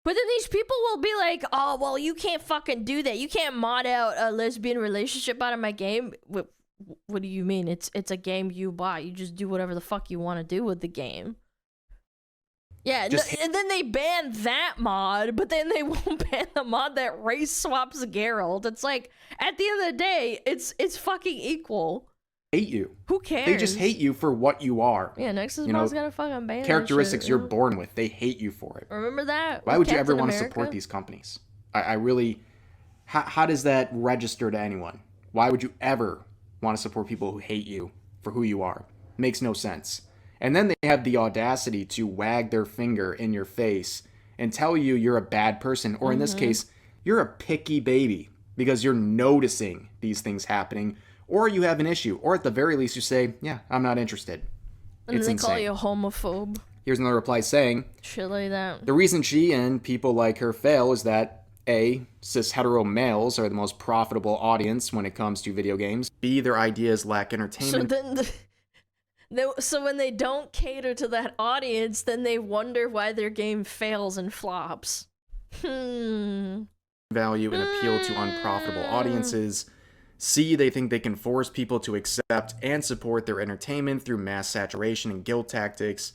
But then these people will be like, oh, well, you can't fucking do that. You can't mod out a lesbian relationship out of my game. What do you mean? It's a game you buy. You just do whatever the fuck you want to do with the game. Yeah, and then they ban that mod, but then they won't ban the mod that race swaps Geralt. It's like, at the end of the day, it's fucking equal. Hate you. Who cares? They just hate you for what you are. Yeah, Nexus mod's gotta fucking ban characteristics that shit, you're born with. They hate you for it. Remember that? Why would you ever want to support these companies? I really... How does that register to anyone? Why would you ever want to support people who hate you for who you are? Makes no sense. And then they have the audacity to wag their finger in your face and tell you you're a bad person, or in this case, you're a picky baby because you're noticing these things happening, or you have an issue, or at the very least you say, yeah, I'm not interested. And it's they insane. call you a homophobe. Here's another reply saying, shit like that. The reason she and people like her fail is that A, cis hetero males are the most profitable audience when it comes to video games. B, their ideas lack entertainment. So when they don't cater to that audience, then they wonder why their game fails and flops. Value and appeal to unprofitable audiences. C, they think they can force people to accept and support their entertainment through mass saturation and guilt tactics.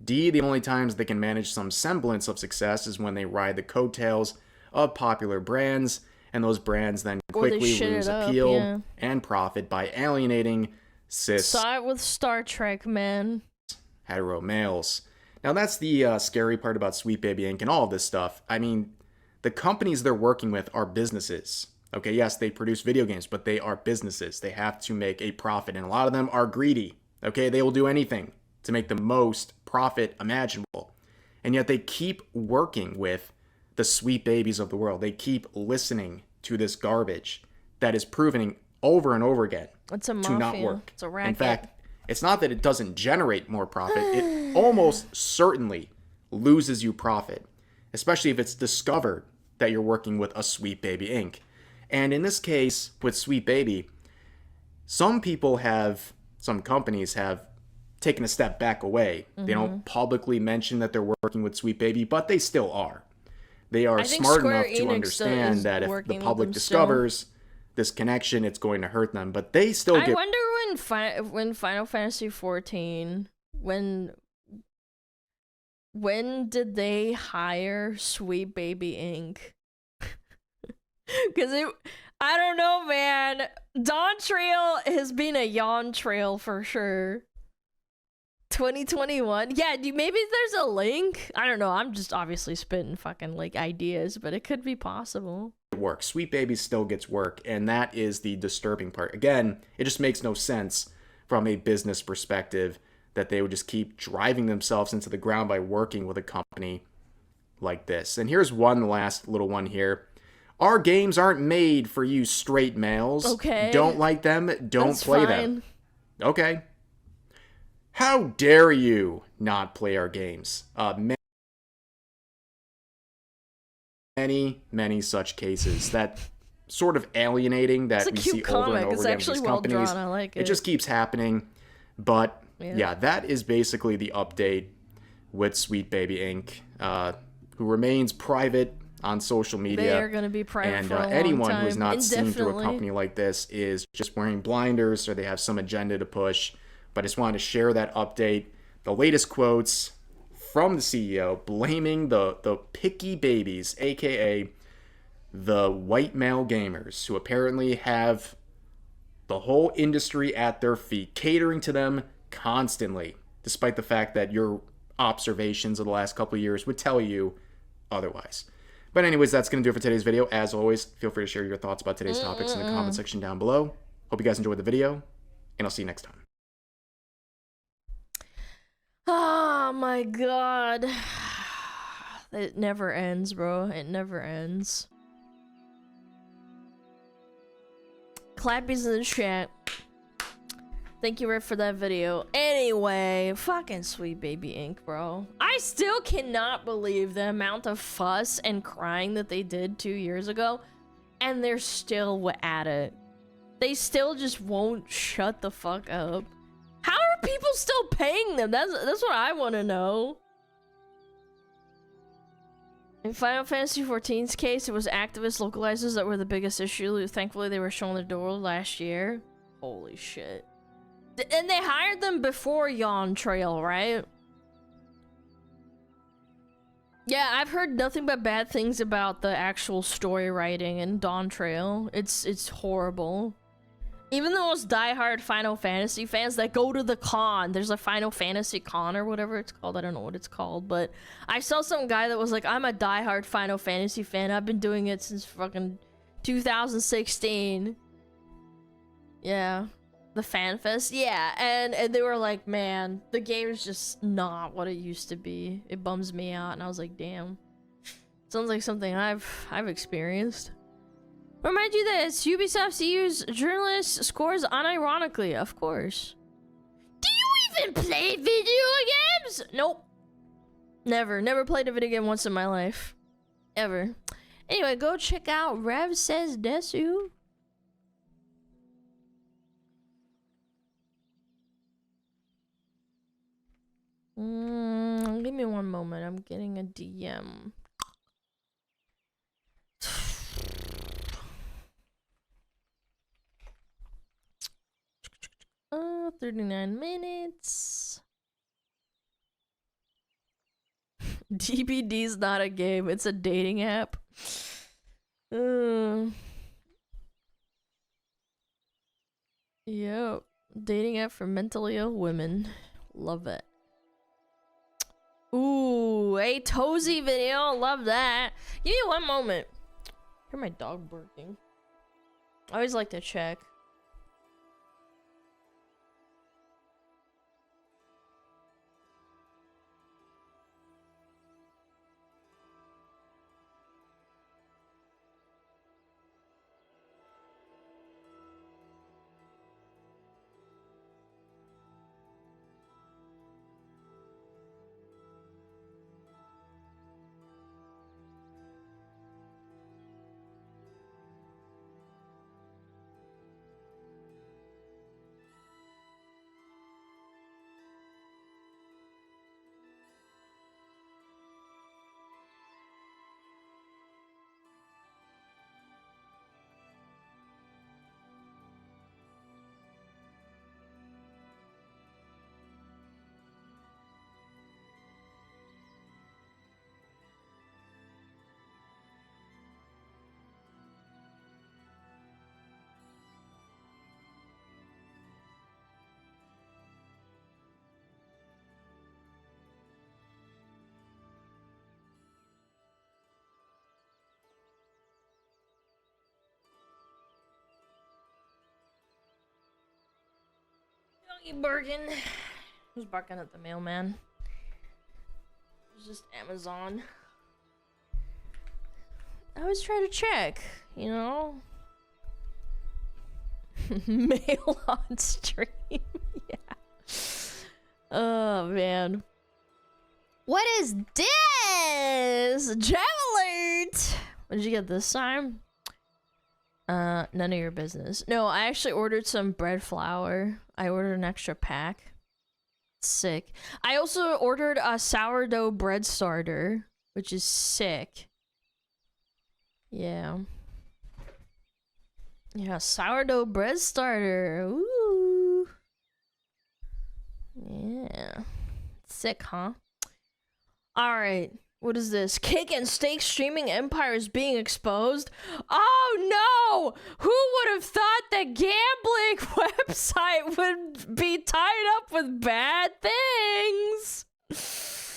D, the only times they can manage some semblance of success is when they ride the coattails of popular brands, and those brands then quickly lose appeal and profit by alienating cis. Saw it with Star Trek, man. Hetero males. Now that's the scary part about Sweet Baby Inc. and all of this stuff. I mean, the companies they're working with are businesses. Okay, yes, they produce video games, but they are businesses. They have to make a profit, and a lot of them are greedy. Okay, they will do anything to make the most profit imaginable. And yet they keep working with the sweet babies of the world. They keep listening to this garbage that is proving over and over again to not work. It's a racket. In fact, it's not that it doesn't generate more profit. It almost certainly loses you profit, especially if it's discovered that you're working with a Sweet Baby Inc. And in this case, with Sweet Baby, some companies have taken a step back away. They don't publicly mention that they're working with Sweet Baby, but they still are. They are smart enough to understand that if the public discovers this connection, it's going to hurt them. But they still get... I wonder when Final Fantasy XIV, when did they hire Sweet Baby Inc.? Because I don't know, man. Dawn Trail has been a yawn trail for sure. 2021? Yeah, maybe there's a link? I don't know. I'm just obviously spitting fucking like ideas, but it could be possible. It works. Sweet Baby still gets work, and that is the disturbing part. Again, it just makes no sense from a business perspective that they would just keep driving themselves into the ground by working with a company like this. And here's one last little one here. Our games aren't made for you straight males. Okay. Don't like them, don't play them. Okay. How dare you not play our games? Many such cases that sort of alienating that we see over and over again with these companies. I like it just keeps happening. But yeah, that is basically the update with Sweet Baby Inc., who remains private on social media. They are going to be private and for a long anyone time. who is not seen through a company like this is just wearing blinders, or they have some agenda to push. But I just wanted to share that update. The latest quotes from the CEO blaming the picky babies, aka the white male gamers, who apparently have the whole industry at their feet, catering to them constantly, despite the fact that your observations of the last couple of years would tell you otherwise. But anyways, that's going to do it for today's video. As always, feel free to share your thoughts about today's topics in the comment section down below. Hope you guys enjoyed the video, and I'll see you next time. Oh my god. It never ends, bro. It never ends. Clappies in the chat. Thank you, Rick, for that video. Anyway, fucking Sweet Baby Inc., bro. I still cannot believe the amount of fuss and crying that they did 2 years ago, and they're still at it. They still just won't shut the fuck up. How are people still paying them? That's what I want to know. In Final Fantasy XIV's case, it was activist localizers that were the biggest issue. Thankfully, they were shown the door last year. Holy shit. And they hired them before Yawn Trail, right? Yeah, I've heard nothing but bad things about the actual story writing in Dawn Trail. It's horrible. Even the most diehard Final Fantasy fans that go to the con, there's a Final Fantasy con or whatever it's called. I don't know what it's called, but I saw some guy that was like, I'm a diehard Final Fantasy fan. I've been doing it since fucking 2016. Yeah. The FanFest? Yeah, and they were like, man, the game is just not what it used to be. It bums me out, and I was like, damn. Sounds like something I've experienced. Remind you that Ubisoft CEO's journalist scores unironically, of course. Do you even play video games? Nope. Never played a video game once in my life. Ever. Anyway, go check out Rev Says Desu. Give me one moment. I'm getting a DM. 39 minutes. DBD's not a game, it's a dating app. Yep. Dating app for mentally ill women. Love it. Ooh, a Tozy video. Love that. Give me one moment. Hear my dog barking. I always like to check. Doggy barking. Who's barking at the mailman? It was just Amazon. I always try to check, you know? Mail on stream. Yeah. Oh, man. What is this? Jam alert! What did you get this time? None of your business. No, I actually ordered some bread flour. I ordered an extra pack. Sick. I also ordered a sourdough bread starter, which is sick. Yeah. Yeah, sourdough bread starter. Ooh. Yeah. Sick, huh? Alright. What is this? Cake and steak streaming empires being exposed? Oh no! Who would have thought that gambling website would be tied up with bad things?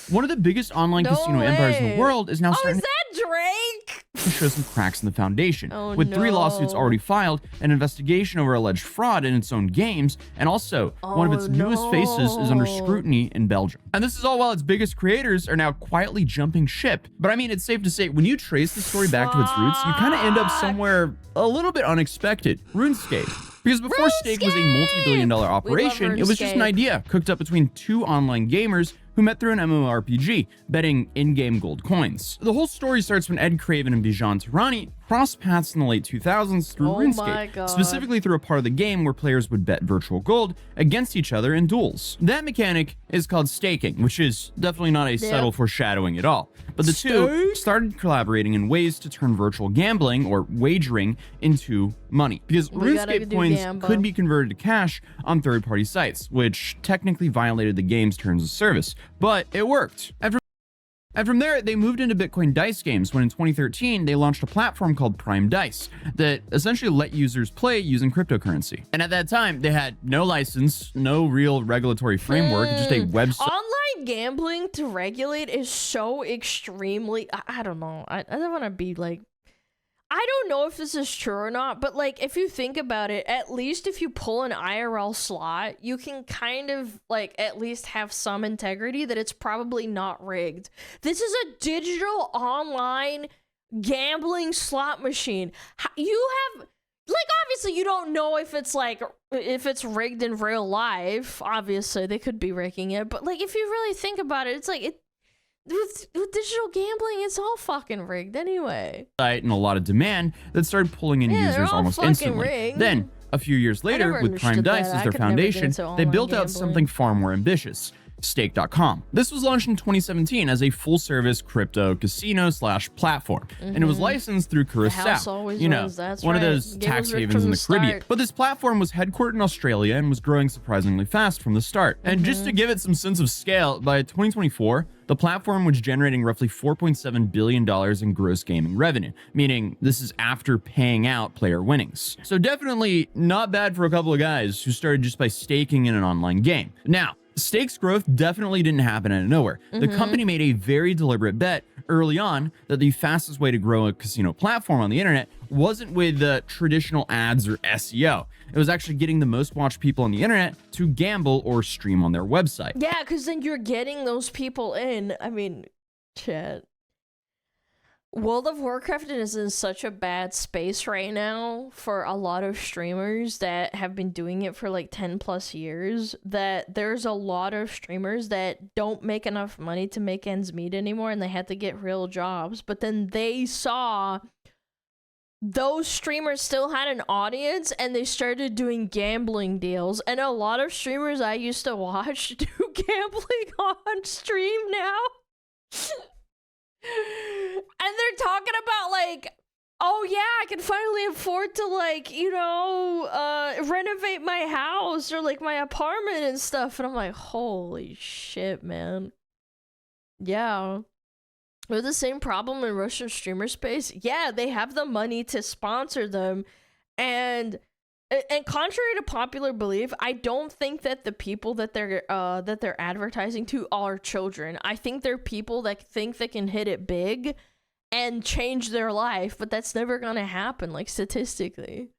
One of the biggest online casino empires in the world is now starting is that Drake? to show some cracks in the foundation. Oh, with 3 lawsuits no. already filed, an investigation over alleged fraud in its own games, and also one of its newest faces is under scrutiny in Belgium. And this is all while its biggest creators are now quietly jumping ship. But I mean, it's safe to say, when you trace the story back to its roots, you kind of end up somewhere a little bit unexpected. RuneScape. Because before Stake was a multi-billion-dollar operation, it was just an idea cooked up between 2 online gamers who met through an MMORPG, betting in-game gold coins. The whole story starts when Ed Craven and Bijan Tirani crossed paths in the late 2000s through RuneScape, specifically through a part of the game where players would bet virtual gold against each other in duels. That mechanic is called staking, which is definitely not a subtle foreshadowing at all. But the two started collaborating in ways to turn virtual gambling, or wagering, into money. Because RuneScape coins could be converted to cash on third-party sites, which technically violated the game's terms of service. But it worked. And from there, they moved into Bitcoin dice games when in 2013, they launched a platform called Prime Dice that essentially let users play using cryptocurrency. And at that time, they had no license, no real regulatory framework, just a website. Online gambling to regulate is so extremely... I don't know. I don't want to be like... I don't know if this is true or not, but like if you think about it, at least if you pull an IRL slot, you can kind of like at least have some integrity that it's probably not rigged. This is a digital online gambling slot machine. You have like, obviously you don't know if it's like if it's rigged in real life. Obviously they could be rigging it, but like if you really think about it, it's like with digital gambling, it's all fucking rigged anyway. And a lot of demand that started pulling in users almost instantly. Rigged. Then, a few years later, with Prime Dice as their foundation, they built out something far more ambitious. Stake.com. This was launched in 2017 as a full-service crypto casino/platform, and it was licensed through Curacao, you know, one of those tax havens in the Caribbean. But this platform was headquartered in Australia and was growing surprisingly fast from the start. And just to give it some sense of scale, by 2024, the platform was generating roughly $4.7 billion in gross gaming revenue, meaning this is after paying out player winnings. So definitely not bad for a couple of guys who started just by staking in an online game. Now, Stake's growth definitely didn't happen out of nowhere. The company made a very deliberate bet early on that the fastest way to grow a casino platform on the internet wasn't with traditional ads or SEO. It was actually getting the most watched people on the internet to gamble or stream on their website. Yeah, because then you're getting those people in. I mean, shit. World of Warcraft is in such a bad space right now for a lot of streamers that have been doing it for like 10 plus years, that there's a lot of streamers that don't make enough money to make ends meet anymore, and they had to get real jobs. But then they saw those streamers still had an audience, and they started doing gambling deals. And a lot of streamers I used to watch do gambling on stream now. And they're talking about like, oh yeah, I can finally afford to like, you know, renovate my house or like my apartment and stuff. And I'm like, holy shit, man. Yeah. With the same problem in Russian streamer space. Yeah, they have the money to sponsor them. And contrary to popular belief, I don't think that the people that they're advertising to are children. I think they're people that think they can hit it big and change their life, but that's never gonna happen, like statistically.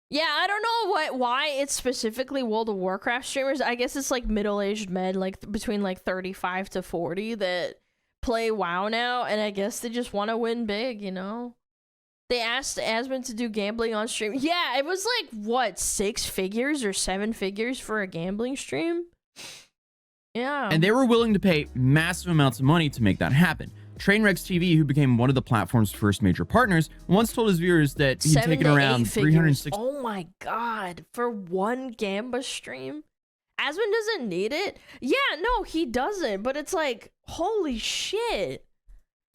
Yeah, I don't know why it's specifically World of Warcraft streamers. I guess it's like middle-aged men, like between like 35 to 40 that play WoW now, and I guess they just want to win big, you know? They asked Asmund to do gambling on stream. Yeah, it was like, what, 6 figures or 7 figures for a gambling stream? Yeah. And they were willing to pay massive amounts of money to make that happen. Trainwrecks TV, who became one of the platform's first major partners, once told his viewers that he'd taken around 360. Oh my god, for one Gamba stream? Asmund doesn't need it? Yeah, no, he doesn't, but it's like, holy shit.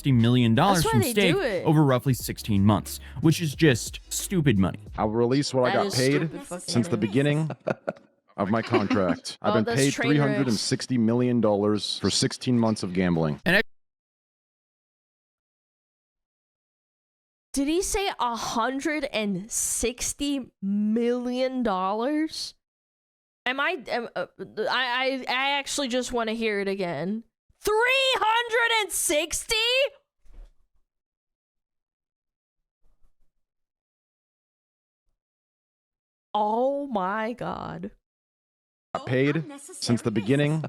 $60 million from Stake over roughly 16 months, which is just stupid money. I'll release what I got paid since the beginning of my contract. I've been paid $360 million for 16 months of gambling. And did he say $160 million? I actually just want to hear it again. 360? Oh my god. I paid since the beginning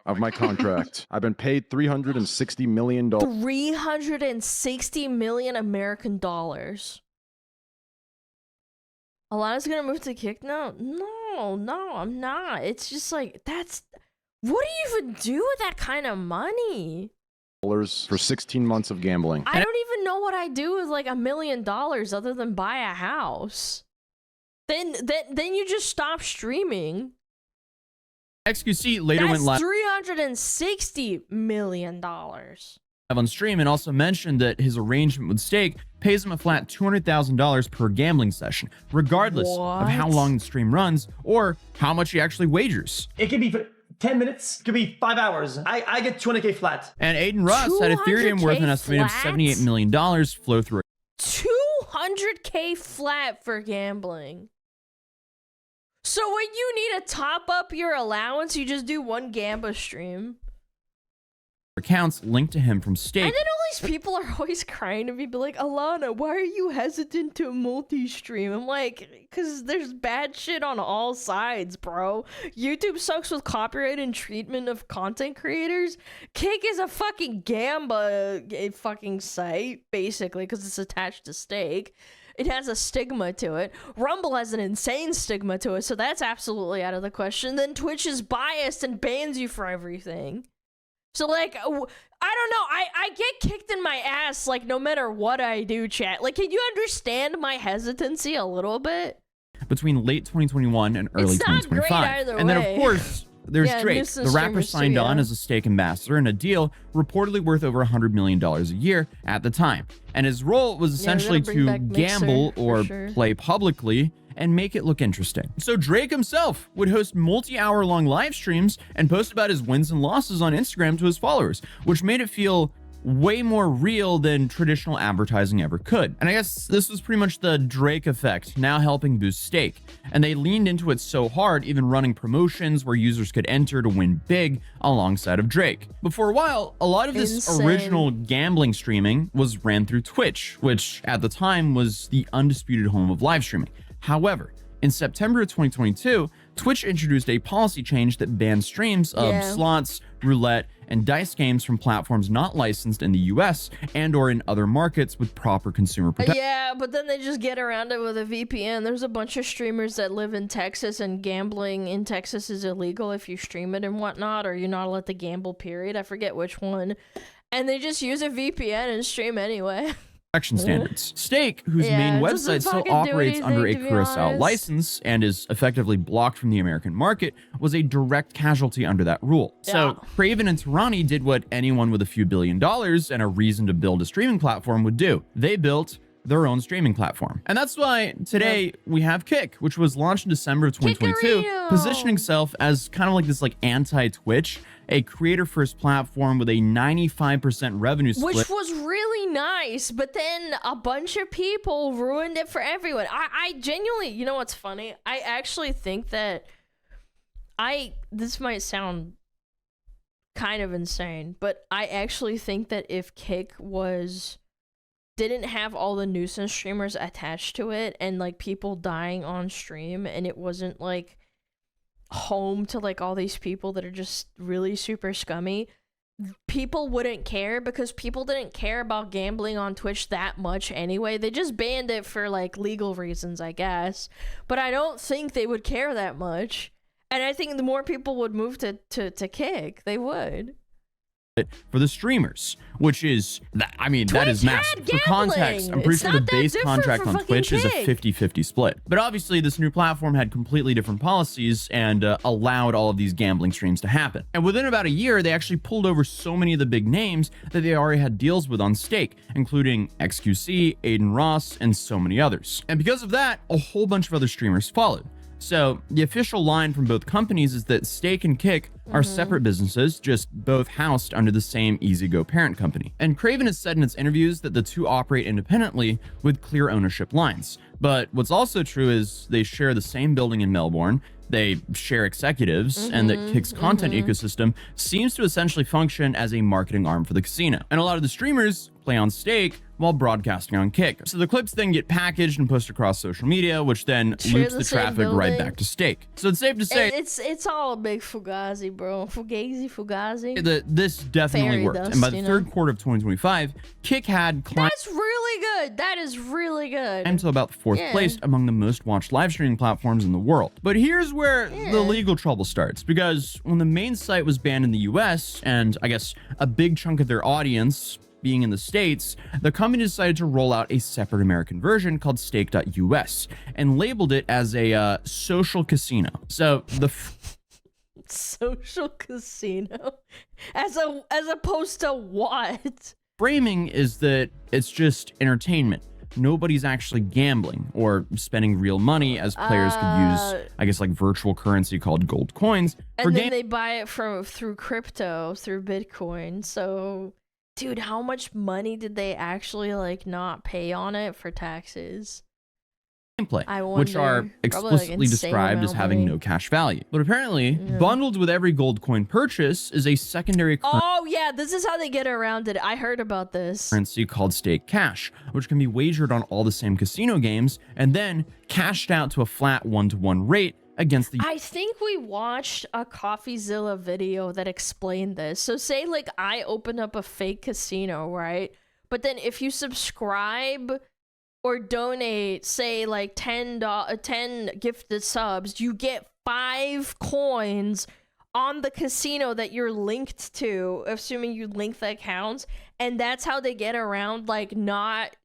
of my contract. I've been paid $360 million. 360 million American dollars. Alana's gonna move to Kick now? No, I'm not. It's just like, what do you even do with that kind of money? For 16 months of gambling. I don't even know what I do with like $1 million other than buy a house. Then you just stop streaming. XQC later went live. $360 million. On stream, and also mentioned that his arrangement with Stake pays him a flat $200,000 per gambling session, regardless of how long the stream runs or how much he actually wagers. It could be for 10 minutes, it could be 5 hours. I get 200K flat. And Aiden Ross had Ethereum worth an estimated $78 million flow through. 200K flat for gambling. So when you need to top up your allowance, you just do one Gamba stream. Accounts linked to him from Stake. And then only these people are always crying to me, be like, Alana, why are you hesitant to multi-stream? I'm like, because there's bad shit on all sides, bro. YouTube sucks with copyright and treatment of content creators. Kick is a fucking Gamba fucking site, basically, because it's attached to Stake. It has a stigma to it. Rumble has an insane stigma to it, so that's absolutely out of the question. Then Twitch is biased and bans you for everything. So, like, I don't know. I get kicked in my ass, like, no matter what I do, chat. Like, can you understand my hesitancy a little bit? Between late 2021 and early 2025. And then, of course, there's Drake. The rapper signed on as a Stake ambassador in a deal reportedly worth over $100 million a year at the time. And his role was essentially to gamble or play publicly and make it look interesting. So Drake himself would host multi-hour-long live streams and post about his wins and losses on Instagram to his followers, which made it feel way more real than traditional advertising ever could. And I guess this was pretty much the Drake effect, now helping boost Stake. And they leaned into it so hard, even running promotions where users could enter to win big alongside of Drake. But for a while, a lot of this original gambling streaming was ran through Twitch, which at the time was the undisputed home of live streaming. However, in September of 2022, Twitch introduced a policy change that banned streams of slots, roulette, and dice games from platforms not licensed in the US and or in other markets with proper consumer protection. Yeah, but then they just get around it with a VPN. There's a bunch of streamers that live in Texas, and gambling in Texas is illegal if you stream it and whatnot, or you're not allowed to gamble, period. I forget which one. And they just use a VPN and stream anyway. Standards. Stake, whose main website still operates under a Curacao license and is effectively blocked from the American market, was a direct casualty under that rule. So Craven and Tarani did what anyone with a few $1 billion and a reason to build a streaming platform would do. They built their own streaming platform. And that's why today we have Kick, which was launched in December of 2022, positioning itself as kind of like this like anti-Twitch, a creator-first platform with a 95% revenue split. Which was really nice, but then a bunch of people ruined it for everyone. I genuinely, you know what's funny? I actually think that this might sound kind of insane, but I actually think that if Kick didn't have all the nuisance streamers attached to it and like people dying on stream, and it wasn't like home to like all these people that are just really super scummy, people wouldn't care, because people didn't care about gambling on Twitch that much anyway. They just banned it for like legal reasons, I guess, but I don't think they would care that much. And I think the more people would move to Kick, they would. For the streamers, which is, I mean, Twitch that is massive. For context, I'm pretty sure the base contract on Twitch is a 50-50 split. But obviously, this new platform had completely different policies and allowed all of these gambling streams to happen. And within about a year, they actually pulled over so many of the big names that they already had deals with on Stake, including XQC, Aiden Ross, and so many others. And because of that, a whole bunch of other streamers followed. So the official line from both companies is that Stake and Kick are separate businesses, just both housed under the same EasyGo parent company. And Craven has said in its interviews that the two operate independently with clear ownership lines. But what's also true is they share the same building in Melbourne, they share executives, and that Kick's content ecosystem seems to essentially function as a marketing arm for the casino. And a lot of the streamers play on Stake while broadcasting on Kick. So the clips then get packaged and posted across social media, which then loops the traffic right back to Stake. So it's safe to say it's all a big fugazi, bro. Fugazi. This definitely worked. And by the third quarter of 2025, Kick had climbed. That's really good. That is really good. Until about fourth place among the most watched live streaming platforms in the world. But here's where the legal trouble starts, because when the main site was banned in the US, and I guess a big chunk of their audience being in the States, the company decided to roll out a separate American version called Stake.us and labeled it as a social casino. So the social casino, as opposed to what? Framing is that it's just entertainment. Nobody's actually gambling or spending real money, as players could use, I guess, like virtual currency called gold coins. And then they buy it through crypto, through Bitcoin. So, dude, how much money did they actually like not pay on it for taxes? gameplay, which are explicitly described as having no cash value. But apparently, bundled with every gold coin purchase is a secondary oh yeah, this is how they get around it. I heard about this. Currency called stake cash, which can be wagered on all the same casino games and then cashed out to a flat 1-to-1 rate against the... I think we watched a CoffeeZilla video that explained this. So say like I open up a fake casino, right? But then if you subscribe or donate, say like 10 gifted subs, you get 5 coins on the casino that you're linked to, assuming you link the accounts, and that's how they get around like not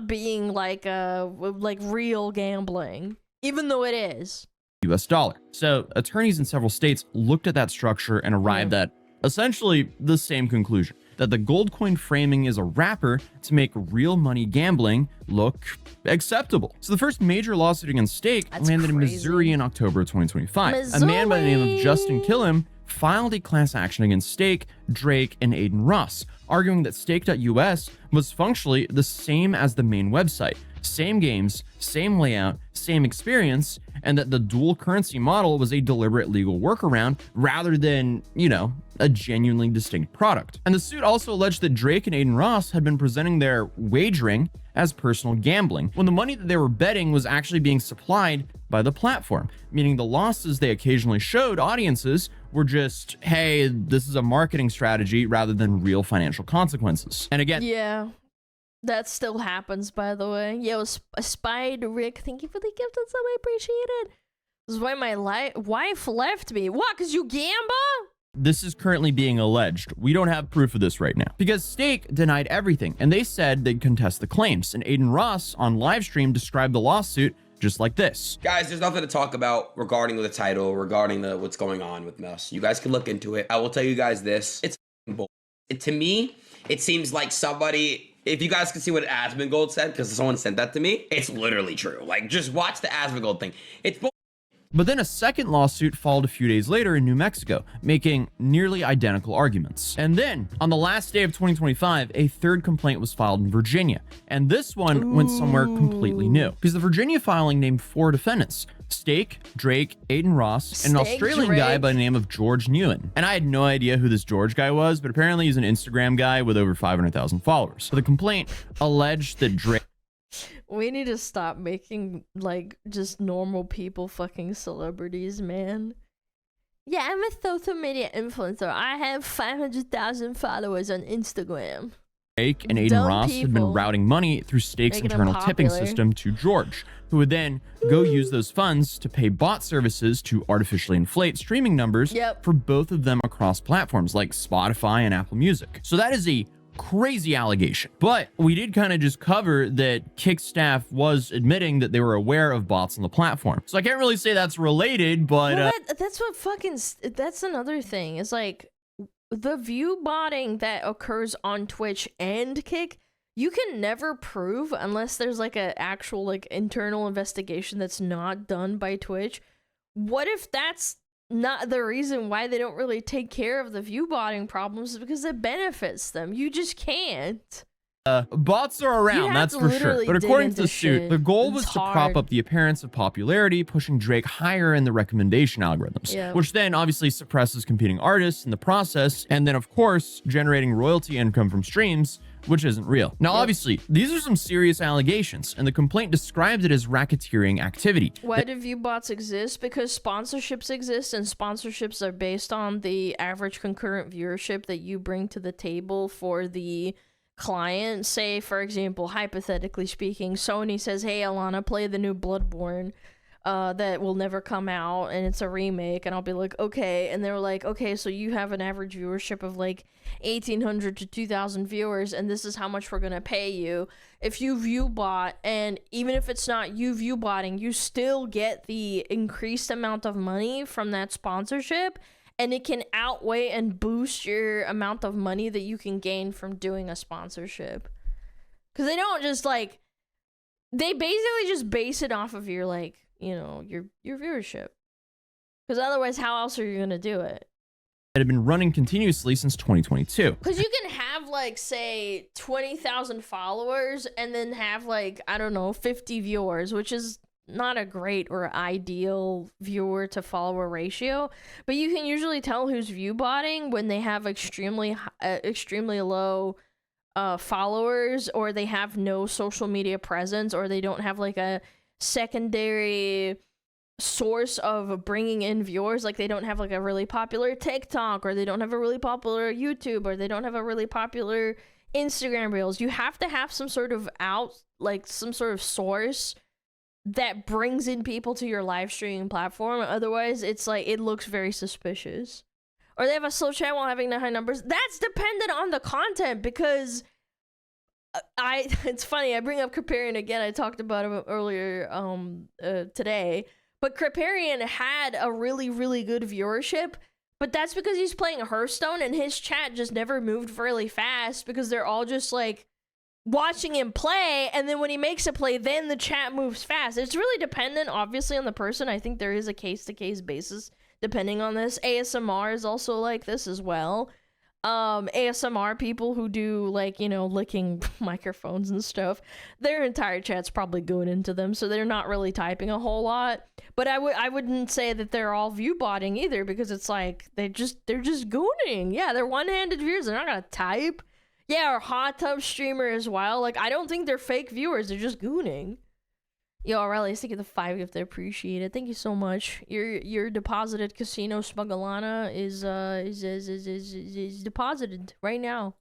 being like real gambling, even though it is. US dollar. So attorneys in several states looked at that structure and arrived at essentially the same conclusion, that the gold coin framing is a wrapper to make real money gambling look acceptable. So the first major lawsuit against stake landed in Missouri in October 2025. A man by the name of Justin Killam filed a class action against Stake, Drake, and Aiden Ross, arguing that Stake.us was functionally the same as the main website. Same games, same layout, same experience, and that the dual currency model was a deliberate legal workaround rather than, you know, a genuinely distinct product. And the suit also alleged that Drake and Aiden Ross had been presenting their wagering as personal gambling, when the money that they were betting was actually being supplied by the platform, meaning the losses they occasionally showed audiences were just, hey, this is a marketing strategy rather than real financial consequences. And again, yeah. That still happens, by the way. Yo, Spied Rick, thank you for the gift and sub. I appreciate it. This is why my wife left me. What? Because you gamba? This is currently being alleged. We don't have proof of this right now, because Stake denied everything, and they said they'd contest the claims. And Aiden Ross on livestream described the lawsuit just like this. Guys, there's nothing to talk about regarding the title, regarding what's going on with us. You guys can look into it. I will tell you guys this. It's bull. To me, it seems like somebody... If you guys can see what Asmongold said, because someone sent that to me, it's literally true. Like, just watch the Asmongold thing. It's bull. But then a second lawsuit followed a few days later in New Mexico, making nearly identical arguments. And then, on the last day of 2025, a third complaint was filed in Virginia. And this one went somewhere completely new, because the Virginia filing named 4 defendants: Stake, Drake, Aiden Ross, and an Australian guy by the name of George Nguyen. And I had no idea who this George guy was, but apparently he's an Instagram guy with over 500,000 followers. So the complaint alleged that Drake... We need to stop making, like, just normal people fucking celebrities, man. Yeah, I'm a social media influencer. I have 500,000 followers on Instagram. Drake and Aiden Ross had been routing money through Stake's internal tipping system to George, who would then go use those funds to pay bot services to artificially inflate streaming numbers for both of them across platforms like Spotify and Apple Music. So that is a crazy allegation. But we did kind of just cover that Kick staff was admitting that they were aware of bots on the platform. So I can't really say that's related, but... Well, that's what fucking... That's another thing. It's like, the view botting that occurs on Twitch and Kick, you can never prove unless there's like an actual like internal investigation that's not done by Twitch. What if that's not the reason why they don't really take care of the view botting problems? Is because it benefits them. You just can't. Bots are around, that's for sure. But according to the suit, the goal was to prop up the appearance of popularity, pushing Drake higher in the recommendation algorithms, which then obviously suppresses competing artists in the process, and then of course generating royalty income from streams, which isn't real. Now, obviously, these are some serious allegations, and the complaint describes it as racketeering activity. Why do view bots exist? Because sponsorships exist, and sponsorships are based on the average concurrent viewership that you bring to the table for the client. Say, for example, hypothetically speaking, Sony says, hey, Alana, play the new Bloodborne that will never come out, and it's a remake, and I'll be like, okay, and they're like, okay, so you have an average viewership of like 1,800 to 2,000 viewers, and this is how much we're gonna pay you. If you view bot, and even if it's not you view botting, you still get the increased amount of money from that sponsorship, and it can outweigh and boost your amount of money that you can gain from doing a sponsorship. Because they don't just like, they basically just base it off of your like, you know, your viewership. Because otherwise, how else are you going to do it? That had been running continuously since 2022. Because you can have like, say 20,000 followers and then have like, I don't know, 50 viewers, which is not a great or ideal viewer to follower ratio, but you can usually tell who's view botting when they have extremely low followers, or they have no social media presence, or they don't have like a secondary source of bringing in viewers. Like they don't have like a really popular TikTok, or they don't have a really popular YouTube, or they don't have a really popular Instagram Reels. You have to have some sort of some sort of source that brings in people to your live streaming platform. Otherwise, it's like, it looks very suspicious. Or they have a slow chat while having the high numbers. That's dependent on the content, because it's funny, I bring up Kripparrian again. I talked about him earlier today. But Kripparrian had a really, really good viewership, but that's because he's playing Hearthstone and his chat just never moved really fast, because they're all just like watching him play, and then when he makes a play, then the chat moves fast. It's really dependent, obviously, on the person. I think there is a case-to-case basis depending on this. ASMR is also like this as well. ASMR people who do, like, you know, licking microphones and stuff, their entire chat's probably going into them, so they're not really typing a whole lot. But I wouldn't say that they're all view botting either, because it's like they're just gooning. Yeah, they're one-handed viewers. They're not gonna type. Yeah, or hot tub streamer as well. Like, I don't think they're fake viewers. They're just gooning. Yo, Aurelia, thank you for the 5 gift. I appreciate it. Thank you so much. Your deposited casino SmugAlana is deposited right now.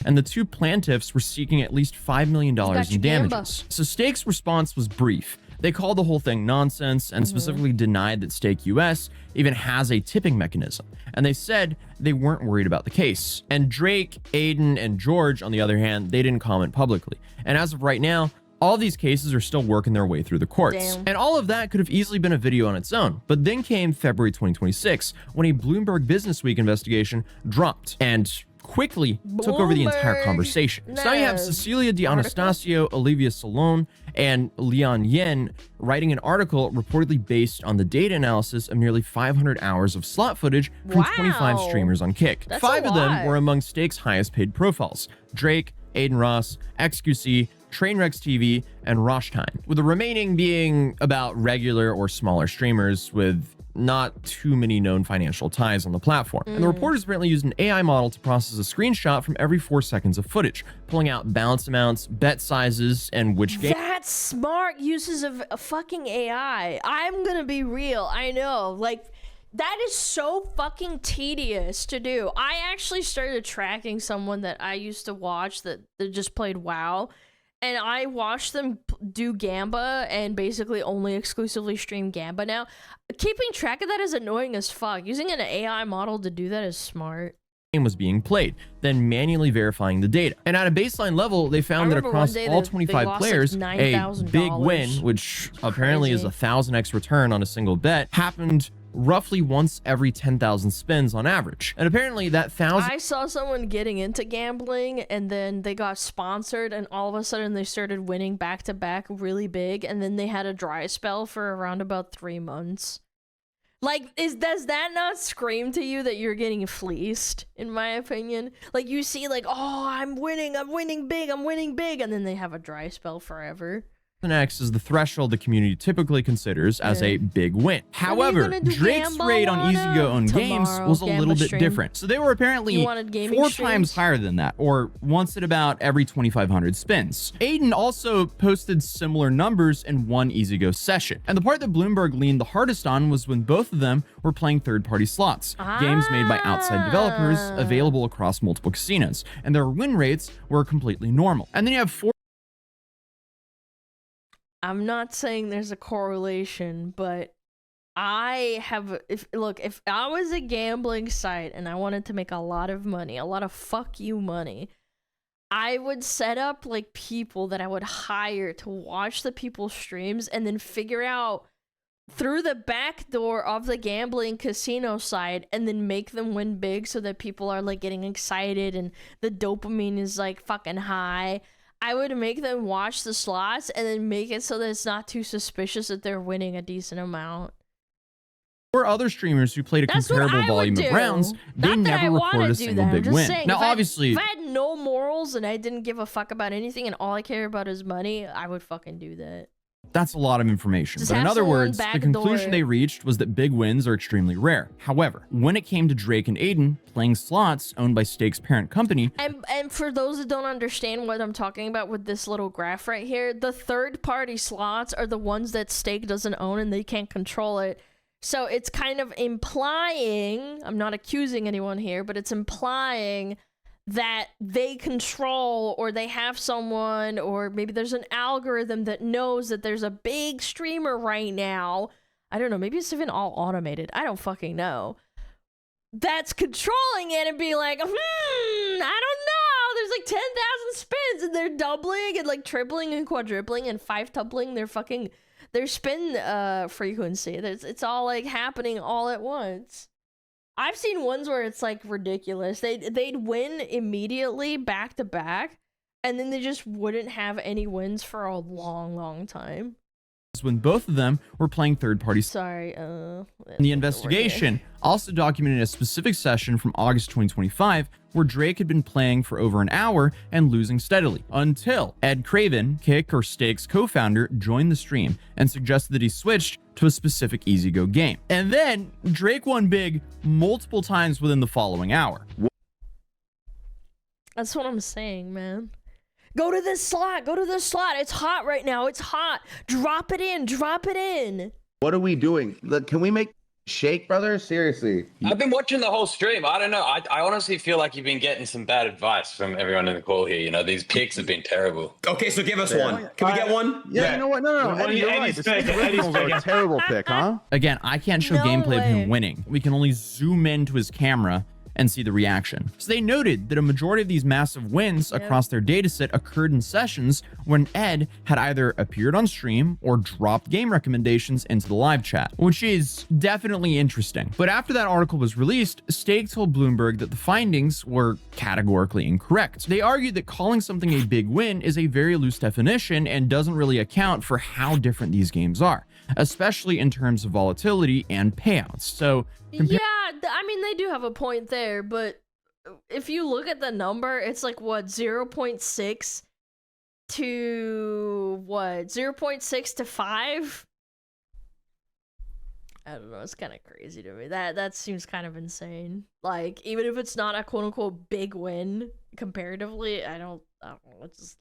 And the two plaintiffs were seeking at least $5 million in damages. So Stake's response was brief. They called the whole thing nonsense and specifically denied that Stake US even has a tipping mechanism. And they said they weren't worried about the case. And Drake, Aiden, and George, on the other hand, they didn't comment publicly. And as of right now, all these cases are still working their way through the courts. And all of that could have easily been a video on its own. But then came February 2026, when a Bloomberg Businessweek investigation dropped and quickly took over the entire conversation. So now you have Cecilia D'Anastasio, Olivia Salone, and Lian Yen writing an article reportedly based on the data analysis of nearly 500 hours of slot footage from 25 streamers on Kick. That's 5 a of them lot. were among Stake's highest paid profiles: Drake, Aiden Ross, XQC, Trainwrecks TV, and Roshtime, with the remaining being about regular or smaller streamers with not too many known financial ties on the platform. And the reporters apparently used an AI model to process a screenshot from every 4 seconds of footage, pulling out balance amounts, bet sizes, and which game. That's smart uses of a fucking AI. I'm gonna be real. I know, like, that is so fucking tedious to do. I actually started tracking someone that I used to watch that just played WoW, and I watched them do Gamba and basically only exclusively stream Gamba now. Keeping track of that is annoying as fuck. Using an AI model to do that is smart. Game was being played, then manually verifying the data. And at a baseline level, they found that across all 25 players, a big win, which apparently is a 1000x return on a single bet, happened roughly once every 10,000 spins on average. And apparently that 1,000... I saw someone getting into gambling, and then they got sponsored, and all of a sudden they started winning back-to-back really big, and then they had a dry spell for around about 3 months. Like, does that not scream to you that you're getting fleeced, in my opinion? Like, you see, like, oh, I'm winning big, and then they have a dry spell forever. X is the threshold the community typically considers as a big win. However, Drake's rate on EasyGo on games was a little bit different. So they were apparently 4 times higher than that, or once at about every 2,500 spins. Aiden also posted similar numbers in one EasyGo session. And the part that Bloomberg leaned the hardest on was when both of them were playing third-party slots, games made by outside developers available across multiple casinos, and their win rates were completely normal. And then you have 4... I'm not saying there's a correlation, but if I was a gambling site and I wanted to make a lot of money, a lot of fuck you money, I would set up like people that I would hire to watch the people's streams and then figure out through the back door of the gambling casino side and then make them win big so that people are like getting excited and the dopamine is like fucking high. I would make them watch the slots and then make it so that it's not too suspicious that they're winning a decent amount. or other streamers who played a comparable volume of rounds, they never recorded a single big win. Now, obviously, if I had no morals and I didn't give a fuck about anything and all I care about is money, I would fucking do that. that's a lot of information. Just But in have other someone words, the back conclusion door. they reached was that big wins are extremely rare. However, when it came to Drake and Aiden playing slots owned by Stake's parent company, And for those that don't understand what I'm talking about with this little graph right here, the third-party slots are the ones that Stake doesn't own and they can't control it. So it's kind of implying, I'm not accusing anyone here, but it's implying that they control or they have someone or maybe there's an algorithm that knows that there's a big streamer right now. I don't know, maybe it's even all automated. I don't fucking know. That's controlling it and being like, I don't know. There's like 10,000 spins and they're doubling and like tripling and quadrupling and 5-tupling their spin frequency. It's all like happening all at once. I've seen ones where it's like ridiculous. They'd win immediately back to back, and then they just wouldn't have any wins for a long time. when both of them were playing third-party. Sorry, The investigation also documented a specific session from August 2025 where Drake had been playing for over an hour and losing steadily until Ed Craven, Kick or Stake's co-founder, joined the stream and suggested that he switched to a specific easy go game. And then Drake won big multiple times within the following hour. That's what I'm saying, man. Go to this slot. Go to this slot. It's hot right now. It's hot. Drop it in. Drop it in. What are we doing? Look, can we make shake, brother? Seriously. I've been watching the whole stream. I don't know. I honestly feel like you've been getting some bad advice from everyone in the call here. You know, these picks have been terrible. Okay, so give us one. Can we get one? Yeah, you know what? No. Eddie, you're right. This originals are a terrible pick, huh? Again, I can't show gameplay of him winning. We can only zoom into his camera and see the reaction. So they noted that a majority of these massive wins across their dataset occurred in sessions when Ed had either appeared on stream or dropped game recommendations into the live chat, which is definitely interesting. But after that article was released, Stake told Bloomberg that the findings were categorically incorrect. They argued that calling something a big win is a very loose definition and doesn't really account for how different these games are, especially in terms of volatility and payouts. So yeah, I mean, they do have a point there, but if you look at the number, it's like, what, 0.6 to, what, 0.6 to 5? I don't know, it's kind of crazy to me. That seems kind of insane. Like, even if it's not a quote-unquote big win, comparatively, I don't know, it's just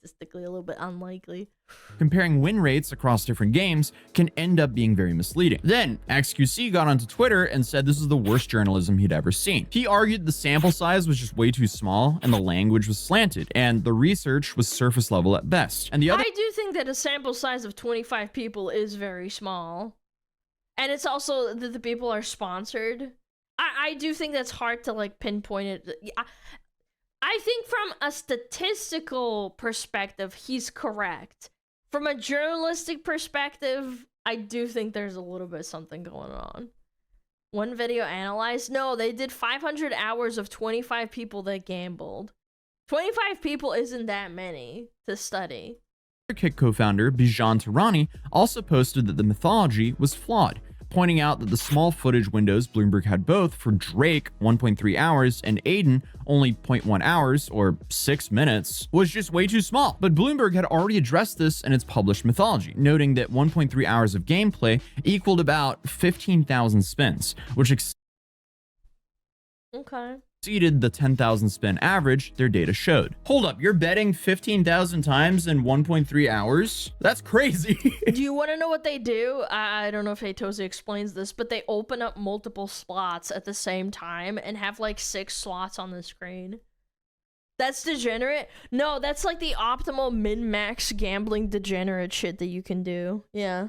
statistically a little bit unlikely. Comparing win rates across different games can end up being very misleading. Then, XQC got onto Twitter and said this is the worst journalism he'd ever seen. He argued the sample size was just way too small and the language was slanted and the research was surface level at best. And the other— I do think that a sample size of 25 people is very small. And it's also that the people are sponsored. I do think that's hard to like pinpoint it. I think from a statistical perspective, he's correct. From a journalistic perspective, I do think there's a little bit something going on. One video analyzed? No, they did 500 hours of 25 people that gambled. 25 people isn't that many to study. Kick co-founder Bijan Tarani also posted that the mythology was flawed, pointing out that the small footage windows Bloomberg had both for Drake 1.3 hours and Aiden only 0.1 hours or 6 minutes was just way too small. But Bloomberg had already addressed this in its published mythology, noting that 1.3 hours of gameplay equaled about 15,000 spins, which exceeded the 10,000 spin average their data showed. Hold up, you're betting 15,000 times in 1.3 hours? That's crazy. Do you want to know what they do? I don't know if Heytozy explains this, but they open up multiple slots at the same time and have like 6 slots on the screen. That's degenerate? No, that's like the optimal min-max gambling degenerate shit that you can do. Yeah.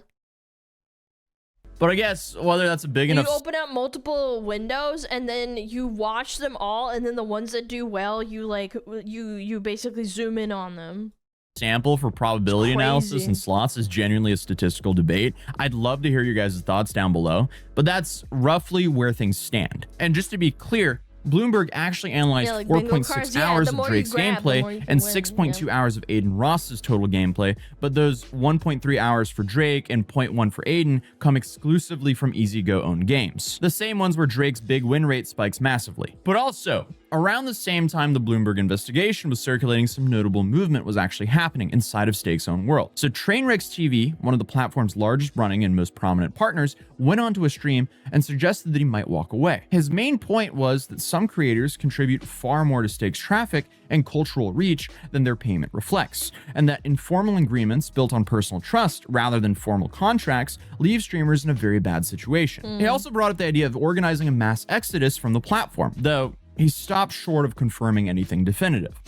But I guess whether that's a big enough— You open up multiple windows and then you watch them all, and then the ones that do well, you like you basically zoom in on them. Sample for probability analysis and slots is genuinely a statistical debate. I'd love to hear your guys' thoughts down below, but that's roughly where things stand. And just to be clear, Bloomberg actually analyzed 4.6 hours of Drake's gameplay and 6.2 hours of Aiden Ross's total gameplay, but those 1.3 hours for Drake and 0.1 for Aiden come exclusively from EasyGo-owned games, the same ones where Drake's big win rate spikes massively. But also, around the same time the Bloomberg investigation was circulating, some notable movement was actually happening inside of Stake's own world. So Trainwrecks TV, one of the platform's largest running and most prominent partners, went onto a stream and suggested that he might walk away. His main point was that some creators contribute far more to Stake's traffic and cultural reach than their payment reflects, and that informal agreements built on personal trust rather than formal contracts leave streamers in a very bad situation. He also brought up the idea of organizing a mass exodus from the platform, though he stopped short of confirming anything definitive.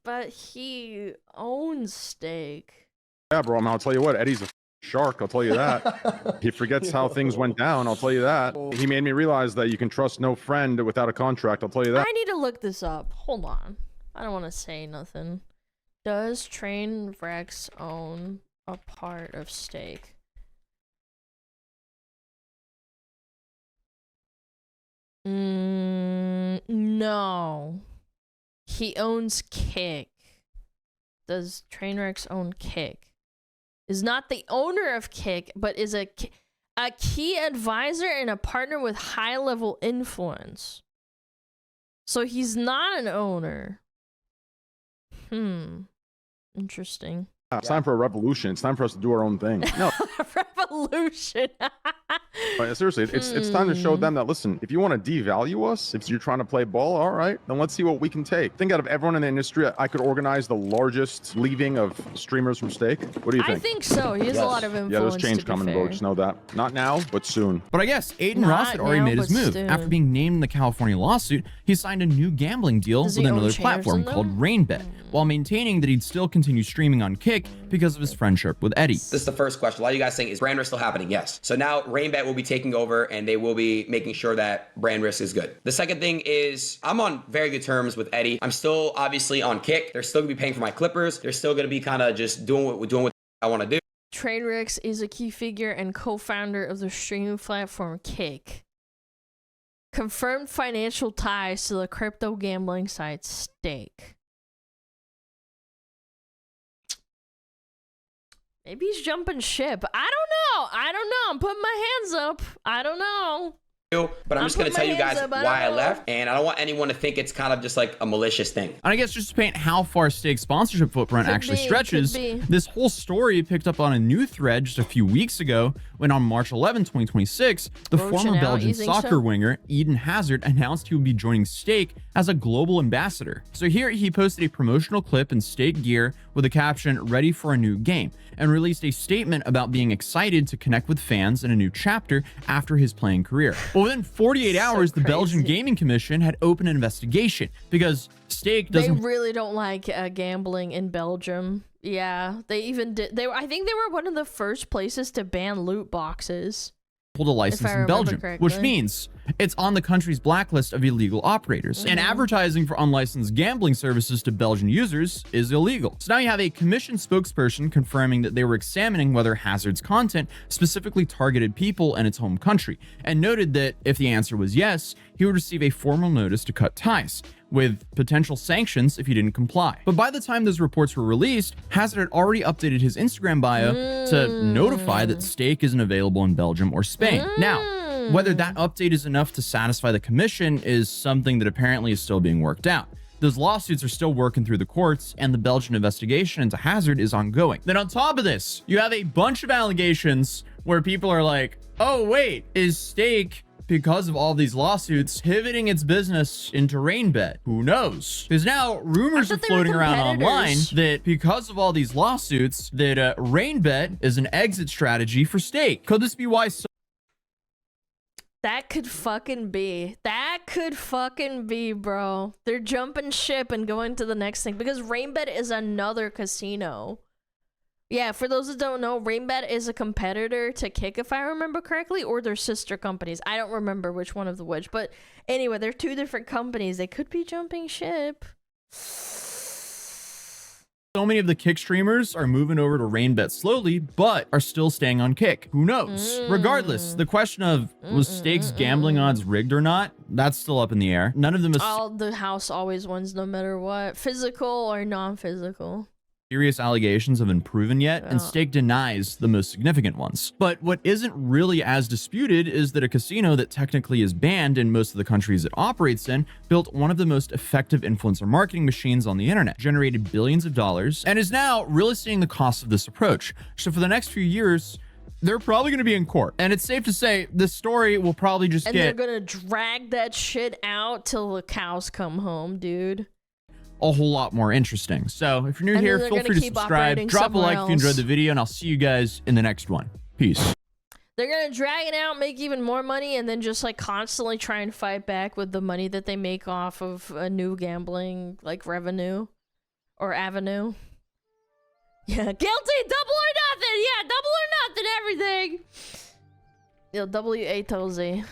But he owns Stake. Yeah, bro, I'll tell you what, Eddie's a shark, I'll tell you that. He forgets how things went down, I'll tell you that. He made me realize that you can trust no friend without a contract, I'll tell you that. I need to look this up. Hold on. I don't want to say nothing. Does Trainwrecks own a part of Stake? No. He owns Kick. Does Trainwrecks own Kick? Is not the owner of Kick, but is a key advisor and a partner with high-level influence. So he's not an owner. Interesting. It's time for a revolution. It's time for us to do our own thing. No. Revolution. But seriously, it's time to show them that, listen, if you want to devalue us, if you're trying to play ball, all right, then let's see what we can take. Think out of everyone in the industry, I could organize the largest leaving of streamers from Stake. What do you think? I think so. He has a lot of influence. Yeah, there's change coming, bro. Just know that. Not now, but soon. But I guess Aiden Ross had already made his move. soon. After being named in the California lawsuit, he signed a new gambling deal with another platform called RainBet, while maintaining that he'd still continue streaming on Kick because of his friendship with Eddie. This is the first question. A lot of you guys saying, is brand risk still happening? Yes. So now RainBet will be taking over and they will be making sure that brand risk is good. The second thing is I'm on very good terms with Eddie. I'm still obviously on Kick. They're still gonna be paying for my clippers. They're still gonna be kind of just doing what I want to do. Trainwrecks is a key figure and co-founder of the streaming platform Kick. Confirmed financial ties to the crypto gambling site Stake. Maybe he's jumping ship. I don't know. I'm putting my hands up. I don't know. But I'm just going to tell you guys why I left, and I don't want anyone to think it's kind of just like a malicious thing. And I guess just to paint how far Stake's sponsorship footprint actually stretches, this whole story picked up on a new thread just a few weeks ago when on March 11, 2026, the former Belgian soccer winger Eden Hazard announced he would be joining Stake as a global ambassador. So here he posted a promotional clip in Stake gear with a caption, "Ready for a new game," and released a statement about being excited to connect with fans in a new chapter after his playing career. Well, within 48 hours, the Belgian Gaming Commission had opened an investigation because Stake doesn't... They really don't like gambling in Belgium. Yeah, they even did. I think they were one of the first places to ban loot boxes. Pulled a license in Belgium, which means it's on the country's blacklist of illegal operators. And advertising for unlicensed gambling services to Belgian users is illegal. So now you have a commission spokesperson confirming that they were examining whether Hazard's content specifically targeted people in its home country, and noted that if the answer was yes, he would receive a formal notice to cut ties, with potential sanctions if he didn't comply. But by the time those reports were released, Hazard had already updated his Instagram bio to notify that Stake isn't available in Belgium or Spain. Now, whether that update is enough to satisfy the commission is something that apparently is still being worked out. Those lawsuits are still working through the courts, and the Belgian investigation into Hazard is ongoing. Then on top of this, you have a bunch of allegations where people are like, oh wait, is Stake, because of all these lawsuits, pivoting its business into RainBet? Who knows? Because now rumors are floating around online that because of all these lawsuits, that RainBet is an exit strategy for Stake. Could this be why That could fucking be. That could fucking be, bro. They're jumping ship and going to the next thing because RainBet is another casino. Yeah, for those that don't know, RainBet is a competitor to Kick, if I remember correctly, or they're sister companies. I don't remember which one of the which, but anyway, they're two different companies. They could be jumping ship. So many of the Kick streamers are moving over to Rainbet slowly, but are still staying on Kick. Who knows? Regardless, the question of was stakes gambling odds rigged or not, that's still up in the air. None of them is the house always wins no matter what, physical or non-physical. serious allegations have been proven yet, and Stake denies the most significant ones. But what isn't really as disputed is that a casino that technically is banned in most of the countries it operates in built one of the most effective influencer marketing machines on the internet, generated billions of dollars, and is now really seeing the cost of this approach. So for the next few years, they're probably going to be in court. And it's safe to say this story will probably just they're going to drag that shit out till the cows come home, dude. A whole lot more interesting. So if you're new here, feel free to subscribe, drop a like if you enjoyed the video, and I'll see you guys in the next one. Peace. They're gonna drag it out, make even more money, and then just like constantly try and fight back with the money that they make off of a new gambling like revenue or avenue. Yeah, guilty, double or nothing. Yeah, double or nothing, everything. Yo, W-A-T-Z.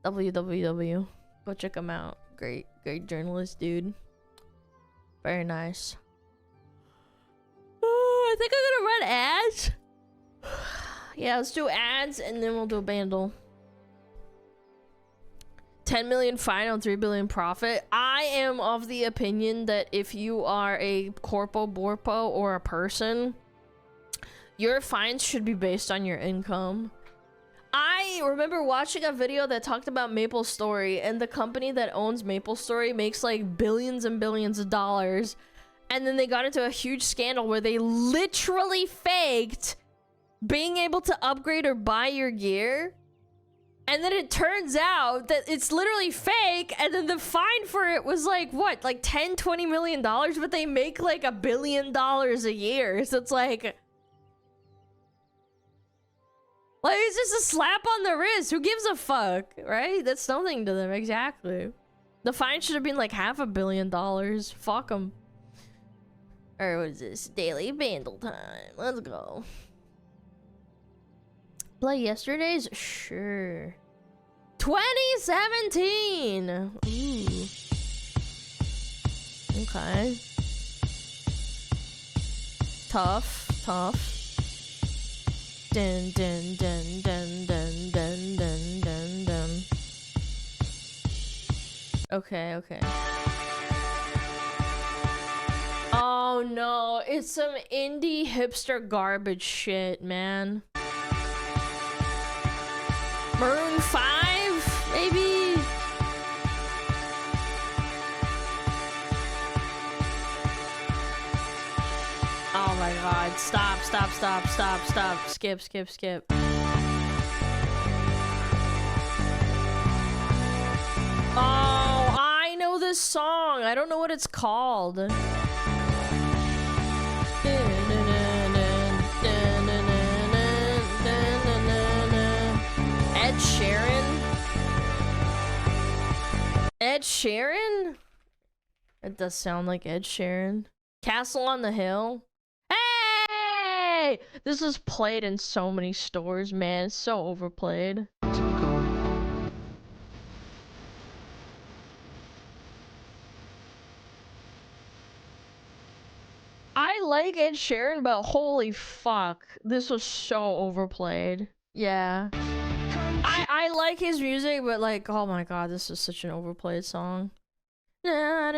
WWW. Go check them out. Great journalist, dude. Very nice. Oh, I think I'm gonna run ads. Yeah, let's do ads and then we'll do a Bandle. 10 million fine on 3 billion profit. I am of the opinion that if you are a corpo borpo or a person, your fines should be based on your income. I remember watching a video that talked about MapleStory, and the company that owns MapleStory makes like billions and billions of dollars, and then they got into a huge scandal where they literally faked being able to upgrade or buy your gear, and then it turns out that it's literally fake, and then the fine for it was like what, like 10-20 million dollars, but they make like $1 billion a year. So it's like it's just a slap on the wrist. Who gives a fuck, right? That's nothing to them. Exactly. The fine should have been like $500 million. Fuck them. Alright, what is this? Daily Bandle time. Let's go. Play yesterday's? Sure. 2017! Ooh. Okay. Tough. Dun dun dun dun dun dun dun dun dun. Okay. Oh no, it's some indie hipster garbage shit, man. Maroon 5, maybe? Oh my god, stop. Skip. Oh, I know this song. I don't know what it's called. Ed Sheeran? It does sound like Ed Sheeran. Castle on the Hill. Hey! This is played in so many stores, man. It's so overplayed. I like Ed Sheeran, but holy fuck. This was so overplayed. Yeah. I like his music, but like, oh my god, this is such an overplayed song. Yeah,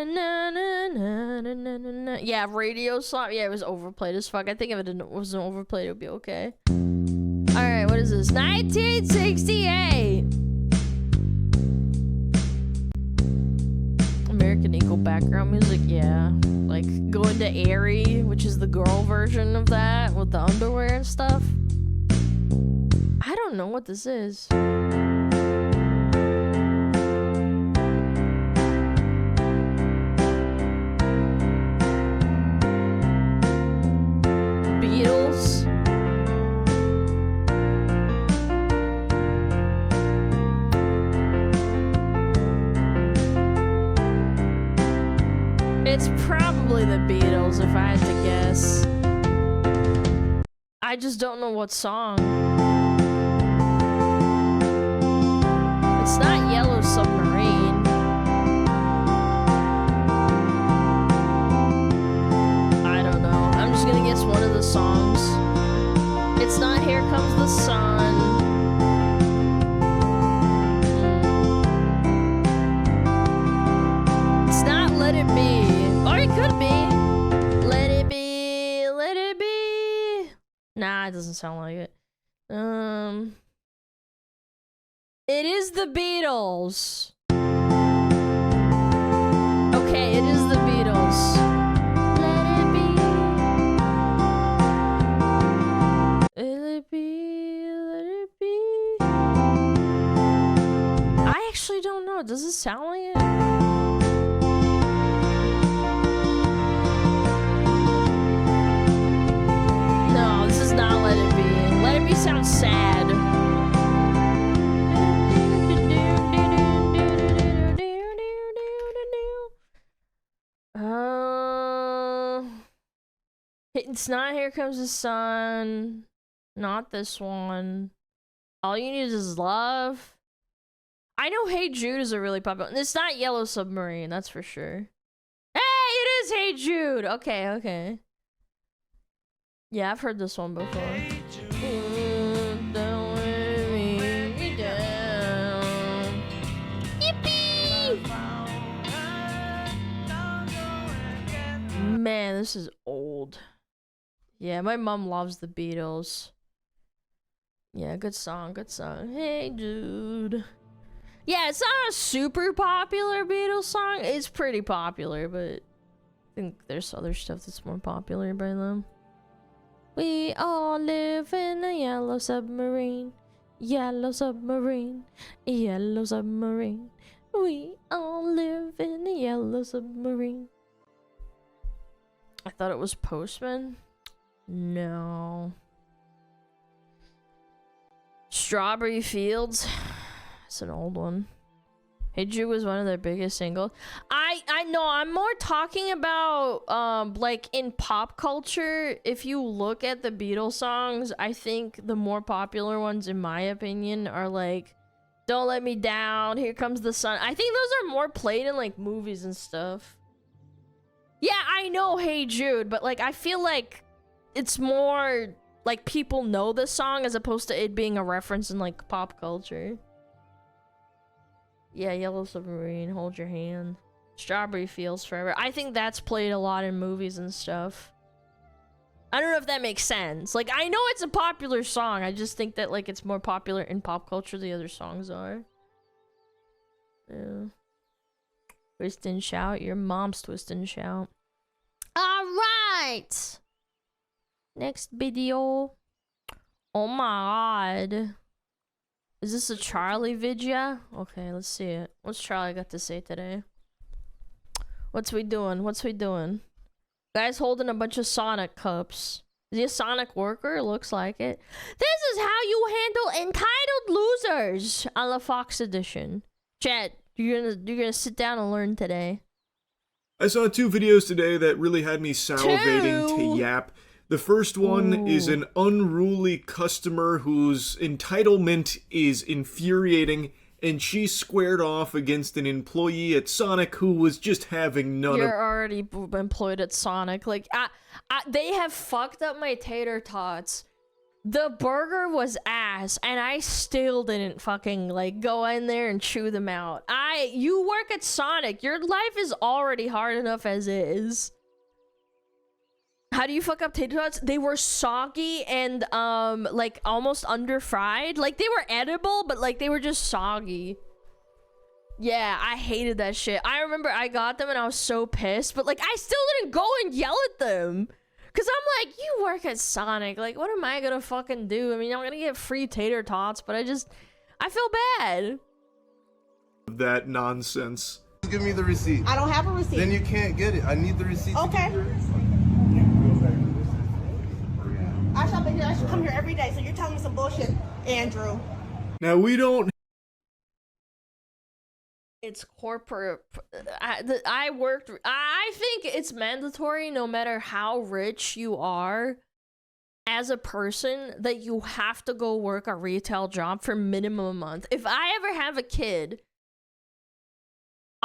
radio song. Yeah, it was overplayed as fuck. I think if it wasn't overplayed, it would be okay. Alright, what is this? 1968! American Eagle background music, yeah. Like, going to Airy, which is the girl version of that, with the underwear and stuff. I don't know what this is. Beatles. It's probably the Beatles, if I had to guess. I just don't know what song. It's not Yellow Submarine. I don't know. Comes the Sun. It's not Let It Be. Or it could be. Let it be. Let it be. Nah, it doesn't sound like it. It is the Beatles. Okay, it is the Beatles. Let it be. Let it be. Let it be. I actually don't know. Does it sound like it? No, this is not Let It Be. Let It Be sounds sad. It's not Here Comes the Sun. Not this one. All You Need Is Love. I know Hey Jude is a really popular. It's not Yellow Submarine, that's for sure. Hey, it is Hey Jude. Okay, okay. Yeah, I've heard this one before. Hey Jude, don't let me down. Yippee! Man, this is old. Yeah, my mom loves the Beatles. Yeah, good song, good song. Hey, dude. Yeah, it's not a super popular Beatles song. It's pretty popular, but I think there's other stuff that's more popular by them. We all live in a yellow submarine. Yellow submarine. Yellow submarine. We all live in a yellow submarine. I thought it was Postman. No. Strawberry Fields. It's an old one. Hey Jude was one of their biggest singles. I know, I'm more talking about like in pop culture. If you look at the Beatles songs, I think the more popular ones in my opinion are like Don't Let Me Down, Here Comes the Sun. I think those are more played in like movies and stuff. Yeah, I know Hey Jude, but like I feel like it's more like people know the song as opposed to it being a reference in like pop culture. Yeah, Yellow Submarine, Hold Your Hand. Strawberry Fields Forever. I think that's played a lot in movies and stuff. I don't know if that makes sense. Like, I know it's a popular song. I just think that, like, it's more popular in pop culture than the other songs are. Yeah. Twist and Shout. Your mom's Twist and Shout. Alright! Next video. Oh my god. Is this a Charlie video? Okay, let's see it. What's Charlie got to say today? What's we doing? What's we doing? Guy's holding a bunch of Sonic cups. Is he a Sonic worker? Looks like it. This is how you handle entitled losers on the Fox edition. Chat, you're gonna sit down and learn today. I saw 2 videos today that really had me salivating to yap. The first one is an unruly customer whose entitlement is infuriating, and she squared off against an employee at Sonic who was just having none of... You're already employed at Sonic. Like, they have fucked up my tater tots. The burger was ass, and I still didn't fucking, like, go in there and chew them out. You work at Sonic. Your life is already hard enough as is. How do you fuck up tater tots? They were soggy and, like, almost under-fried. Like, they were edible, but, like, they were just soggy. Yeah, I hated that shit. I remember I got them and I was so pissed, but, like, I still didn't go and yell at them. Because I'm like, you work at Sonic. Like, what am I gonna fucking do? I mean, I'm gonna get free tater tots, but I feel bad. That nonsense. Give me the receipt. I don't have a receipt. Then you can't get it. I need the receipt. Okay. I shop in here. I should come here every day. So you're telling me some bullshit, Andrew. Now, we don't... It's corporate. I think it's mandatory no matter how rich you are as a person that you have to go work a retail job for minimum a month. If I ever have a kid,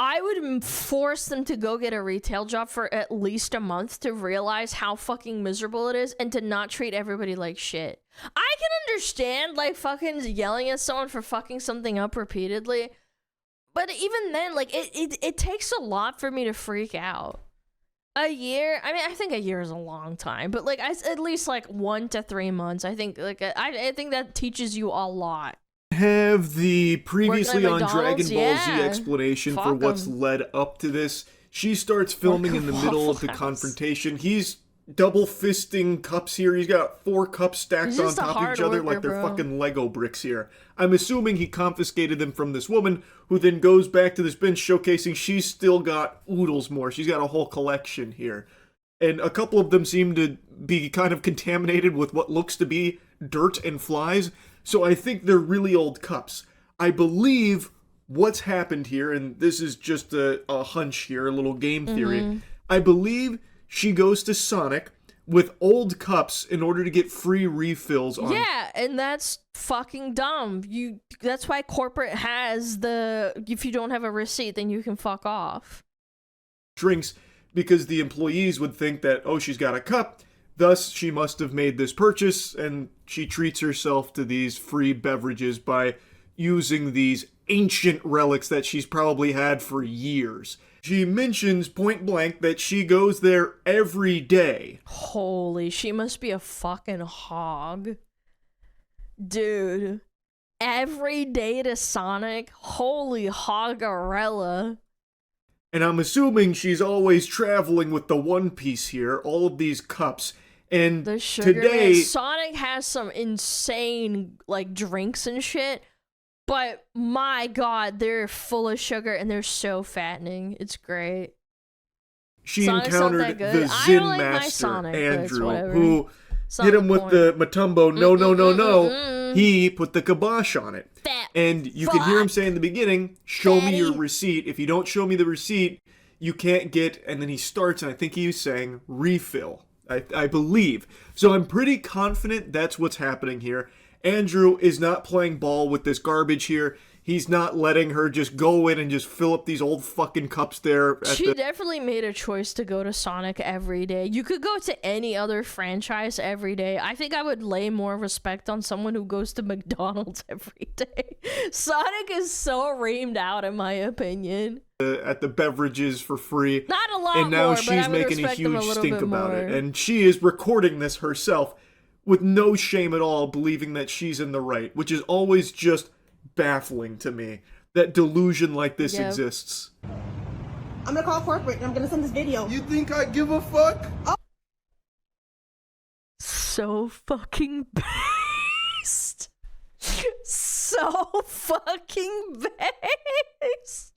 I would force them to go get a retail job for at least a month to realize how fucking miserable it is and to not treat everybody like shit. I can understand, like, fucking yelling at someone for fucking something up repeatedly, but even then, like, it takes a lot for me to freak out. A year? I mean, I think a year is a long time, but, like, at least, like, 1 to 3 months. I think, like, I think that teaches you a lot. Have the previously on Dragon Ball Z yeah. explanation Fuck for what's 'em. led up to this. She starts filming in the middle of the confrontation. He's double fisting cups here. He's got 4 cups stacked He's on just a top of hard each other worker, like they're bro. fucking Lego bricks here. I'm assuming he confiscated them from this woman, who then goes back to this bench showcasing she's still got oodles more. She's got a whole collection here. And a couple of them seem to be kind of contaminated with what looks to be dirt and flies. So I think they're really old cups. I believe what's happened here, and this is just a hunch here, a little game theory. Mm-hmm. I believe she goes to Sonic with old cups in order to get free refills on Yeah, and that's fucking dumb. That's why corporate has if you don't have a receipt, then you can fuck off. drinks, because the employees would think that, oh, she's got a cup, thus she must have made this purchase, and she treats herself to these free beverages by using these ancient relics that she's probably had for years. She mentions point blank that she goes there every day. Holy, she must be a fucking hog. Dude, every day to Sonic? Holy hogarella. And I'm assuming she's always traveling with the One Piece here, all of these cups. And The sugar today, man. Sonic has some insane, like, drinks and shit. But my god, they're full of sugar and they're so fattening. It's great. she Sonic's not encountered that good. the I Zen don't like my Master, Sonic, but it's Andrew, whatever. who It's not hit the him with point. the Matumbo, no. He put the kibosh on it. And you can hear him say in the beginning, show me your receipt. If you don't show me the receipt, you can't get, and then he starts, and I think he was saying refill, I believe. So I'm pretty confident that's what's happening here. Andrew is not playing ball with this garbage here. He's not letting her just go in and just fill up these old fucking cups there. She definitely made a choice to go to Sonic every day. You could go to any other franchise every day. I think I would lay more respect on someone who goes to McDonald's every day. Sonic is so reamed out, in my opinion. At the beverages for free. Not a lot and now more, but she's I would making a respect them a huge little stink bit about it. more. And she is recording this herself with no shame at all, believing that she's in the right, which is always just baffling to me that delusion like this Yep. exists. I'm gonna call corporate and I'm gonna send this video. You think I give a fuck? Oh. So fucking based. So fucking based.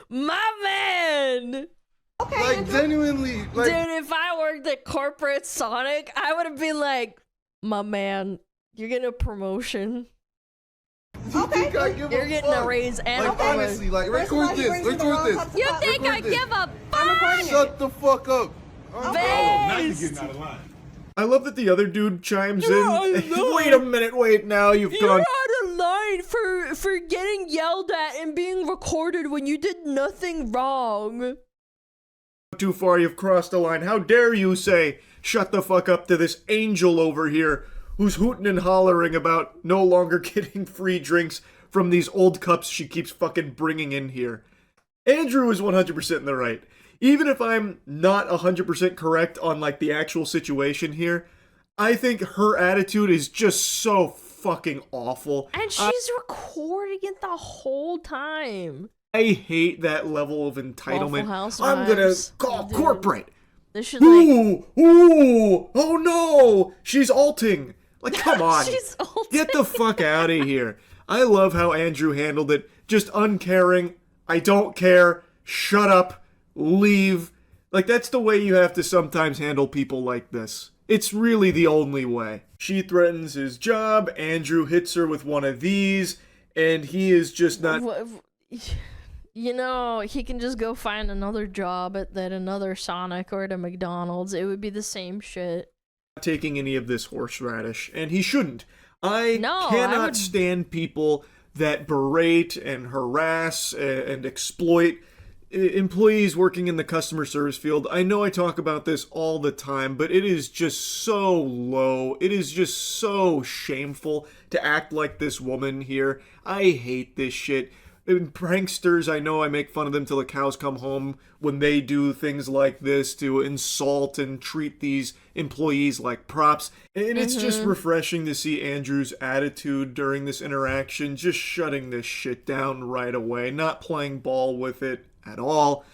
My man. Okay. Like genuinely, like Dude, if I worked at corporate Sonic, I would have been like, my man, you're getting a promotion. Okay. You're getting a raise and like, a promotion. honestly, like record this. Record this. You think I give a fuck? Shut the fuck up. Based. I love that the other dude chimes You're in. out of line. Wait a minute, wait now, you've You're gone out of line for getting yelled at and being recorded when you did nothing wrong. too far, you've crossed a line. How dare you say, shut the fuck up to this angel over here who's hooting and hollering about no longer getting free drinks from these old cups she keeps fucking bringing in here. Andrew is 100% in the right. Even if I'm not 100% correct on like the actual situation here, I think her attitude is just so fucking awful. And she's recording it the whole time. I hate that level of entitlement. Waffle I'm gonna Housewives. call Dude. corporate. This should like Ooh, oh no, she's alting. Like, come on. She's alting. Get the fuck out of here. I love how Andrew handled it. Just uncaring. I don't care. Shut up. Leave. Like, that's the way you have to sometimes handle people like this. It's really the only way. She threatens his job. Andrew hits her with one of these. And he is just not... You know, he can just go find another job at another Sonic or at a McDonald's. It would be the same shit. taking any of this horseradish, and he shouldn't. I No, cannot I would- stand people that berate and harass and exploit employees working in the customer service field. I know I talk about this all the time, but it is just so low. It is just so shameful to act like this woman here. I hate this shit. And pranksters, I know I make fun of them till the cows come home when they do things like this to insult and treat these employees like props. And it's just refreshing to see Andrew's attitude during this interaction, just shutting this shit down right away, not playing ball with it at all.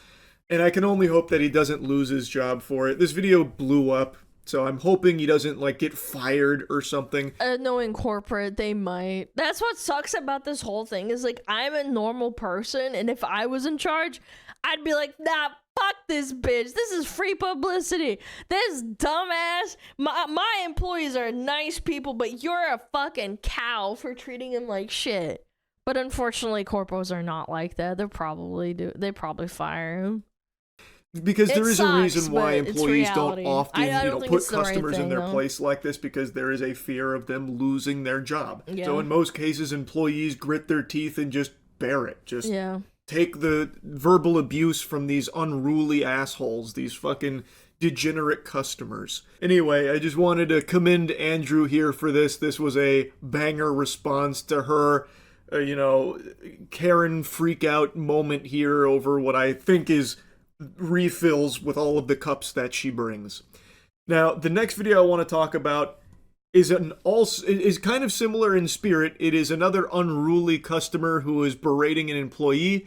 And I can only hope that he doesn't lose his job for it. This video blew up, so I'm hoping he doesn't, like, get fired or something. Knowing corporate, they might. That's what sucks about this whole thing, is, like, I'm a normal person, and if I was in charge, I'd be like, nah, fuck this bitch. This is free publicity. This dumbass. My employees are nice people, but you're a fucking cow for treating them like shit. But unfortunately, corpos are not like that. They probably fire him. Because there is a reason why employees don't often, put customers in their place like this, because there is a fear of them losing their job. Yeah. So in most cases, employees grit their teeth and just bear it. Just take the verbal abuse from these unruly assholes, these fucking degenerate customers. Anyway, I just wanted to commend Andrew here for this. This was a banger response to her, Karen freak out moment here over what I think is refills with all of the cups that she brings. Now, the next video I want to talk about is kind of similar in spirit. It is another unruly customer who is berating an employee,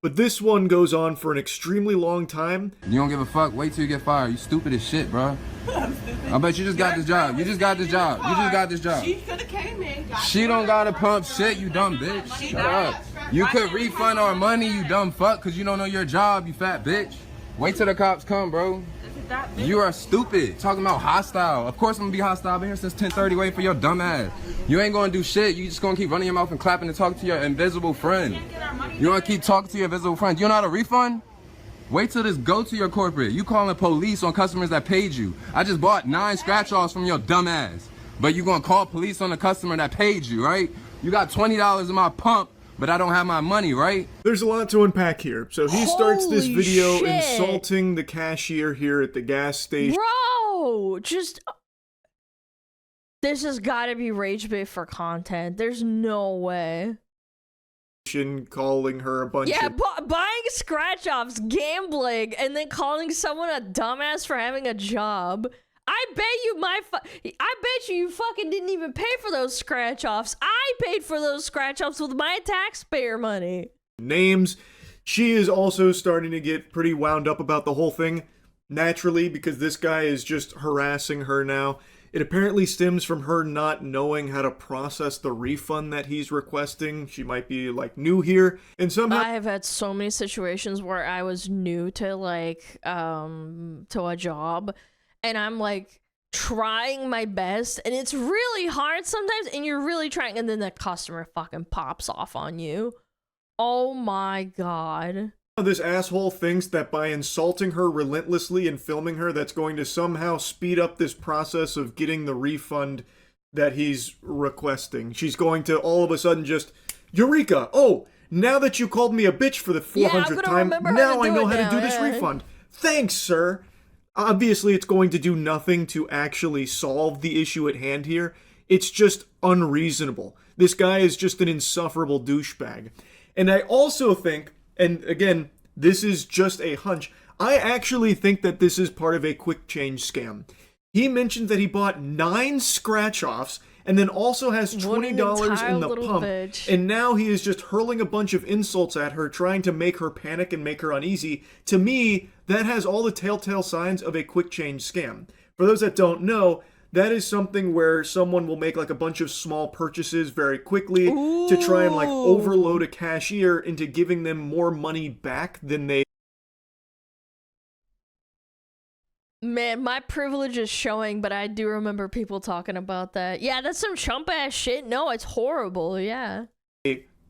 but this one goes on for an extremely long time. You don't give a fuck. Wait till you get fired. You stupid as shit, bro. I bet you just got this job. You just got this job. You just got this job. She could have came in. She don't gotta pump shit, you dumb bitch. Shut up. You could refund our money, you dumb fuck, because you don't know your job, you fat bitch. Wait till the cops come, bro. You are stupid. Talking about hostile. Of course I'm gonna be hostile. I've been here since 10:30 waiting for your dumb ass. You ain't gonna do shit. You just gonna keep running your mouth and clapping and talking to your invisible friend. You wanna keep talking to your invisible friend. You know how to refund? Wait till this go to your corporate. You calling police on customers that paid you. I just bought 9 scratch-offs from your dumb ass. But you gonna call police on the customer that paid you, right? You got $20 in my pump, but I don't have my money, right? There's a lot to unpack here. So he starts this video insulting the cashier here at the gas station. Bro, this has got to be rage bait for content. There's no way. Calling her a bunch of... buying scratch-offs, gambling, and then calling someone a dumbass for having a job. I bet you fucking didn't even pay for those scratch-offs. I paid for those scratch-offs with my taxpayer money. Names. She is also starting to get pretty wound up about the whole thing, naturally, because this guy is just harassing her now. It apparently stems from her not knowing how to process the refund that he's requesting. She might be, like, new here, and somehow... I have had so many situations where I was new to, like, to a job, and I'm, like, trying my best, and it's really hard sometimes, and you're really trying, and then the customer fucking pops off on you. Oh my god. This asshole thinks that by insulting her relentlessly and filming her, that's going to somehow speed up this process of getting the refund that he's requesting. She's going to all of a sudden just, Eureka! Oh, now that you called me a bitch for the 400th time, now I know how to do this refund. Thanks, sir! Obviously, it's going to do nothing to actually solve the issue at hand here. It's just unreasonable. This guy is just an insufferable douchebag. And I also think, and again, this is just a hunch, I actually think that this is part of a quick change scam. He mentioned that he bought 9 scratch-offs and then also has $20 in the pump, and now he is just hurling a bunch of insults at her, trying to make her panic and make her uneasy. To me, that has all the telltale signs of a quick change scam. For those that don't know, that is something where someone will make like a bunch of small purchases very quickly to try and like overload a cashier into giving them more money back than they... Man, my privilege is showing, but I do remember people talking about that. Yeah, that's some chump ass shit. No, it's horrible, yeah.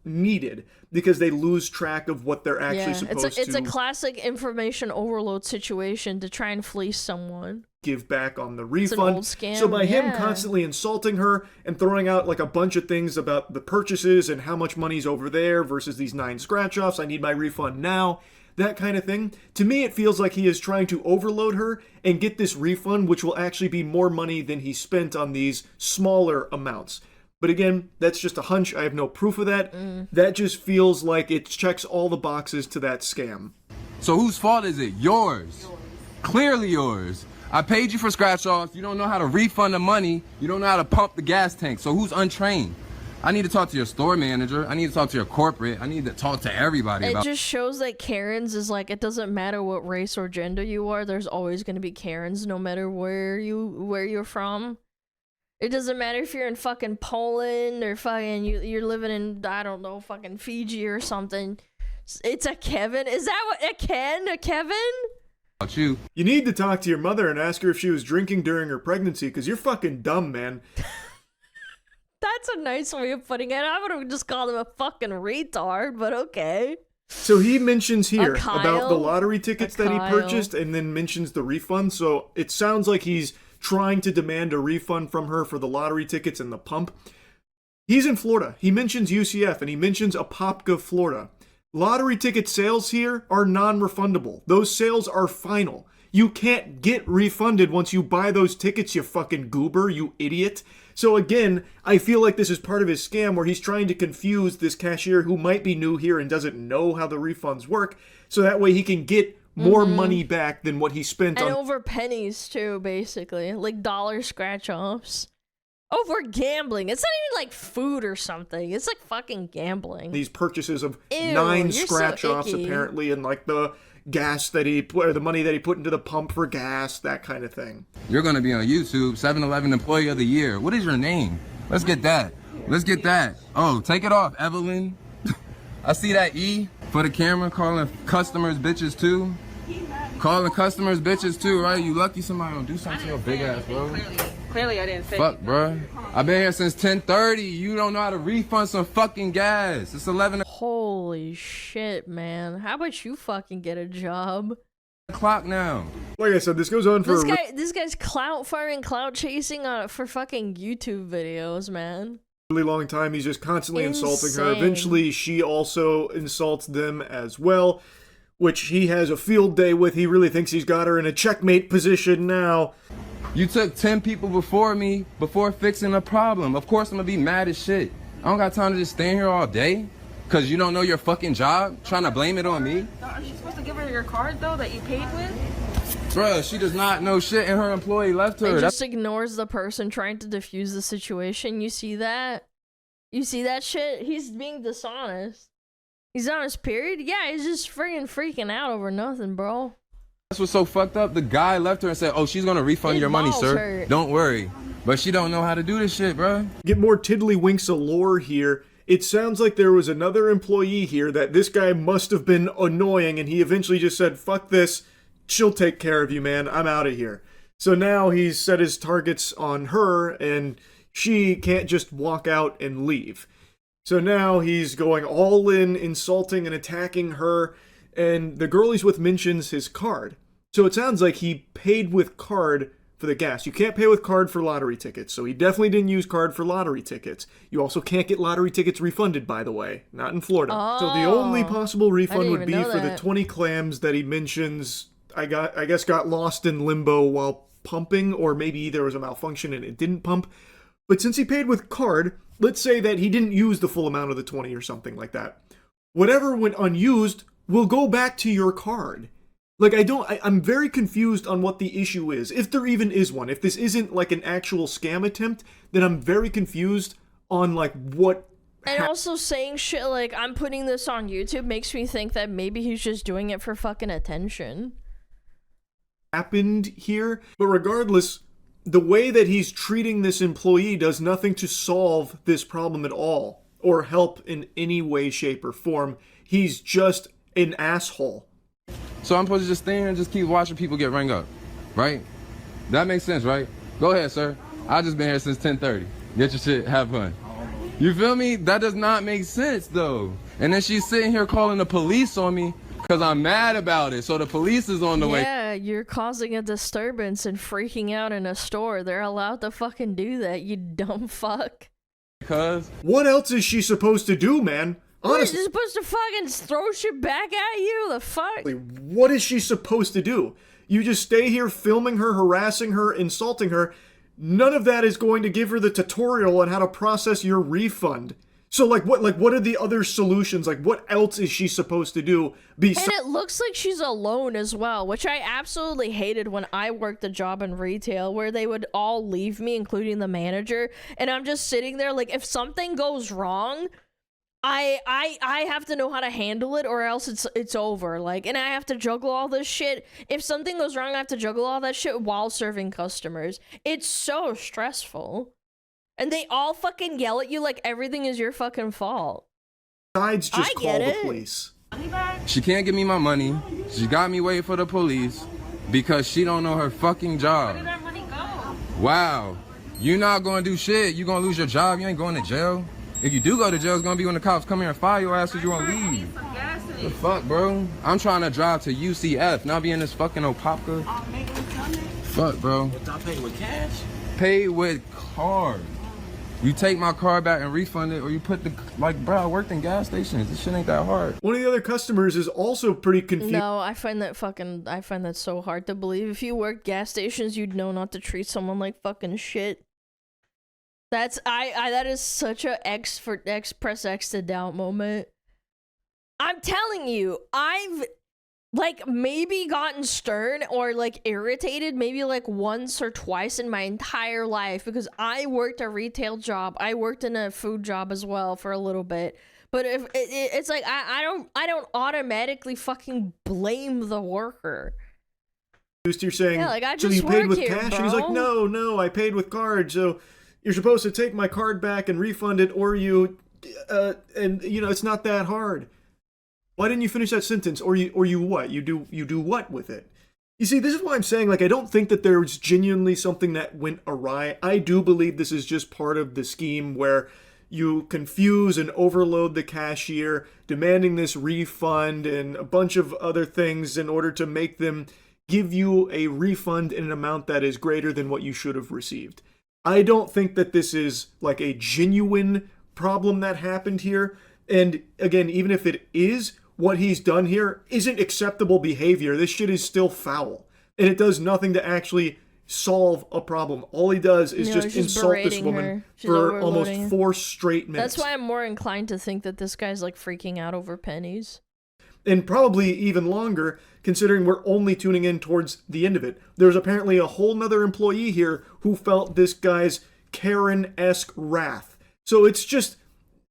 needed because they lose track of what they're actually supposed to. It's a classic information overload situation to try and fleece someone. Give back on the refund. It's an old scam. So by him constantly insulting her and throwing out like a bunch of things about the purchases and how much money's over there versus these 9 scratch-offs, I need my refund now, that kind of thing. To me, it feels like he is trying to overload her and get this refund, which will actually be more money than he spent on these smaller amounts. But again, that's just a hunch. I have no proof of that. That just feels like it checks all the boxes to that scam. So whose fault is it? Yours. Clearly yours. I paid you for scratch-offs. You don't know how to refund the money. You don't know how to pump the gas tank. So who's untrained? I need to talk to your store manager. I need to talk to your corporate. I need to talk to everybody about it. Just shows that Karens is like, it doesn't matter what race or gender you are. There's always going to be Karens no matter where you're from. It doesn't matter if you're in fucking Poland or fucking you're living in, I don't know, fucking Fiji or something. It's a Kevin. Is that what a Kevin? You need to talk to your mother and ask her if she was drinking during her pregnancy, because you're fucking dumb, man. That's a nice way of putting it. I would have just called him a fucking retard, but okay. So he mentions here about the lottery tickets that he purchased and then mentions the refund. So it sounds like he's trying to demand a refund from her for the lottery tickets and the pump. He's in Florida. He mentions UCF and he mentions Apopka, Florida. Lottery ticket sales here are non-refundable. Those sales are final. You can't get refunded once you buy those tickets, you fucking goober, you idiot. So again, I feel like this is part of his scam where he's trying to confuse this cashier who might be new here and doesn't know how the refunds work, so that way he can get more money back than what he spent on. And over pennies too, basically. Like dollar scratch-offs. Over gambling. It's not even like food or something. It's like fucking gambling. These purchases of 9 scratch-offs apparently, and like the gas that he put, or the money that he put into the pump for gas, that kind of thing. You're gonna be on YouTube, 7-Eleven Employee of the Year. What is your name? Let's get that. Let's get that. Oh, take it off, Evelyn. I see that E for the camera, calling customers bitches too. Calling customers bitches too, right? You lucky somebody don't do something to your big ass, bro. Clearly I didn't say fuck, bro. I've been here since 10:30. You don't know how to refund some fucking gas. It's 11. Holy shit, man. How about you fucking get a job? Clock now. Like I said, this goes on for this guy's clout farming, clout chasing for fucking YouTube videos, man. Really long time. He's just constantly insulting her. Eventually, she also insults them as well, which he has a field day with. He really thinks he's got her in a checkmate position now. You took 10 people before me before fixing a problem. Of course I'm gonna be mad as shit. I don't got time to just stand here all day because you don't know your fucking job, trying to blame it on me. Aren't you supposed to give her your card though that you paid with? Bruh, she does not know shit and her employee left her. He just ignores the person trying to defuse the situation. You see that? You see that shit? He's being dishonest. He's honest, period. Yeah, he's just freaking out over nothing, bro. That's what's so fucked up. The guy left her and said, oh, she's gonna refund your money, sir. Hurt. Don't worry. But she don't know how to do this shit, bro. Get more tiddlywinks of lore here. It sounds like there was another employee here that this guy must have been annoying, and he eventually just said, fuck this, she'll take care of you, man, I'm out of here. So now he's set his targets on her, and she can't just walk out and leave. So now he's going all in, insulting and attacking her, and the girl he's with mentions his card. So it sounds like he paid with card for the gas. You can't pay with card for lottery tickets, so he definitely didn't use card for lottery tickets. You also can't get lottery tickets refunded, by the way. Not in Florida. So the only possible refund would be for the 20 clams that he mentions I guess got lost in limbo while pumping, or maybe there was a malfunction and it didn't pump. But since he paid with card, let's say that he didn't use the full amount of the 20 or something like that. Whatever went unused will go back to your card. Like, I'm very confused on what the issue is, if there even is one. If this isn't like an actual scam attempt, then I'm very confused on like what. And also saying shit like, I'm putting this on YouTube makes me think that maybe he's just doing it for fucking attention. Happened here, but regardless, the way that he's treating this employee does nothing to solve this problem at all, or help in any way, shape, or form. He's just an asshole. So I'm supposed to just stand here and just keep watching people get rang up, right? That makes sense, right? Go ahead, sir. I've just been here since 10:30. Get your shit, have fun. You feel me? That does not make sense though. And then she's sitting here calling the police on me because I'm mad about it. So the police is on the way. Yeah, you're causing a disturbance and freaking out in a store. They're allowed to fucking do that, you dumb fuck. Because what else is she supposed to do, man? Honestly, she's supposed to fucking throw shit back at you? The fuck? What is she supposed to do? You just stay here filming her, harassing her, insulting her. None of that is going to give her the tutorial on how to process your refund. So what are the other solutions? Like what else is she supposed to do? And it looks like she's alone as well, which I absolutely hated when I worked a job in retail where they would all leave me, including the manager, and I'm just sitting there like, if something goes wrong, I have to know how to handle it, or else it's over. Like, and I have to juggle all this shit. If something goes wrong, I have to juggle all that shit while serving customers. It's so stressful. And they all fucking yell at you like everything is your fucking fault. Besides just call the police. She can't give me my money. She got me waiting for the police because she don't know her fucking job. Where did that money go? Wow. You're not gonna do shit. You're gonna lose your job. You ain't going to jail. If you do go to jail, it's gonna be when the cops come here and fire your ass because you won't leave. The fuck, bro? I'm trying to drive to UCF, not be in this fucking Opapka. Fuck, bro. I pay with cash? Pay with card. You take my car back and refund it, or you put the, like, bro, I worked in gas stations. This shit ain't that hard. One of the other customers is also pretty confused. No, I find that so hard to believe. If you worked gas stations, you'd know not to treat someone like fucking shit. That is such a press X to doubt moment. I'm telling you, I've like maybe gotten stern or like irritated maybe like once or twice in my entire life because I worked a retail job. I worked in a food job as well for a little bit. But if it's like I don't automatically fucking blame the worker. You're saying, yeah, like, I so just you paid with work here, cash? bro. And he's like, no, I paid with card. So you're supposed to take my card back and refund it, or you, and you know, it's not that hard. Why didn't you finish that sentence? Or you what? You do what with it? You see, this is why I'm saying, like, I don't think that there's genuinely something that went awry. I do believe this is just part of the scheme where you confuse and overload the cashier, demanding this refund and a bunch of other things in order to make them give you a refund in an amount that is greater than what you should have received. I don't think that this is like a genuine problem that happened here. And again, even if it is, what he's done here isn't acceptable behavior. This shit is still foul. And it does nothing to actually solve a problem. All he does is just insult this woman for almost 4 straight minutes. That's why I'm more inclined to think that this guy's like freaking out over pennies. And probably even longer, considering we're only tuning in towards the end of it. There's apparently a whole nother employee here who felt this guy's Karen-esque wrath. So it's just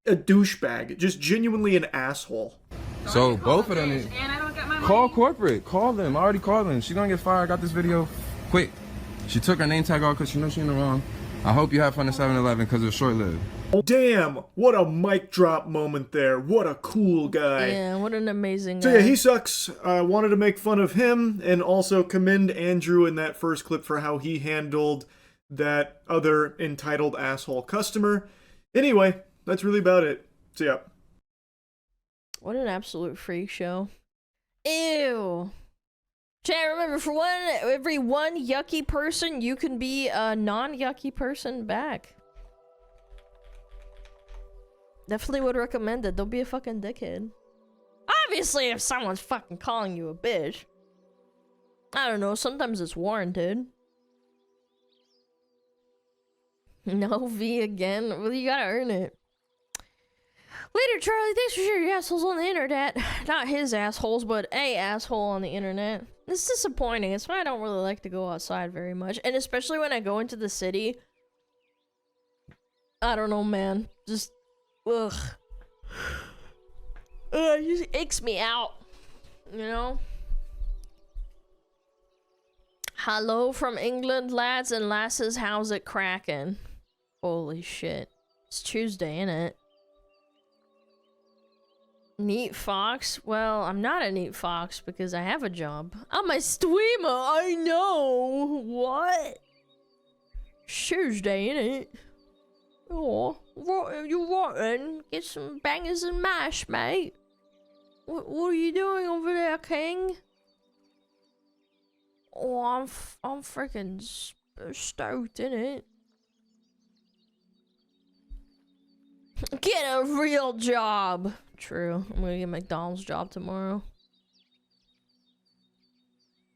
a douchebag, just genuinely an asshole. So both of them, call corporate, call them. I already called them. She's gonna get fired. I got this video quick. She took her name tag off because she knows she's in the wrong. I hope you have fun at 7-Eleven because it was short-lived. Damn, what a mic drop moment there. What a cool guy. Yeah, what an amazing guy. So yeah, he sucks. I wanted to make fun of him and also commend Andrew in that first clip for how he handled that other entitled asshole customer. Anyway, that's really about it. So yeah. What an absolute freak show. Ew. Chat, remember, for every one yucky person, you can be a non-yucky person back. Definitely would recommend it. Don't be a fucking dickhead. Obviously, if someone's fucking calling you a bitch. I don't know, sometimes it's warranted. No V again? Well, you gotta earn it. Later, Charlie. Thanks for sharing your assholes on the internet. Not his assholes, but a asshole on the internet. It's disappointing. It's why I don't really like to go outside very much. And especially when I go into the city. I don't know, man. Just, ugh. It just icks me out. You know? Hello from England, lads and lasses. How's it cracking? Holy shit. It's Tuesday, innit? Neat fox? Well, I'm not a neat fox because I have a job. I'm a streamer, I know! What? Tuesday, innit? Oh. You rotten? Get some bangers and mash, mate. What are you doing over there, King? Oh, I'm freaking stoked, innit? Get a real job. True. I'm gonna get a McDonald's job tomorrow.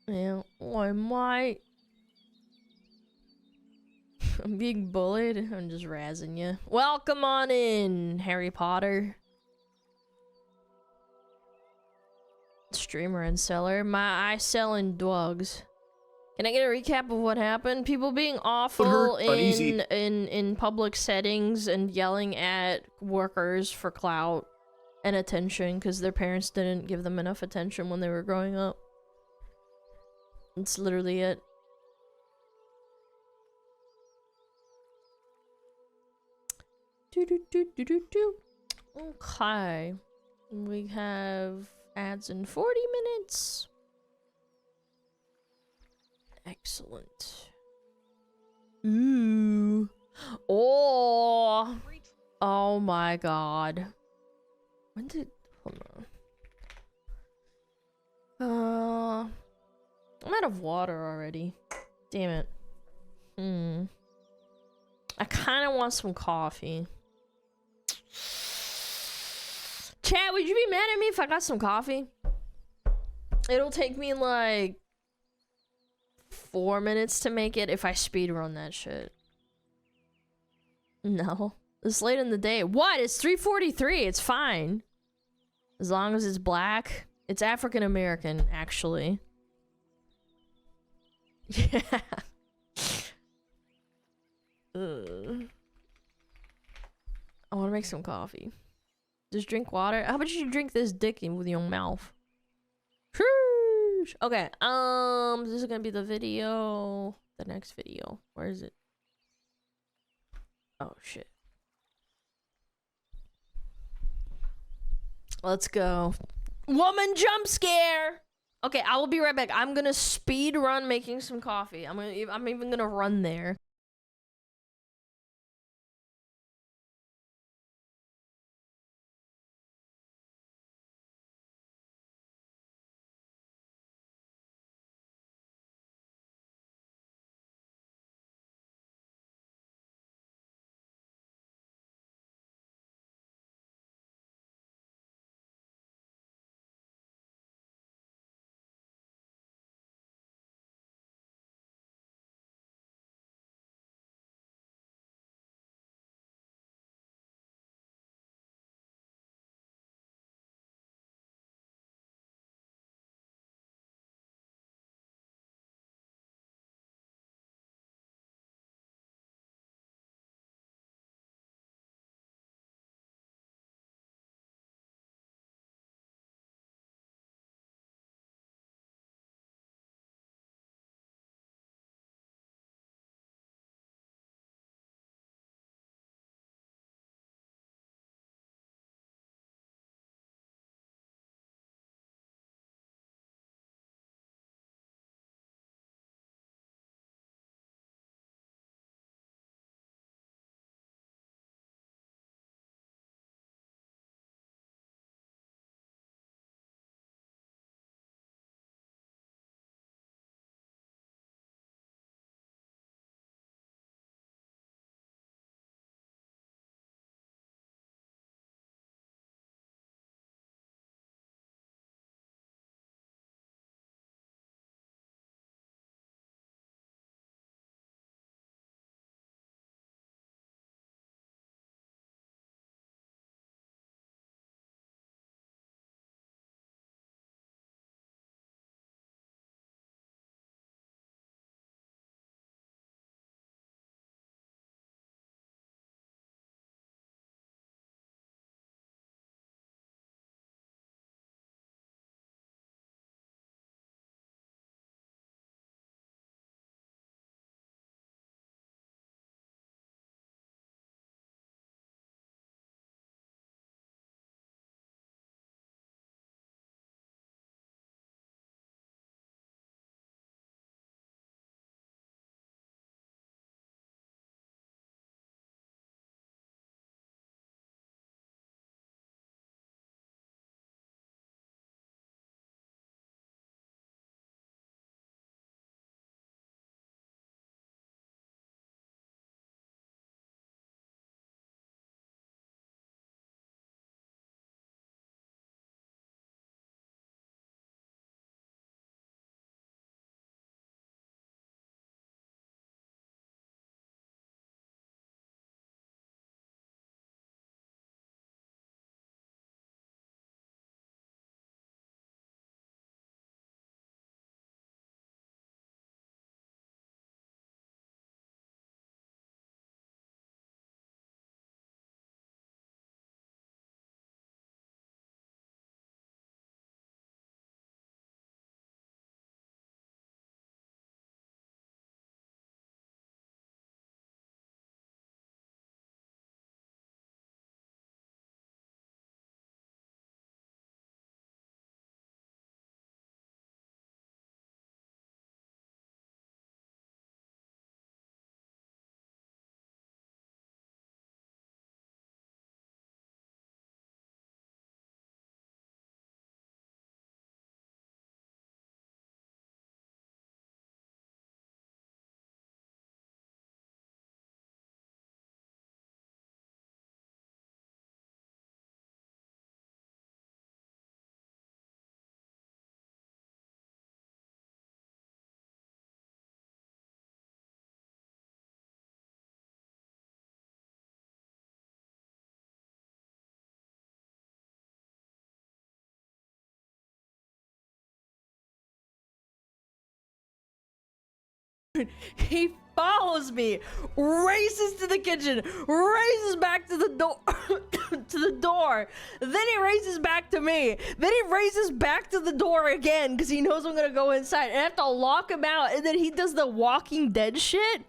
Yeah, I might. I'm being bullied. I'm just razzing you. Welcome on in, Harry Potter. Streamer and seller. I selling drugs. Can I get a recap of what happened? People being awful in public settings and yelling at workers for clout and attention because their parents didn't give them enough attention when they were growing up. That's literally it. Okay. We have ads in 40 minutes. Excellent. Ooh. Oh. Oh my god. When did... Hold on. I'm out of water already. Damn it. I kind of want some coffee. Chat, would you be mad at me if I got some coffee? It'll take me like 4 minutes to make it if I speedrun that shit. No. It's late in the day. What? It's 3:43. It's fine. As long as it's black. It's African American, actually. Yeah. I want to make some coffee. Just drink water. How about you drink this dick in with your mouth? Okay, this is gonna be the video. The next video. Where is it? Oh, shit. Let's go. Woman jump scare! Okay, I will be right back. I'm gonna speed run making some coffee. I'm even gonna run there. He follows me, races to the kitchen, races back to the door, Then he races back to me. Then he races back to the door again because he knows I'm gonna go inside. And I have to lock him out. And then he does the Walking Dead shit,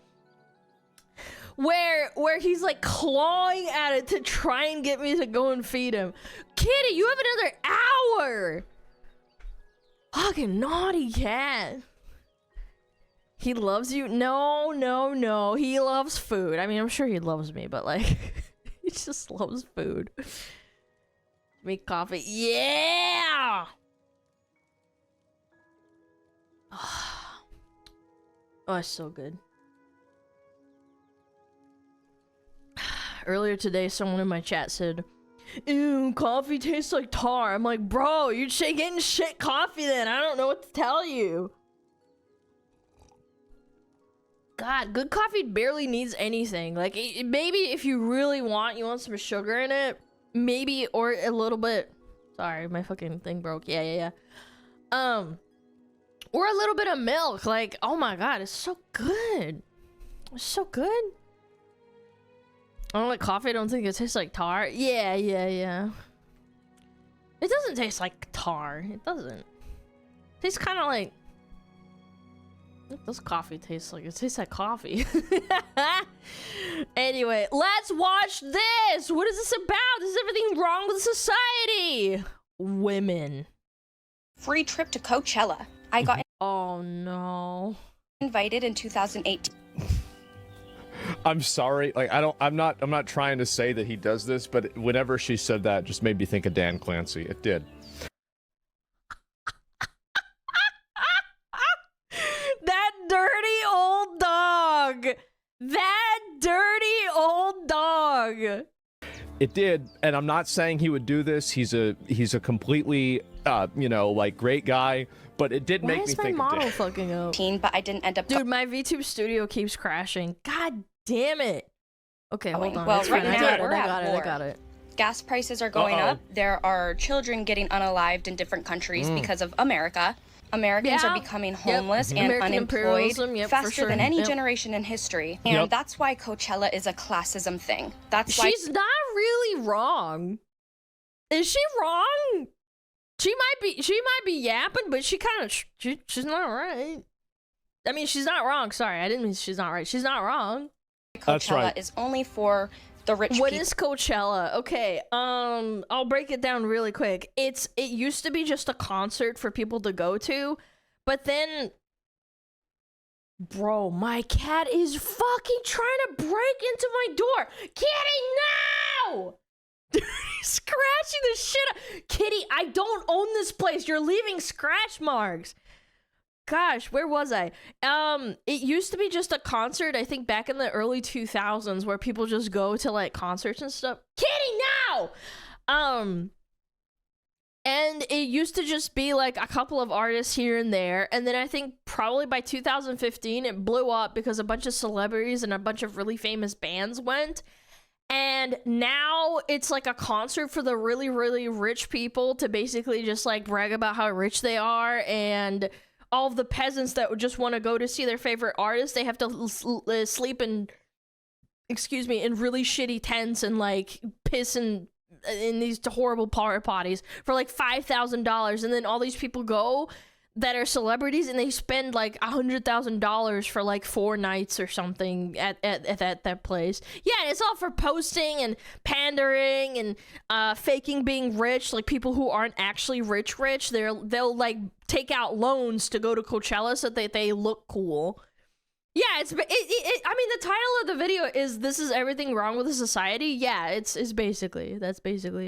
where he's like clawing at it to try and get me to go and feed him. Kitty, you have another hour. Fucking naughty cat. He loves you? No, no, no. He loves food. I mean, I'm sure he loves me, but like, he just loves food. Make coffee. Yeah! Oh, it's so good. Earlier today, someone in my chat said, ew, coffee tastes like tar. I'm like, bro, you're getting shit coffee then. I don't know what to tell you. God, good coffee barely needs anything. Like, maybe if you really want, you want some sugar in it, maybe, or a little bit. Sorry, my fucking thing broke. Yeah. Or a little bit of milk. Like, oh my God, it's so good. It's so good. I don't like coffee. I don't think it tastes like tar. Yeah. It doesn't taste like tar. It doesn't. It tastes kind of like... What does coffee taste like? It tastes like coffee. Anyway, let's watch this. What is this about? Is everything wrong with society? Women. Free trip to Coachella. I got oh no. Invited in 2018. I'm sorry. Like I'm not trying to say that he does this, but whenever she said that, it just made me think of Dan Clancy. It did. That dirty old dog. That dirty old dog. It did, and I'm not saying he would do this. He's a completely like great guy, but it did make me think. Why is my model fucking up? But I didn't end up. Dude, my VTube studio keeps crashing. God damn it. Okay, hold on. Well, right now we're I at war. got it. Gas prices are going up. There are children getting unalived in different countries because of America. Americans are becoming homeless and unemployed faster than any generation in history. And that's why Coachella is a classism thing. That's why she's not really wrong. Is she wrong? She might be yapping, but she's not right. I mean, she's not wrong. Sorry, I didn't mean she's not right. She's not wrong. Coachella is only for the rich people. What is Coachella? Okay, I'll break it down really quick. It used to be just a concert for people to go to, but then, bro, my cat is fucking trying to break into my door. Kitty, no! He's scratching the shit out. Kitty, I don't own this place. You're leaving scratch marks. Gosh, where was I? It used to be just a concert, I think back in the early 2000s, where people just go to like concerts and stuff. Kitty, now! And it used to just be like a couple of artists here and there. And then I think probably by 2015, it blew up because a bunch of celebrities and a bunch of really famous bands went. And now it's like a concert for the really, really rich people to basically just like brag about how rich they are. And all of the peasants that would just want to go to see their favorite artist, they have to sleep in really shitty tents and like piss in these horrible porta potties for like $5,000. And then all these people go that are celebrities and they spend like $100,000 for like 4 nights or something at that place. Yeah, and it's all for posting and pandering and faking being rich. Like people who aren't actually rich, they'll like take out loans to go to Coachella so that they look cool. Yeah, I mean, the title of the video is "This is everything wrong with the society." Yeah, that's basically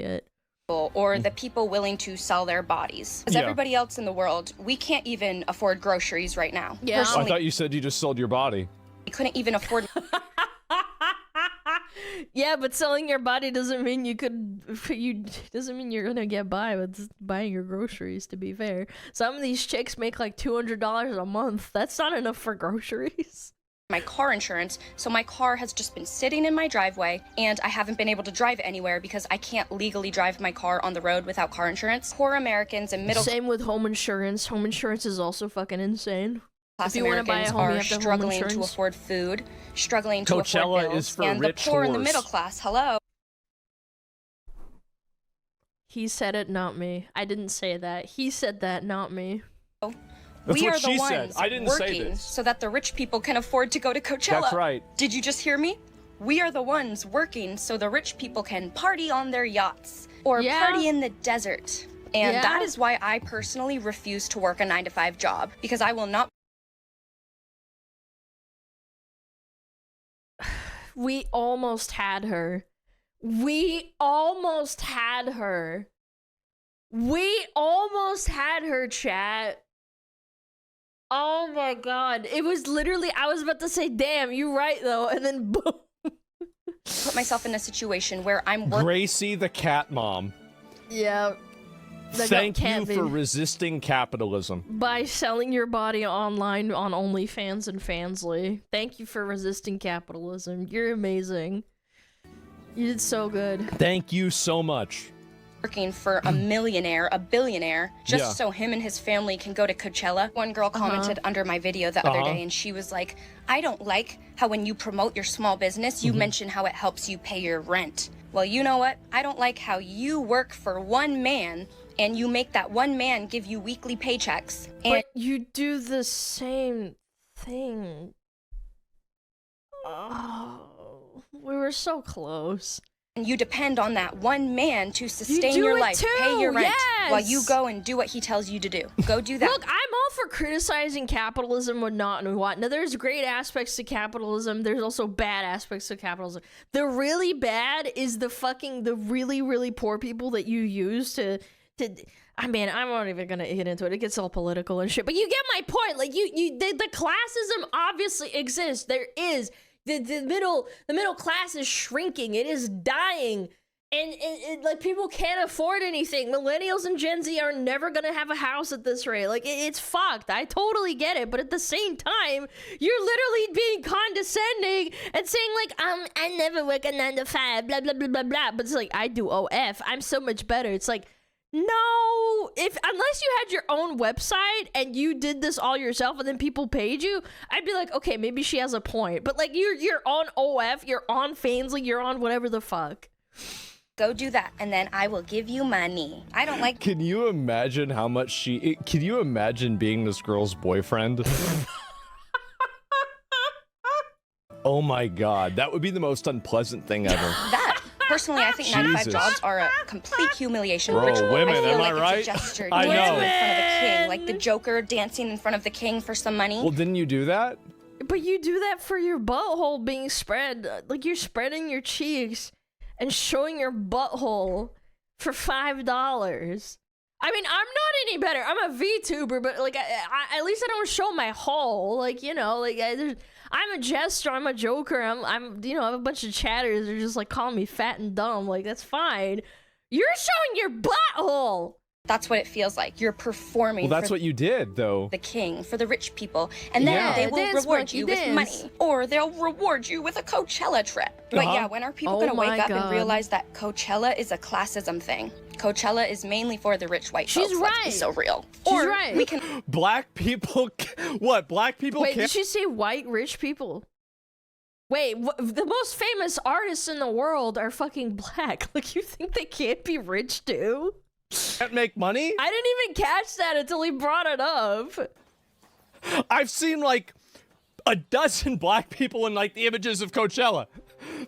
it. Or the people willing to sell their bodies. As everybody else in the world, we can't even afford groceries right now. Yeah. I thought you said you just sold your body. We couldn't even afford. Yeah, but selling your body doesn't mean doesn't mean you're gonna get by with buying your groceries, to be fair. Some of these chicks make like $200 a month. That's not enough for groceries. My car insurance, so my car has just been sitting in my driveway and I haven't been able to drive it anywhere because I can't legally drive my car on the road without car insurance. Poor Americans and middle Same with home insurance. Home insurance is also fucking insane. Class If you want to buy a Americans home, you are have to have home struggling to insurance. afford food, struggling to Coachella afford bills, is for and rich the poor and the whores. middle class. Hello. He said it, not me. I didn't say that. He said that, not me. That's we what are the she said. ones I didn't say working this. so that the rich people can afford to go to Coachella. That's right. Did you just hear me? We are the ones working so the rich people can party on their yachts or party in the desert. And that is why I personally refuse to work a 9-to-5 job, because I will not. We almost had her. We almost had her. We almost had her, chat. Oh my god. It was literally, I was about to say, damn, you're right though, and then boom. Put myself in a situation where I'm working. Gracie the cat mom. Yeah. Thank you for resisting capitalism. By selling your body online on OnlyFans and Fansly. Thank you for resisting capitalism. You're amazing. You did so good. Thank you so much. Working for a millionaire, a billionaire, just so him and his family can go to Coachella. One girl commented under my video the other day, and she was like, I don't like how when you promote your small business, you mention how it helps you pay your rent. Well, you know what? I don't like how you work for one man and you make that one man give you weekly paychecks. And but you do the same thing. Oh, we were so close. And you depend on that one man to sustain your life, pay your rent, while you go and do what he tells you to do. Go do that. Look, I'm all for criticizing capitalism and what. Now, there's great aspects to capitalism. There's also bad aspects to capitalism. The really bad is the really, really poor people that you use to I mean, I'm not even gonna get into it. It gets all political and shit. But you get my point. Like, the classism obviously exists. There is. The middle class is shrinking. It is dying. And like, people can't afford anything. Millennials and Gen Z are never gonna have a house at this rate. Like, it's fucked. I totally get it. But at the same time, you're literally being condescending and saying like, I never work a 9-to-5, blah, blah, blah, blah, blah. But it's like, I do OF. I'm so much better. It's like, no, unless you had your own website and you did this all yourself and then people paid you, I'd be like, okay, maybe she has a point. But like, you're on OF, you're on Fansly, you're on whatever the fuck. Go do that, and then I will give you money. I don't like. Can you imagine how much can you imagine being this girl's boyfriend? Oh my god, that would be the most unpleasant thing ever. That. Personally, I think 9-to-5 jobs are a complete humiliation. Bro, women, I feel am like I right? It's a gesture. I know. Dancing in front of the king, like the Joker dancing in front of the king for some money. Well, didn't you do that? But you do that for your butthole being spread. Like, you're spreading your cheeks and showing your butthole for $5. I mean, I'm not any better. I'm a VTuber, but like, at least I don't show my hole. Like, you know, like I'm a jester. I'm a joker. I'm you know, I have a bunch of chatters. They're just like calling me fat and dumb. Like, that's fine. You're showing your butthole. That's what it feels like. You're performing. Well, that's what you did, though. The king, for the rich people, and then they will reward you with money, or they'll reward you with a Coachella trip. But yeah, when are people gonna wake up and realize that Coachella is a classism thing? Coachella is mainly for the rich white folks. Let's be so real. She's right. We can. Black people. What? Black people? Wait, did she say white rich people? Wait, the most famous artists in the world are fucking black. Like, you think they can't be rich too? Can't make money? I didn't even catch that until he brought it up. I've seen like a dozen black people in like the images of Coachella.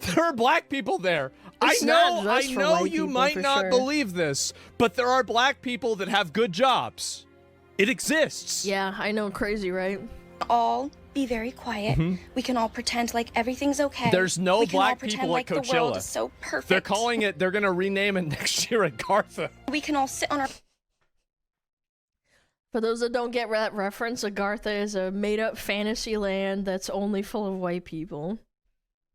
There are black people there. I know you might not believe this, but there are black people that have good jobs. It exists. Yeah, I know, crazy, right? All be very quiet. We can all pretend like everything's okay. There's no we can black all pretend people like at Coachella. The world is so perfect. They're calling it. They're gonna rename it next year Agartha. We can all sit on our. For those that don't get that reference, Agartha is a made-up fantasy land that's only full of white people.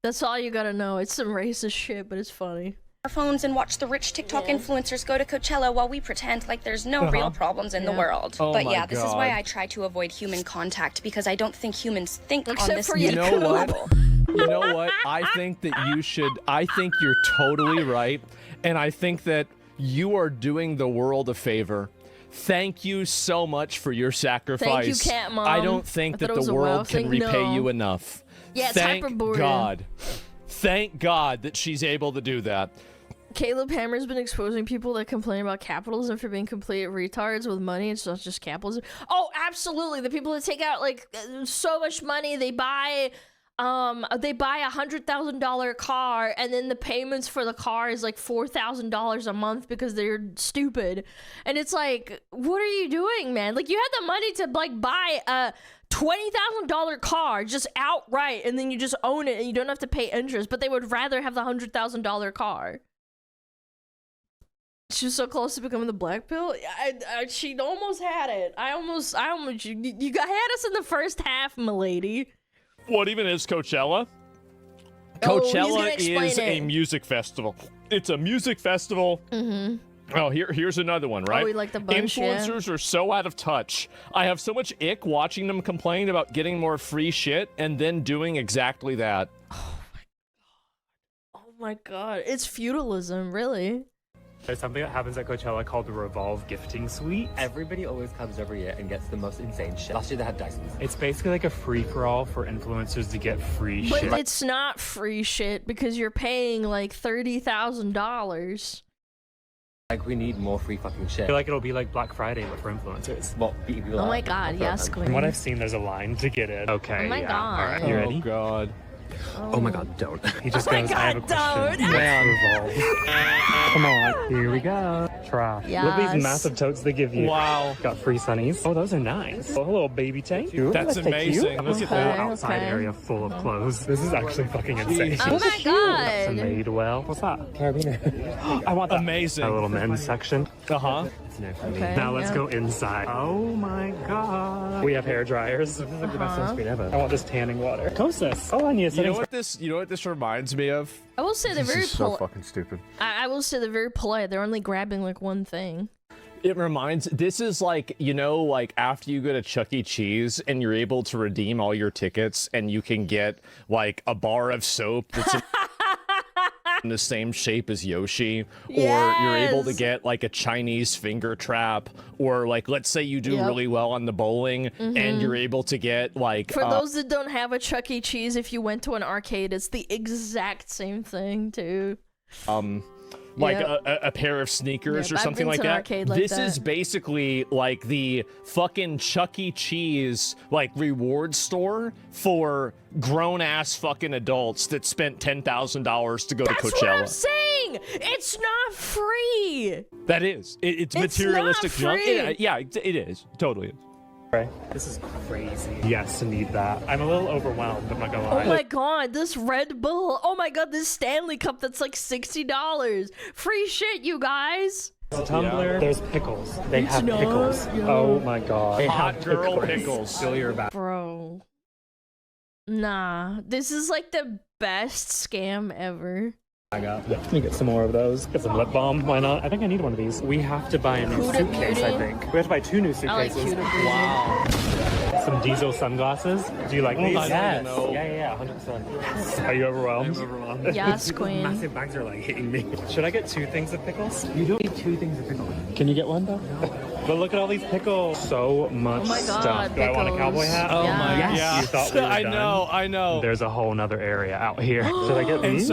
That's all you gotta know. It's some racist shit, but it's funny. Our phones and watch the rich TikTok influencers go to Coachella while we pretend like there's no real problems in the world. Oh but my yeah, this is why God. I try to avoid human contact, because I don't think humans think on this You deep know what? level. You know what? I think that you should. I think you're totally right, and I think that you are doing the world a favor. Thank you so much for your sacrifice. Thank you, Cat Mom. I don't think that the world can repay you enough. Yeah, it's Thank Hyperborean. God. Thank God that she's able to do that. Caleb Hammer's been exposing people that complain about capitalism for being complete retards with money. It's not just capitalism. Oh, absolutely. The people that take out like so much money, they buy a $100,000 car, and then the payments for the car is like $4,000 a month because they're stupid. And it's like, what are you doing, man? Like, you had the money to like buy a $20,000 car just outright, and then you just own it and you don't have to pay interest, but they would rather have the $100,000 car. She was so close to becoming the black pill. She almost had it. You had us in the first half, milady. What even is Coachella? Oh, Coachella he's gonna is explain a it. music festival. It's a music festival. Oh, here's another one, right? we like the bunch, Influencers are so out of touch. I have so much ick watching them complain about getting more free shit and then doing exactly that. Oh my god. It's feudalism, really. There's something that happens at Coachella called the Revolve Gifting Suite. Everybody always comes every year and gets the most insane shit. Last year they had Dysons. It's basically like a free-for-all for influencers to get free But shit. it's not free shit because you're paying like $30,000. Like, we need more free fucking shit. I feel like it'll be like Black Friday, but for influencers. Well, Oh my god, yes, Queen. From what I've seen, there's a line to get in. Okay, Oh my yeah. god. All right, you ready? Oh, God. Oh my god, don't. He just Oh my goes, I have a God, question. don't. Let's revolve. Come on, here we go. Trash. Look at Yes. these massive totes they give you. Wow. Got free sunnies. Oh, those are nice. Oh, a little baby tank. Ooh, That's take you. amazing. Look at that outside okay. area full of clothes. This is actually fucking insane. Oh my god. Made well. What's that? Carabiner. I want that. Amazing. A little men's section. Uh-huh. Okay, Now let's yeah. go inside. Oh my god. We have hair dryers. This is like the best sunscreen ever. I want this tanning water. Kosas. Oh, and You know what this reminds me of? I will say they're very polite. fucking stupid. I will say they're very polite. They're only grabbing like one thing. This is like, you know, like after you go to Chuck E. Cheese and you're able to redeem all your tickets and you can get like a bar of soap that's in the same shape as Yoshi, or you're able to get like a Chinese finger trap, or like, let's say you do really well on the bowling and you're able to get like... For those that don't have a Chuck E. Cheese, if you went to an arcade, it's the exact same thing too. Like a pair of sneakers or something like that. This is basically like the fucking Chuck E. Cheese like reward store for grown-ass fucking adults that spent $10,000 to go to Coachella. That's what I'm saying! It's not free! That is. It's materialistic junk. Yeah, it is. Totally is. Right. This is crazy. Yes, need that. I'm a little overwhelmed, I'm not gonna lie. Oh my god, this Red Bull. Oh my god, this Stanley Cup that's like $60. Free shit, you guys. Tumblr, there's pickles. They have pickles. Oh my god. They Hot have girl pickles. Fill your back. Bro. Nah, this is like the best scam ever. Let me get some more of those. Get some lip balm. Why not? I think I need one of these. We have to buy a new Huda suitcase, Beauty. I think. We have to buy 2 new I like suitcases. Huda Beauty. Wow. Some diesel sunglasses. Do you like these? Yes. Yeah, 100%. Are you overwhelmed? I'm overwhelmed. Yes, queen. Massive bags are like hitting me. Should I get 2 things of pickles? You don't need 2 things of pickles. Can you get one though? No. But look at all these pickles. So much Oh my God, stuff. Do I want a pickles. cowboy hat? Oh my god. You thought we were I done? know. There's a whole nother area out here. Should I get And these?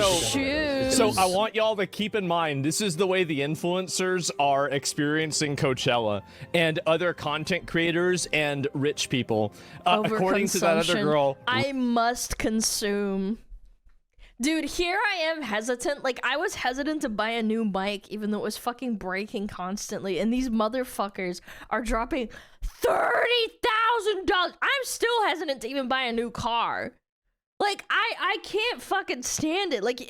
so I want y'all to keep in mind, this is the way the influencers are experiencing Coachella and other content creators and rich people. According to that other girl, I must consume. Dude, here I am hesitant. Like, I was hesitant to buy a new mic even though it was fucking breaking constantly. And these motherfuckers are dropping $30,000. I'm still hesitant to even buy a new car. Like, I can't fucking stand it. Like,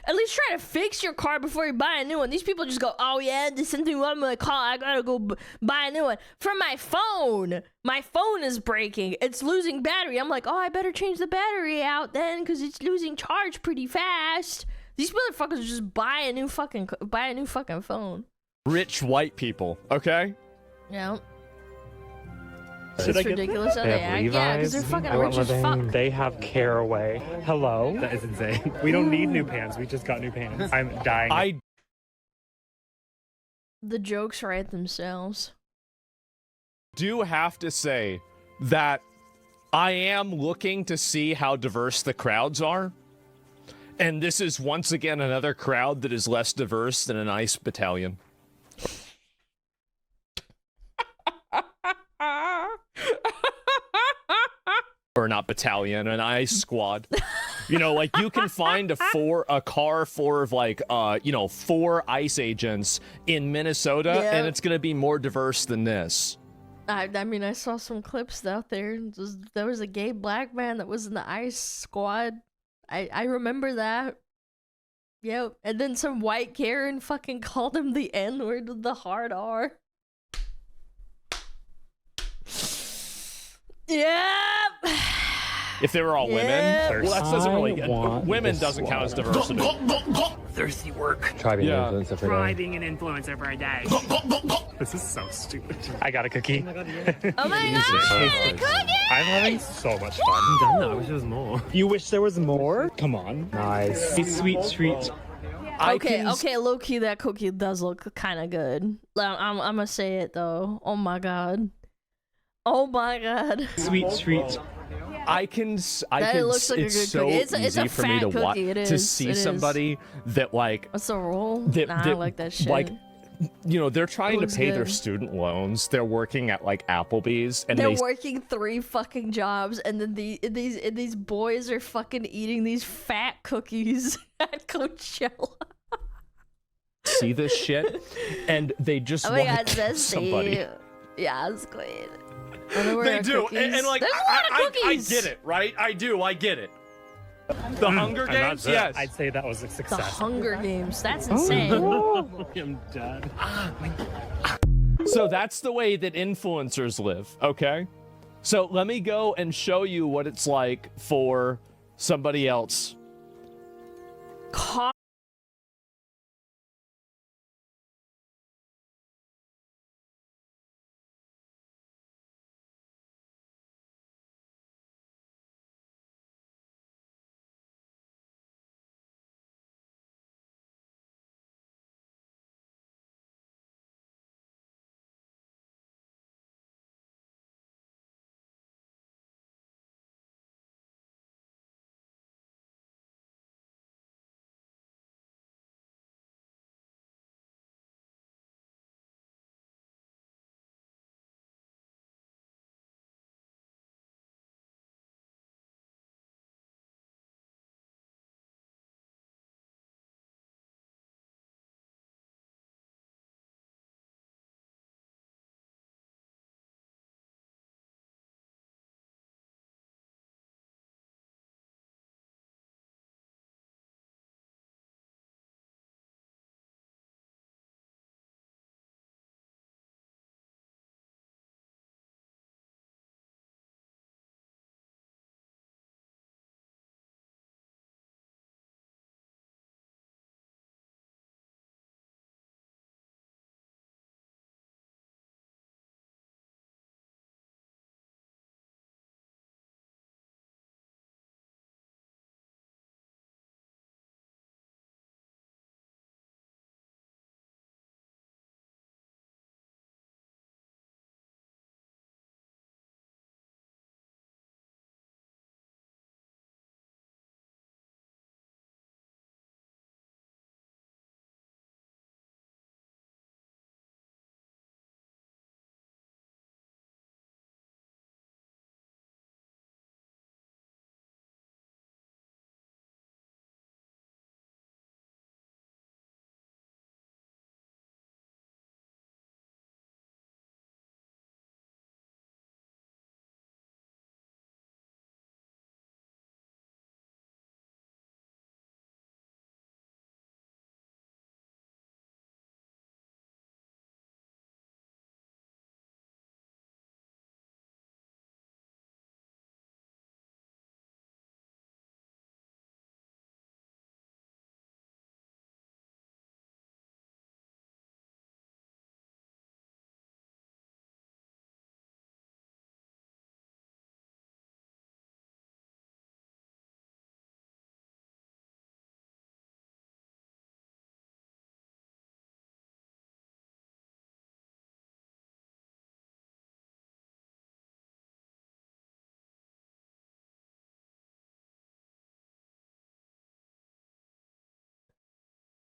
at least try to fix your car before you buy a new one. These people just go, oh yeah, there's something wrong with my car, I gotta go buy a new one. For my phone is breaking. It's losing battery. I'm like, oh, I better change the battery out then, because it's losing charge pretty fast. These motherfuckers just buy a new fucking phone. rich white people, okay? Yeah. Should It's ridiculous. They have Levi's. Yeah, because they're fucking rich as fuck. They have Caraway. Hello? That is insane. We don't need new pants. We just got new pants. I'm dying. The jokes write themselves. Do have to say that I am looking to see how diverse the crowds are. And this is once again another crowd that is less diverse than an ICE battalion. Or not battalion, an ICE squad. You know, like you can find a car full of like, 4 ICE agents in Minnesota, and it's gonna be more diverse than this. I mean, I saw some clips out there. There was a gay black man that was in the ICE squad. I remember that. Yep. And then some white Karen fucking called him the N-word with the hard R. Yep. If they were all women, well, that doesn't really. Women doesn't count as diversity. Thirsty work. Try being an influencer for a day. Try being an influencer for a day. This is so stupid. I got a cookie. Oh my god, a cookie! I'm having so much fun. I'm done now. I wish there was more. You wish there was more? Come on. Nice. These sweet treats. Okay, low key, that cookie does look kind of good. I'm gonna say it though. Oh my god. Oh my god. Sweet treat. I can. Looks like it's a good so cookie. easy It's a for me to fat watch cookie. It to is. see It is. somebody that like. What's the roll? I like that shit. Like, they're trying to looks pay their good. student loans. They're working at like Applebee's, and They're working 3 fucking jobs, and then these boys are fucking eating these fat cookies at Coachella. see this shit, and they just Oh my want god, to kill that's somebody. Yeah, it's great. They do, and like There's a lot of I cookies. get it, right? I get it. The Hunger Games, yes. I'd say that was a The success. Hunger Games, that's insane. I'm dead. So that's the way that influencers live, okay? So let me go and show you what it's like for somebody else.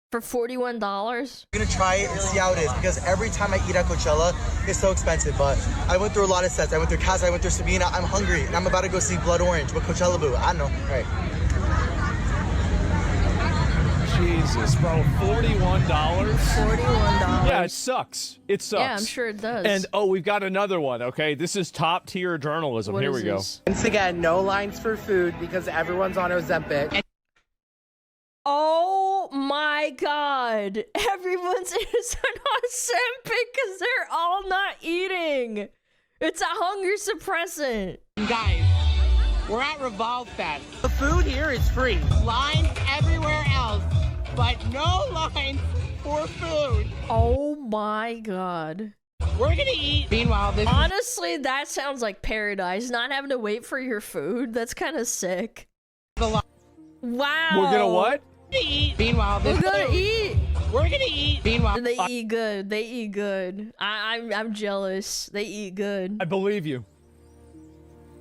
For $41? I'm gonna try it and see how it is because every time I eat at Coachella, it's so expensive. But I went through a lot of sets. I went through Casa, I went through Sabina. I'm hungry and I'm about to go see Blood Orange with Coachella Boo. I don't know. All right. Jesus, bro, $41? $41. Yeah, it sucks. It sucks. Yeah, I'm sure it does. And oh, we've got another one. Okay, this is top tier journalism. What Here is we go. this? Once again, no lines for food because everyone's on Ozempic. Oh my god. Everyone's on Ozempic because they're all not eating. It's a hunger suppressant. Guys, we're at Revolve Fest. The food here is free. Lines everywhere else, but no lines for food. Oh my god. We're gonna eat. Meanwhile, honestly, that sounds like paradise. Not having to wait for your food. That's kind of sick. Wow. We're gonna what? Eat. Meanwhile, we're gonna eat. We're gonna eat. Meanwhile, they eat good. They eat good. I'm jealous. They eat good. I believe you.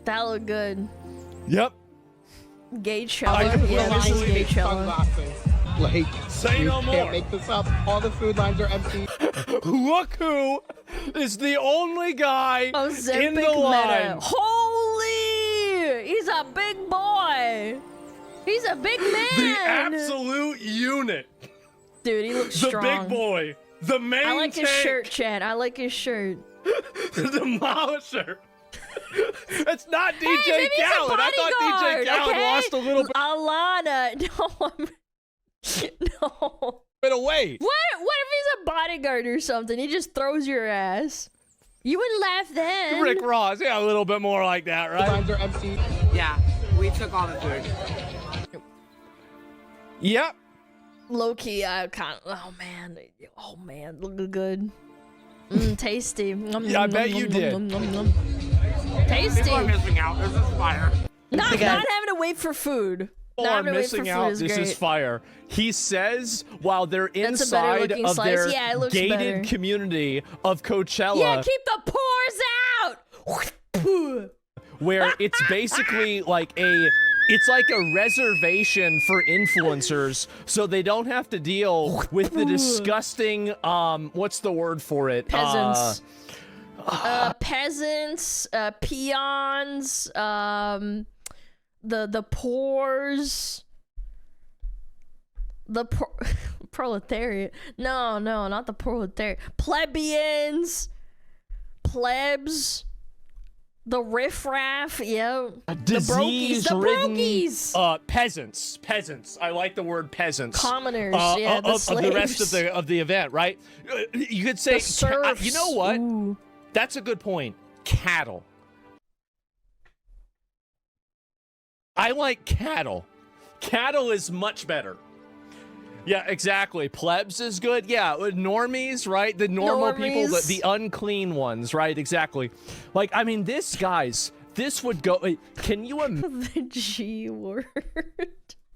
That look good. Yep. Gay Chella. Yeah, this is Gay Chella. Like, say no more. Can't make this up. All the food lines are empty. Look who is the only guy Ozempic in the line. Holy! He's a big boy. He's a big man. The absolute unit. Dude, he looks the strong. The big boy. The main I like his tank. shirt, Chad. I like his shirt. The Demolisher. It's not DJ Hey, Khaled. I thought DJ Khaled lost a little bit. Alana. No. Bit away. What if he's a bodyguard or something? He just throws your ass. You wouldn't laugh then. Rick Ross. Yeah, a little bit more like that, right? The lines are empty. Yeah, we took all the food. Yep. Low key, I kind of. Oh man, look good. Tasty. Yeah, I bet you did. Tasty. People are missing out. This is fire. Not having to wait for food. People are missing out. This is fire. He says while they're inside of their gated community of Coachella. Yeah, keep the pores out. Where it's basically like a reservation for influencers, so they don't have to deal with the disgusting what's the word for it? Peasants. Peasants, peons, the pores, proletariat. No, not the proletariat. Plebeians, plebs. The riffraff, yeah. The brokies. Peasants. I like the word peasants. Commoners, yeah, the slaves. Of the rest of the event, right? You could say, you know what? Ooh. That's a good point. Cattle. I like cattle. Cattle is much better. Yeah, exactly. Plebs is good. Yeah, normies, right? The normal people, the unclean ones, right? Exactly. Like, I mean, this would go. Can you the G word?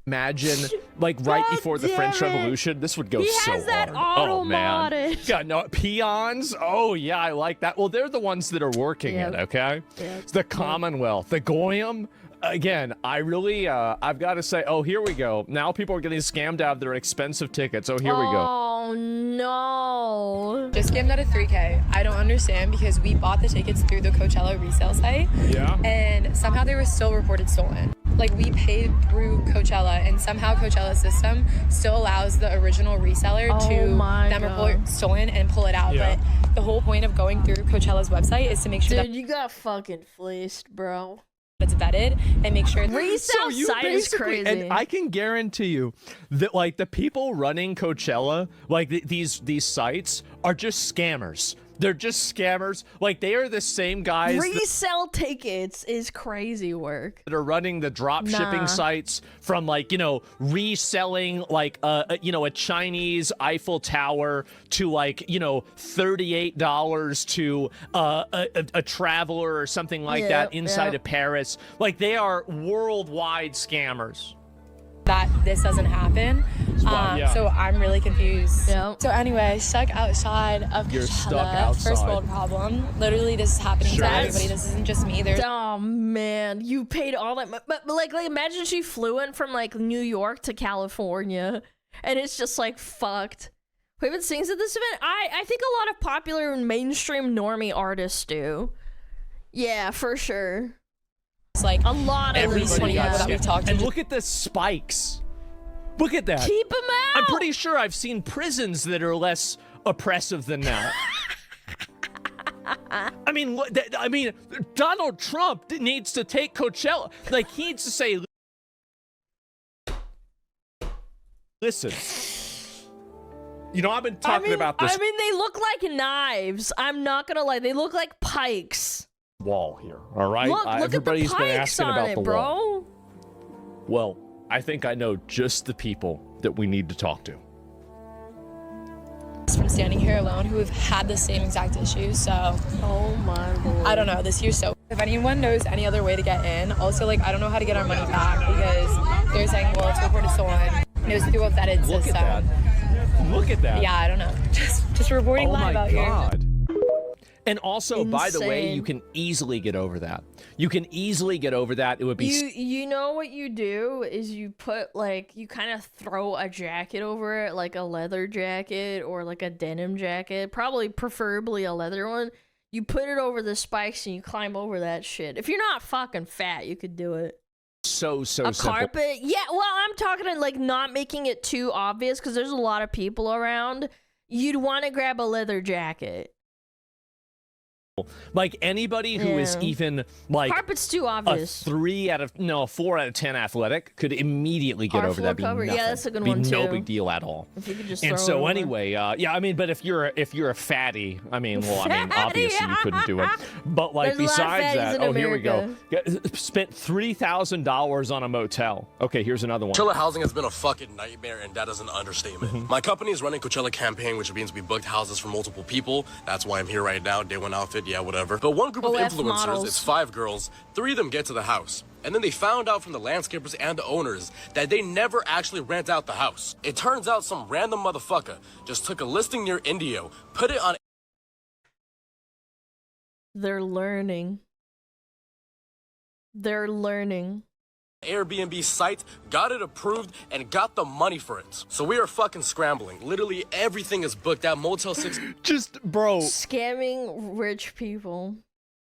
Imagine, like, right before the French Revolution, this would go so hard. That oh man, modded. Yeah, no peons. Oh yeah, I like that. Well, they're the ones that are working it. Okay, it's the Commonwealth, the Goyim. Again, I really, I've got to say, oh, here we go. Now people are getting scammed out of their expensive tickets. Oh, here we go. Oh, no. Just scammed out of $3K. I don't understand because we bought the tickets through the Coachella resale site. Yeah. And somehow they were still reported stolen. Like, we paid through Coachella, and somehow Coachella's system still allows the original reseller to then report stolen and pull it out. Yeah. But the whole point of going through Coachella's website is to make sure that you got fucking fleeced, bro. It's vetted and make sure resale site is crazy. And I can guarantee you that like the people running Coachella, like these sites are just scammers. They're just scammers. Like they are the same guys. Resell tickets is crazy work. That are running the drop shipping sites from like, you know, reselling like a Chinese Eiffel Tower to like, you know, $38 to a traveler or something like that inside of Paris. Like they are worldwide scammers. That this doesn't happen. So I'm really confused. Yeah. So anyway, stuck outside of Coachella. You're stuck outside. First world problem. Literally, this is happening to everybody. This isn't just me. Oh man, you paid all that, but like imagine she flew in from like New York to California. and it's just like fucked. Who even sings at this event? I think a lot of popular mainstream normie artists do. Yeah, for sure. It's like a lot of every 20 people that we talked to. And look at the spikes. Look at that. Keep them out. I'm pretty sure I've seen prisons that are less oppressive than that. I mean, Donald Trump needs to take Coachella. Like, he needs to say, listen. You know, I've been talking about this. I mean, they look like knives. I'm not gonna lie. They look like pikes. Wall here, all right? Look Everybody's at the been pikes asking on about it, the bro. wall. Well, I think I know just the people that we need to talk to. From standing here alone who have had the same exact issue, so oh my lord, I don't know, this year's so if anyone knows any other way to get in, also like I don't know how to get our money back because they're saying, well, it's reported stolen and it was through a vetted system. Look at that. Yeah, I don't know, just reporting live out here. And also, by the way, you can easily get over that. You can easily get over that. It would be you know what you do is you put like you kind of throw a jacket over it, like a leather jacket or like a denim jacket, preferably a leather one. You put it over the spikes and you climb over that shit. If you're not fucking fat, you could do it. So a simple. carpet. Yeah, well, I'm talking like not making it too obvious because there's a lot of people around. You'd want to grab a leather jacket. Like anybody who is even like carpet's too obvious. A 4 out of 10 athletic could immediately get over that. Cover. Yeah, that's a good one too. No big deal at all. If you could just and throw so it over. anyway, yeah, I mean, but if you're a fatty, I mean, well, I mean, obviously you couldn't do it. But like There's besides that, in here we go. America. Spent $3,000 on a motel. Okay, here's another one. Coachella housing has been a fucking nightmare, and that is an understatement. My company is running Coachella campaign, which means we booked houses for multiple people. That's why I'm here right now. Day one outfit, yeah, whatever. But one group of influencers, models. it's 5 girls, 3 of them get to the house. And then they found out from the landscapers and the owners that they never actually rent out the house. It turns out some random motherfucker just took a listing near Indio, put it on... They're learning. Airbnb site, got it approved, and got the money for it. So we are fucking scrambling. Literally everything is booked at Motel 6. Just, bro. Scamming rich people.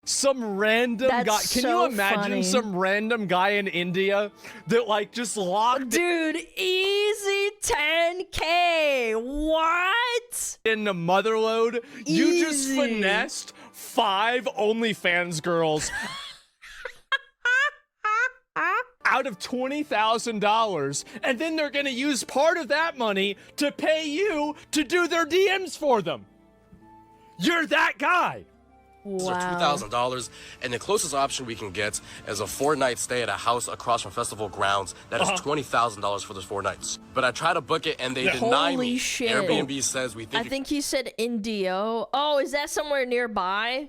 Some random guy. Can you imagine some random guy in India that like just locked Dude, easy 10K. What? in the motherlode? You just finessed 5 OnlyFans girls out of $20,000, and then they're gonna use part of that money to pay you to do their DMs for them. You're that guy. Wow. $2,000, and the closest option we can get is a 4-night stay at a house across from festival grounds. That is $20,000 for those 4 nights. But I try to book it, and they deny me. Shit. Airbnb says we think. I think he said Indio. Oh, is that somewhere nearby?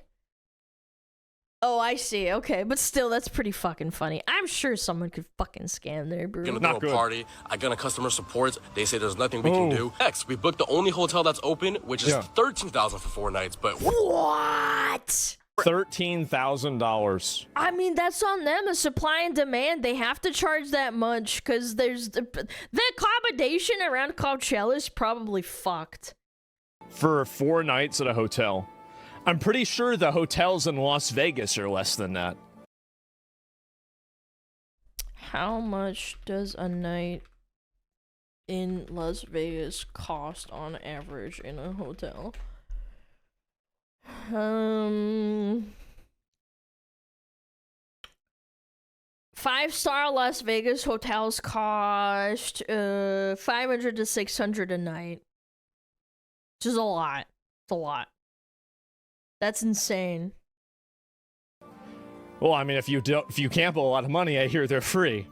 Oh, I see. Okay, but still, that's pretty fucking funny. I'm sure someone could fucking scam there, bro. We're gonna throw a party. I got a customer support. They say there's nothing we can do. Next, we booked the only hotel that's open, which is $13,000 for 4 nights. But what? $13,000. I mean, that's on them. The supply and demand. They have to charge that much because there's the accommodation around Coachella is probably fucked. For 4 nights at a hotel. I'm pretty sure the hotels in Las Vegas are less than that. How much does a night in Las Vegas cost on average in a hotel? 5-star Las Vegas hotels cost $500 to $600 a night. Which is a lot. It's a lot. That's insane. Well, I mean, if you gamble a lot of money, I hear they're free.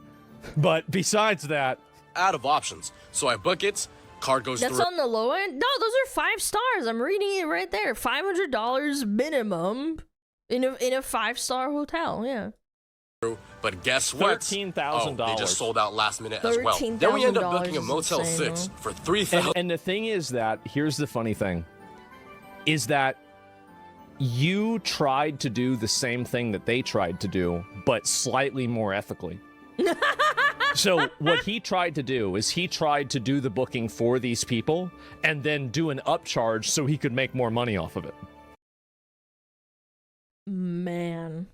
But besides that, out of options. So I book it. Card goes through. That's on the low end? No, those are 5 stars. I'm reading it right there. $500 minimum in a 5-star hotel. Yeah. But guess what? $13,000. They just sold out last minute as well. Then we end up booking a Motel 6 for $3,000. And the thing is that, here's the funny thing, is that you tried to do the same thing that they tried to do, but slightly more ethically. So what he tried to do is he tried to do the booking for these people and then do an upcharge so he could make more money off of it. Man.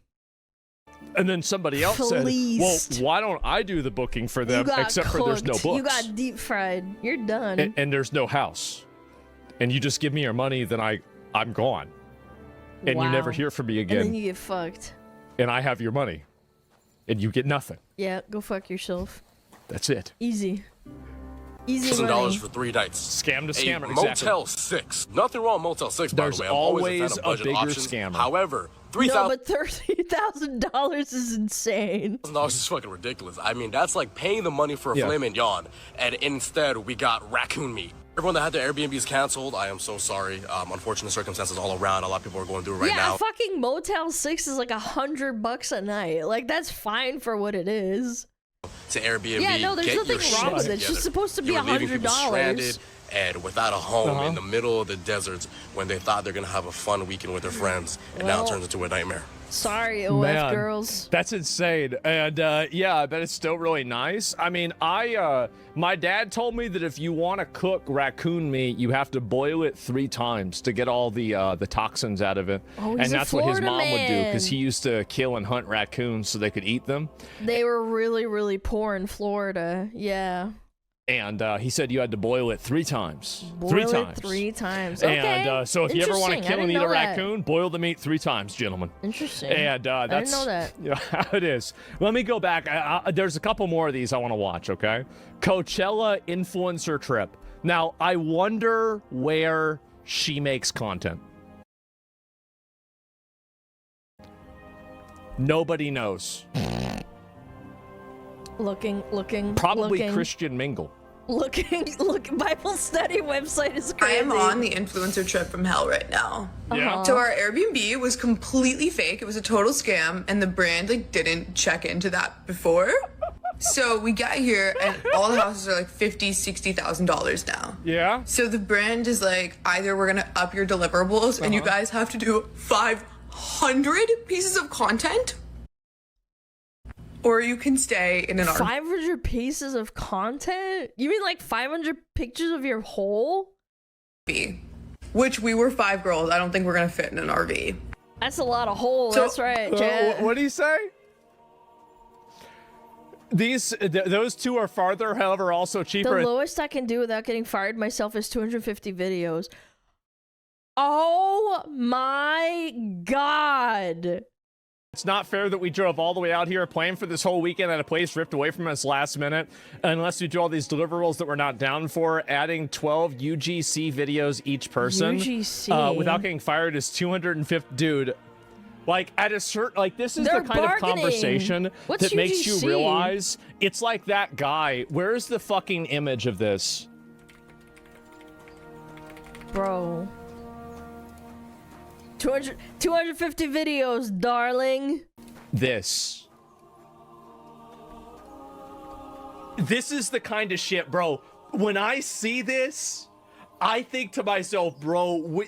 And then somebody else said, well, why don't I do the booking for them except for there's no books? You got deep fried. You're done. And there's no house. And you just give me your money, then I'm gone. And you never hear from me again. And then you get fucked. And I have your money. And you get nothing. Yeah, go fuck yourself. That's it. Easy. Easy money. $1,000 for 3 nights. Scam to scammer, exactly. Motel 6. Nothing wrong with Motel 6, by the way. I'm always a fan of budget bigger options. scammer. However, $3,000. No, but $30,000 is insane. $1,000 is fucking ridiculous. I mean, that's like paying the money for a filet mignon, and instead we got raccoon meat. Everyone that had their Airbnbs canceled, I am so sorry. Unfortunate circumstances all around. A lot of people are going through it right now. Yeah, fucking Motel 6 is like $100 a night. Like, that's fine for what it is. To Airbnb, yeah, no, there's nothing wrong with it. It's just supposed to be $100. Stranded and without a home in the middle of the deserts when they thought they're gonna have a fun weekend with their friends, and now it turns into a nightmare. Sorry, OF girls. That's insane. And yeah, I bet it's still really nice. I mean, my dad told me that if you want to cook raccoon meat, you have to boil it 3 times to get all the toxins out of it. Oh, and that's what his mom would do, because he used to kill and hunt raccoons so they could eat them. They were really, really poor in Florida. Yeah. And he said you had to boil it 3 times. Boil 3 it times. 3 times. Okay. And so if you ever want to Interesting. kill and eat a raccoon, boil the meat 3 times, gentlemen. Interesting. And that's I didn't know that. You know, how it is. Let me go back. There's a couple more of these I want to watch, okay? Coachella influencer trip. Now, I wonder where she makes content. Nobody knows. Looking. Probably looking. Christian Mingle. Look, Bible study website is I crazy. am on the influencer trip from hell right now. Yeah. So our Airbnb was completely fake. It was a total scam, and the brand like didn't check into that before. So we got here, and all the houses are like $50,000-$60,000 now. Yeah. So the brand is like, either we're gonna up your deliverables, and you guys have to do 500 pieces of content, or you can stay in an RV. 500 pieces of content? You mean like 500 pictures of your hole? Which we were 5 girls. I don't think we're gonna fit in an RV. That's a lot of hole. That's right, Chad. What do you say? Those 2 are farther, however, also cheaper. The lowest I can do without getting fired myself is 250 videos. Oh my god. It's not fair that we drove all the way out here playing for this whole weekend at a place ripped away from us last minute, unless we do all these deliverables that we're not down for. Adding 12 UGC videos each person without getting fired is 250. Dude, like at a certain, like this is They're the kind of conversation What's that makes you UGC? realize it's like that guy. Where's the fucking image of this? Bro. 250 videos, darling. This is the kind of shit, bro. When I see this, I think to myself, bro,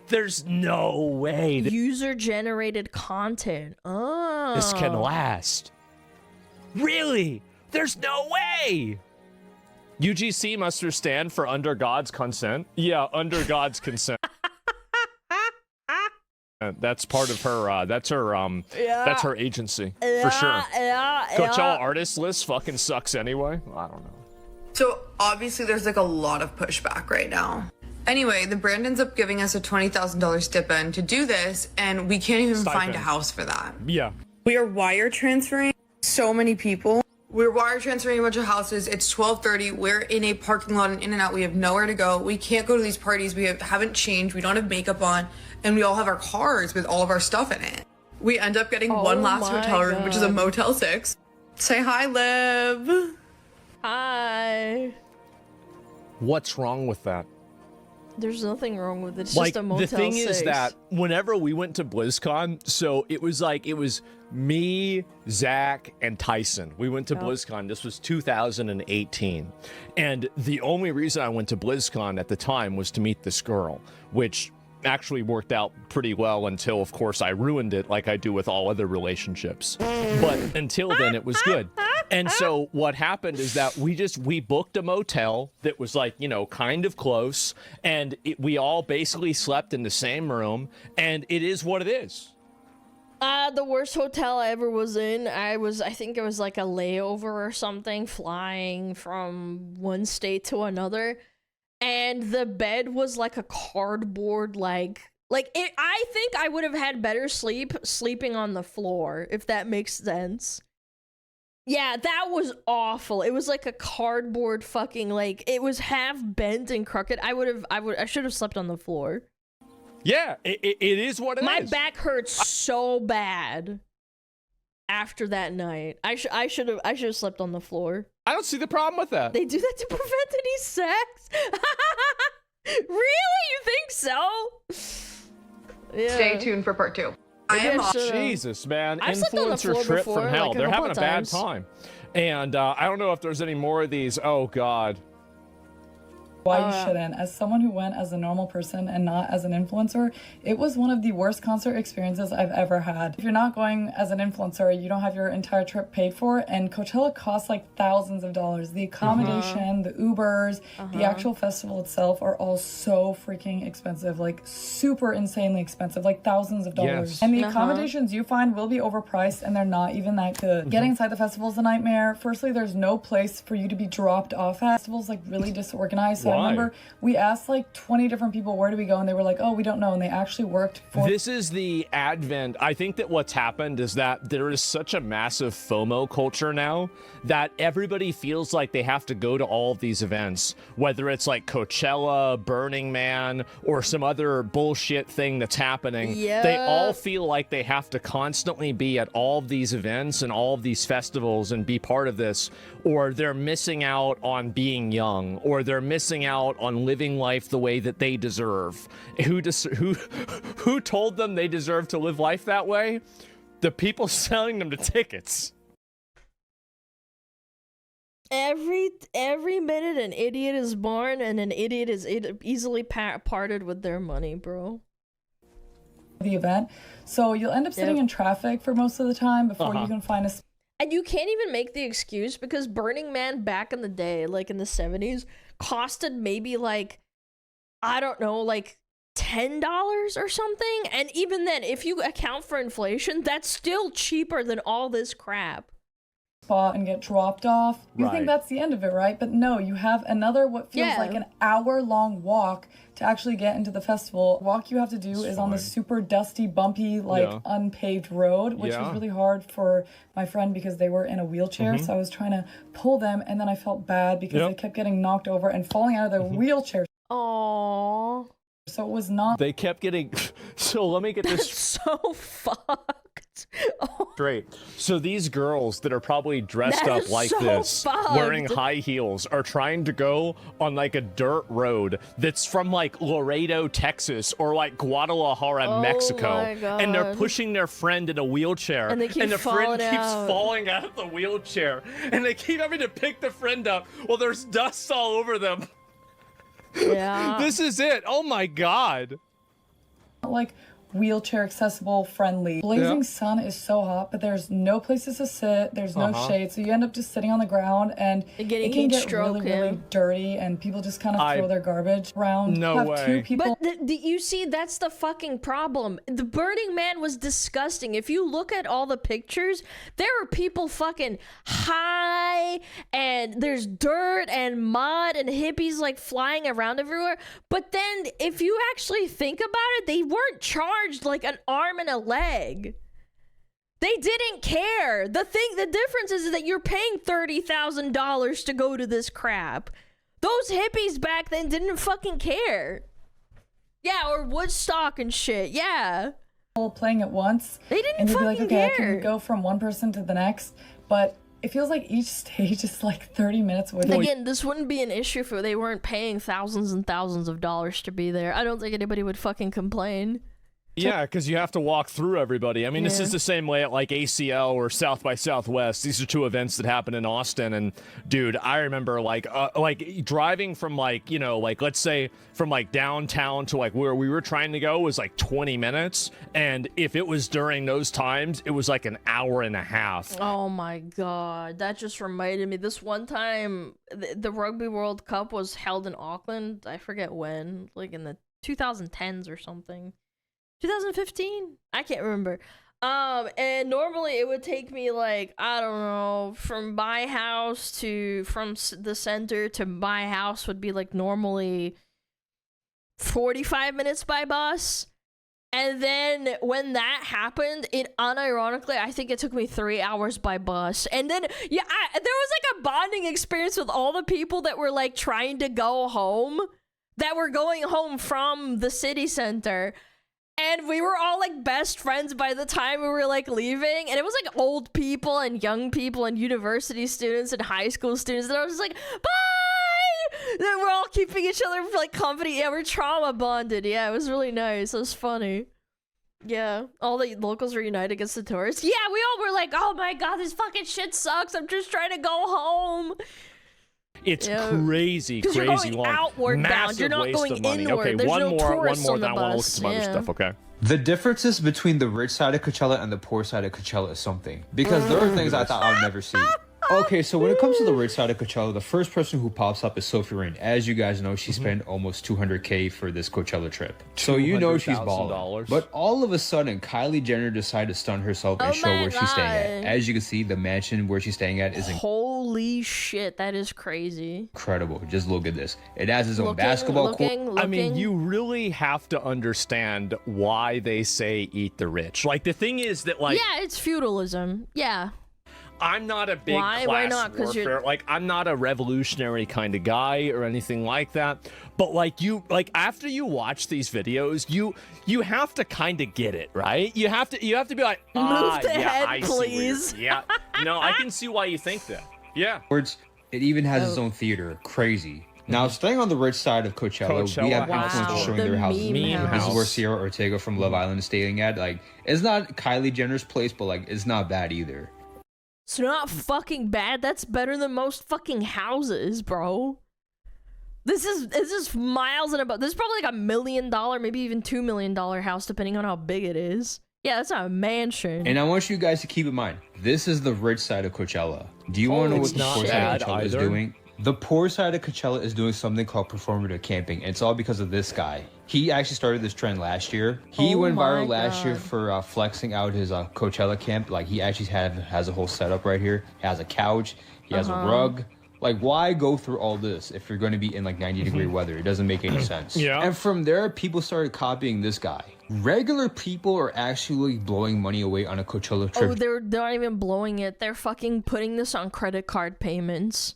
there's no way User-generated content. Oh. this can last. Really? There's no way. UGC must stand for under God's consent. Yeah, under God's consent. That's part of her, that's her agency, for sure. Coachella artist list fucking sucks anyway. I don't know. So obviously there's like a lot of pushback right now. Anyway, the brand ends up giving us a $20,000 stipend to do this, and we can't even find a house for that. Yeah. We are wire transferring so many people. We're wire transferring a bunch of houses. It's 12:30. We're in a parking lot and in and out. We have nowhere to go. We can't go to these parties. We haven't changed. We don't have makeup on. And we all have our cars with all of our stuff in it. We end up getting one last hotel room, which is a Motel 6. Say hi, Liv. Hi. What's wrong with that? There's nothing wrong with it. It's Like, just a Motel 6. the thing is that whenever we went to BlizzCon, so it was me, Zach, and Tyson. We went to BlizzCon. This was 2018. And the only reason I went to BlizzCon at the time was to meet this girl, which actually worked out pretty well until, of course, I ruined it like I do with all other relationships. But until then, it was good. And so what happened is that we booked a motel that was like, you know, kind of close, and we all basically slept in the same room, and it is what it is. The worst hotel I ever was in, I think it was like a layover or something, flying from one state to another, and the bed was like a cardboard, I think I would have had better sleeping on the floor, if that makes sense. Yeah, that was awful. It was like a cardboard fucking, like, it was half bent and crooked. I should have slept on the floor. Yeah, it is what it is. My back hurts so bad after that night. I should have slept on the floor. I don't see the problem with that. They do that to prevent any sex? Really? You think so? Yeah. Stay tuned for part 2. Jesus, man. I've slept on the Influencer floor trip before, from hell. like, a They're couple having a of bad times. time. And I don't know if there's any more of these. Oh, God. Why you shouldn't. As someone who went as a normal person and not as an influencer, it was one of the worst concert experiences I've ever had. If you're not going as an influencer, you don't have your entire trip paid for, and Coachella costs like thousands of dollars. The accommodation, the Ubers, the actual festival itself are all so freaking expensive, like super insanely expensive, like thousands of dollars. Yes. And the accommodations you find will be overpriced, and they're not even that good. Getting inside the festival is a nightmare. Firstly, there's no place for you to be dropped off at. Festival's like really disorganized. So I remember we asked like 20 different people, where do we go? And they were like, oh, we don't know. And they actually worked for... This is the advent. I think that what's happened is that there is such a massive FOMO culture now that everybody feels like they have to go to all of these events, whether it's like Coachella, Burning Man, or some other bullshit thing that's happening. Yeah. They all feel like they have to constantly be at all of these events and all of these festivals and be part of this, or they're missing out on being young, or they're missing out on living life the way that they deserve. Who told them they deserve to live life that way? The people selling them the tickets. Every minute an idiot is born, and an idiot is easily parted with their money, bro. The event. So you'll end up sitting in traffic for most of the time before you can find a... And you can't even make the excuse, because Burning Man back in the day, like in the 70s, costed maybe like, I don't know, like $10 or something. And even then, if you account for inflation, that's still cheaper than all this crap. Spot and get dropped off. You think that's the end of it, right? But no, you have another what feels like an hour-long walk to actually get into the festival. Walk you have to do is on this super dusty, bumpy, like unpaved road, which was really hard for my friend because they were in a wheelchair. So I was trying to pull them, and then I felt bad because they kept getting knocked over and falling out of their wheelchair. Aww. So it was not... They kept getting... So let me get this... so fucked. Straight. So these girls that are probably dressed That up is like so this, fucked. wearing high heels, are trying to go on like a dirt road that's from like Laredo, Texas, or like Guadalajara, Mexico. my God. And they're pushing their friend in a wheelchair. And they keep the friend falling keeps out. falling out of the wheelchair. And they keep having to pick the friend up while there's dust all over them. Yeah. This is it. Oh my God. Like wheelchair accessible, friendly. Blazing sun is so hot, but there's no places to sit, there's no shade, so you end up just sitting on the ground, and it can get really dirty, and people just kind of throw their garbage around. No way. Two people... But you see, that's the fucking problem. The Burning Man was disgusting. If you look at all the pictures, there are people fucking high, and there's dirt and mud and hippies like flying around everywhere. But then if you actually think about it, they weren't charged like an arm and a leg. They didn't care. The difference is that you're paying $30,000 to go to this crap. Those hippies back then didn't fucking care. Yeah, or Woodstock and shit. Yeah. Playing at once. They didn't and you'd fucking be like, okay, care. I can go from one person to the next, but it feels like each stage is like 30 minutes away. Again, this wouldn't be an issue if they weren't paying thousands and thousands of dollars to be there. I don't think anybody would fucking complain. Yeah, because you have to walk through everybody. I mean, this is the same way at like ACL or South by Southwest. These are two events that happen in Austin, and dude, I remember like driving from like, you know, like let's say from like downtown to like where we were trying to go was like 20 minutes, and if it was during those times, it was like an hour and a half. Oh my god, that just reminded me. This one time, the Rugby World Cup was held in Auckland. I forget when, like in the 2010s or something. 2015? I can't remember. And normally it would take me like, I don't know, from my house to, from the center to my house would be like normally 45 minutes by bus. And then when that happened, it unironically, I think it took me 3 hours by bus. And then, yeah, there was like a bonding experience with all the people that were like trying to go home, that were going home from the city center. And we were all like best friends by the time we were like leaving. And it was like old people and young people and university students and high school students. And I was just like, bye! Then we're all keeping each other like company. Yeah, we're trauma bonded. Yeah, it was really nice. It was funny. Yeah, all the locals were united against the tourists. Yeah, we all were like, oh my god, this fucking shit sucks. I'm just trying to go home. It's crazy, you're crazy going long. outward bound. You're not waste going of money. inward. Okay, There's one no more, tourists then on the I want to look at bus. some other stuff. Okay. The differences between the rich side of Coachella and the poor side of Coachella is something, because there are things I thought I would never see. Okay, so when it comes to the rich side of Coachella, the first person who pops up is Sophie Rain. As you guys know, she spent almost $200K for this Coachella trip. So you know she's balling. But all of a sudden, Kylie Jenner decided to stun herself and show where she's staying at. As you can see, the mansion where she's staying at is Holy shit, that is crazy. incredible. Just look at this. It has its own basketball court. I mean, you really have to understand why they say eat the rich. Like, the thing is that, like... Yeah, it's feudalism. Yeah. I'm not a big Why not? 'Cause warfare. you're... Like, I'm not a revolutionary kind of guy or anything like that. But like after you watch these videos, you have to kind of get it, right? You have to be like, move the yeah, head, I please. See yeah, no, I can see why you think that. Yeah. It even has its own theater. Crazy. Now, staying on the rich side of Coachella, we have influencers showing their houses. This is where Sierra Ortega from Love Island is staying at. Like, it's not Kylie Jenner's place, but like, it's not bad either. It's not fucking bad. That's better than most fucking houses, bro. This is miles and above. This is probably like $1 million, maybe even $2 million house, depending on how big it is. Yeah, that's not a mansion. And I want you guys to keep in mind, this is the rich side of Coachella. Do you want to know what the poor side of Coachella is doing? The poor side of Coachella is doing something called performative camping. And it's all because of this guy. He actually started this trend last year. He went viral last year for flexing out his Coachella camp. Like, he actually has a whole setup right here. He has a couch. He has a rug. Like, why go through all this if you're going to be in like 90-degree weather? It doesn't make any sense. Yeah. And from there, people started copying this guy. Regular people are actually blowing money away on a Coachella trip. Oh, they're not even blowing it. They're fucking putting this on credit card payments.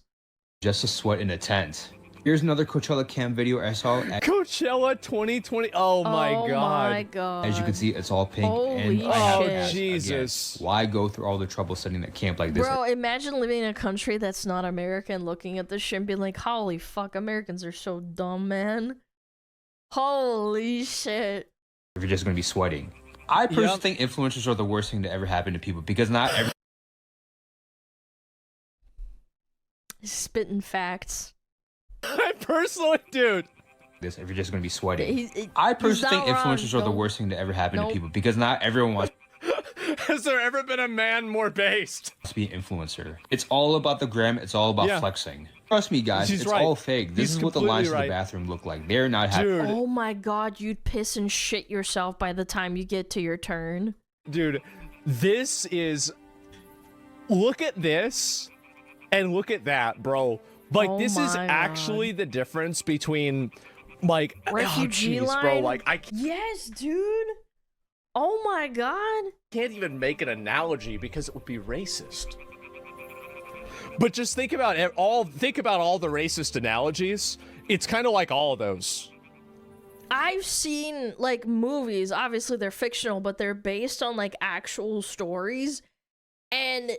Just to sweat in a tent. Here's another Coachella camp video I saw. Coachella 2020. Oh my god. Oh my god. As you can see, it's all pink. Holy and I have to shit. ask Jesus. Again, why go through all the trouble setting a camp like this? Bro, imagine living in a country that's not American, looking at this shit and being like, holy fuck, Americans are so dumb, man. Holy shit. If you're just going to be sweating. I personally think influencers are the worst thing to ever happen to people, because not every... Spitting facts. I personally, dude. This, if you're just going to be sweating. I personally think influencers are the worst thing to ever happen to people, because not everyone wants Has there ever been a man more based? to be an influencer. It's all about the gram. It's all about flexing. Trust me, guys. He's it's right. all fake. This He's is what the lines completely in the bathroom look like. They're not happy. Oh my god, you'd piss and shit yourself by the time you get to your turn. Dude, this is... Look at this and look at that, bro. Like, Oh this is my actually the difference between, like... Refugee oh, jeez, line? bro, like, I Yes, dude. Oh my god. can't even make an analogy because it would be racist. But just think about all the racist analogies. It's kind of like all of those. I've seen like movies, obviously they're fictional, but they're based on like actual stories, and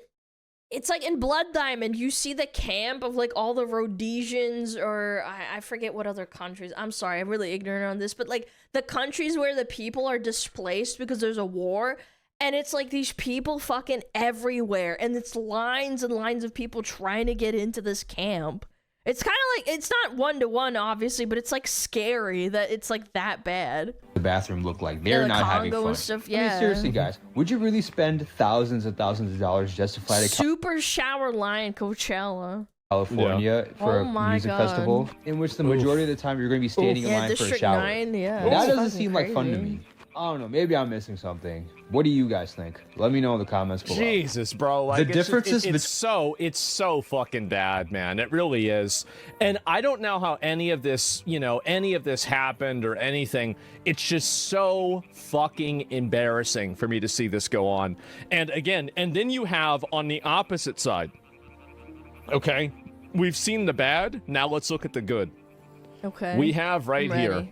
it's like in Blood Diamond, you see the camp of like all the Rhodesians, or I forget what other countries. I'm sorry, I'm really ignorant on this, but like the countries where the people are displaced because there's a war, and it's like these people fucking everywhere, and it's lines and lines of people trying to get into this camp. It's kind of like, it's not 1-to-1 obviously, but it's like scary that it's like that bad. The bathroom look like they're the not having Congo fun. stuff, I mean, yeah. seriously, guys, would you really spend thousands and thousands of dollars just to fly to Super shower line Coachella. California for a music festival in which the majority of the time you're going to be standing in line for a District shower? 9, yeah. That doesn't seem like fun to me. I don't know. Maybe I'm missing something. What do you guys think? Let me know in the comments below. Jesus, bro. Like, the differences. It's so fucking bad, man. It really is. And I don't know how any of this, any of this happened or anything. It's just so fucking embarrassing for me to see this go on. And again, and then you have on the opposite side. Okay, we've seen the bad. Now let's look at the good. Okay. We have right here.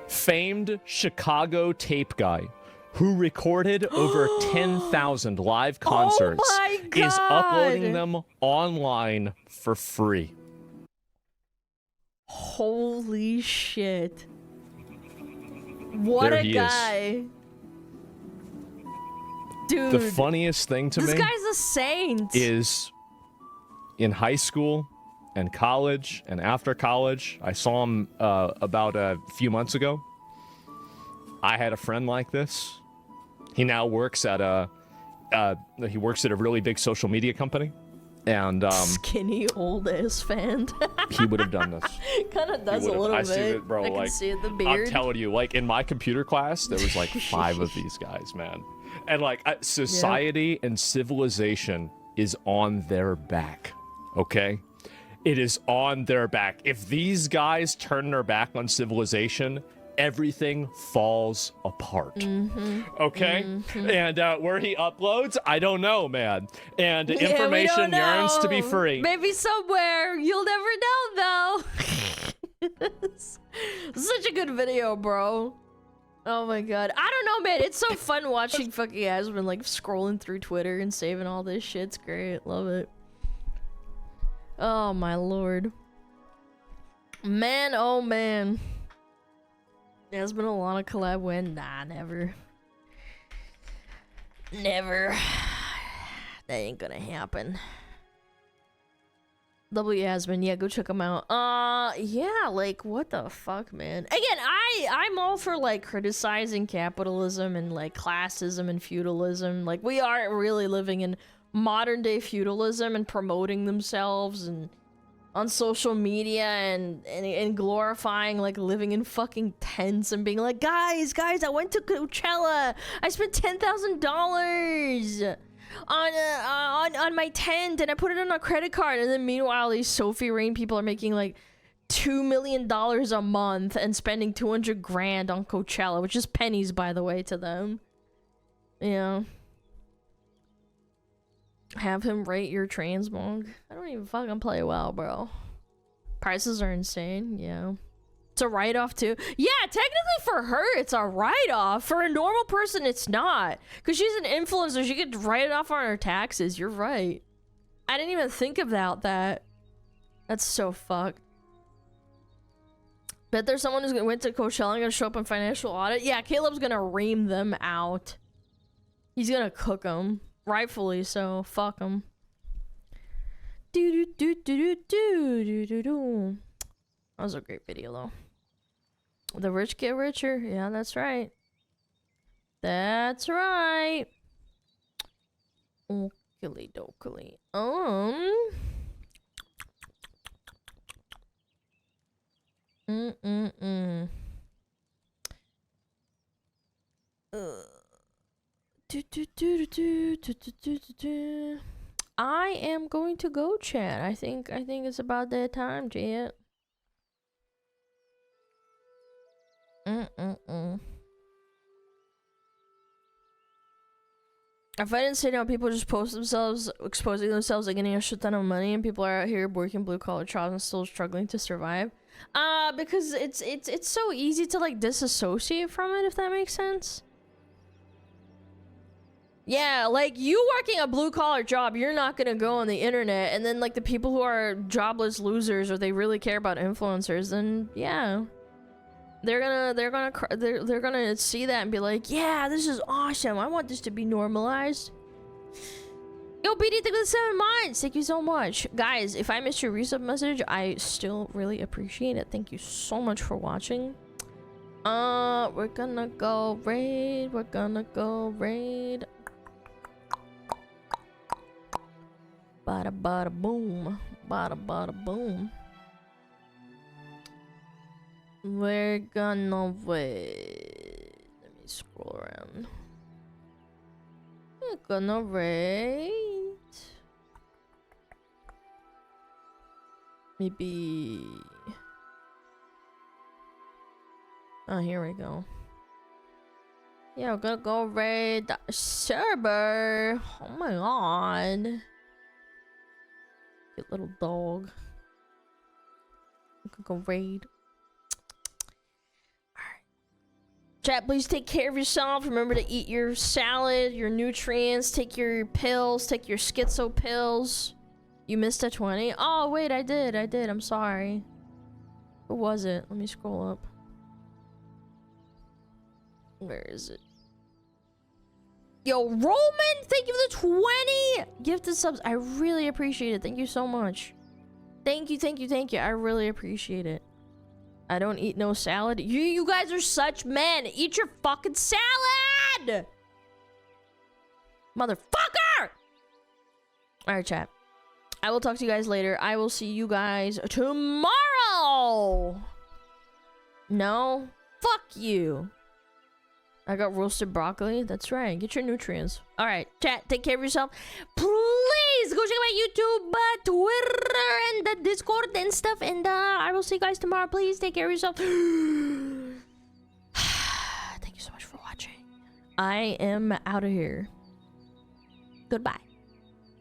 Famed Chicago tape guy who recorded over 10,000 live concerts is uploading them online for free. Holy shit. What There a he guy. Dude. The funniest thing to me this guy's a saint. is in high school and college and after college. I saw him about a few months ago. I had a friend like this. He now works at a really big social media company, and skinny old ass fan. he would have done this. Kind of does a little bit. I see it, bro. I like, can see it, the beard. I'm telling you, like in my computer class, there was like 5 of these guys, man, and like society and civilization is on their back. Okay. It is on their back. If these guys turn their back on civilization, everything falls apart. Okay? And where he uploads, I don't know, man. And information yearns to be free. Maybe somewhere. You'll never know, though. Such a good video, bro. Oh my god. I don't know, man. It's so fun watching fucking Asmund, like, scrolling through Twitter and saving all this shit. It's great. Love it. Oh my lord. Man, oh man. SmugAlana collab win? Nah, never. Never. That ain't gonna happen. Yasmin, yeah, go check them out. Yeah, like, what the fuck, man? Again, I'm all for, like, criticizing capitalism and, like, classism and feudalism. Like, we aren't really living in modern day feudalism and promoting themselves and on social media and glorifying like living in fucking tents and being like, guys, I went to Coachella. I spent $10,000 on my tent and I put it on a credit card. And then meanwhile, these Sophie Rain people are making like $2 million a month and spending 200 grand on Coachella, which is pennies, by the way, to them. Yeah. Have him rate your transmog. I don't even fucking play well, bro. Prices are insane, yeah. It's a write-off too. Yeah, technically for her, it's a write-off. For a normal person, it's not. Because she's an influencer, she could write it off on her taxes. You're right. I didn't even think about that. That's so fucked. Bet there's someone who's went to Coachella and gonna show up on financial audit. Yeah, Caleb's gonna ream them out. He's gonna cook them. Rightfully so. Fuck them. That was a great video, though. The rich get richer. Yeah, that's right. That's right. Okily dokily. I am going to go, chat. I think it's about that time, chat. I find it insane how people just post themselves, exposing themselves, like getting a shit ton of money, and people are out here working blue collar jobs and still struggling to survive. Because it's so easy to like disassociate from it, if that makes sense. Yeah, like you working a blue collar job, you're not gonna go on the internet, and then like the people who are jobless losers or they really care about influencers, then yeah, they're gonna see that and be like, yeah, this is awesome. I want this to be normalized. Yo, BD, thank you for the 7 months. Thank you so much, guys. If I missed your resub message, I still really appreciate it. Thank you so much for watching. We're gonna go raid. We're gonna go raid. Bada bada boom. Bada bada boom. We're gonna wait. Let me scroll around. We're gonna raid. Maybe. Oh, here we go. Yeah, we're gonna go raid the server. Oh my god. Cute little dog. We could go raid. Alright. Chat, please take care of yourself. Remember to eat your salad, your nutrients, take your pills, take your schizo pills. You missed a 20? Oh, wait, I did. I'm sorry. Who was it? Let me scroll up. Where is it? Yo, Roman, thank you for the 20 gifted subs. I really appreciate it. Thank you so much. Thank you. I really appreciate it. I don't eat no salad. You guys are such men. Eat your fucking salad! Motherfucker! Alright, chat. I will talk to you guys later. I will see you guys tomorrow! No? Fuck you. I got roasted broccoli. That's right. Get your nutrients. All right, chat. Take care of yourself. Please go check my YouTube, Twitter, and the Discord and stuff. And I will see you guys tomorrow. Please take care of yourself. Thank you so much for watching. I am out of here. Goodbye.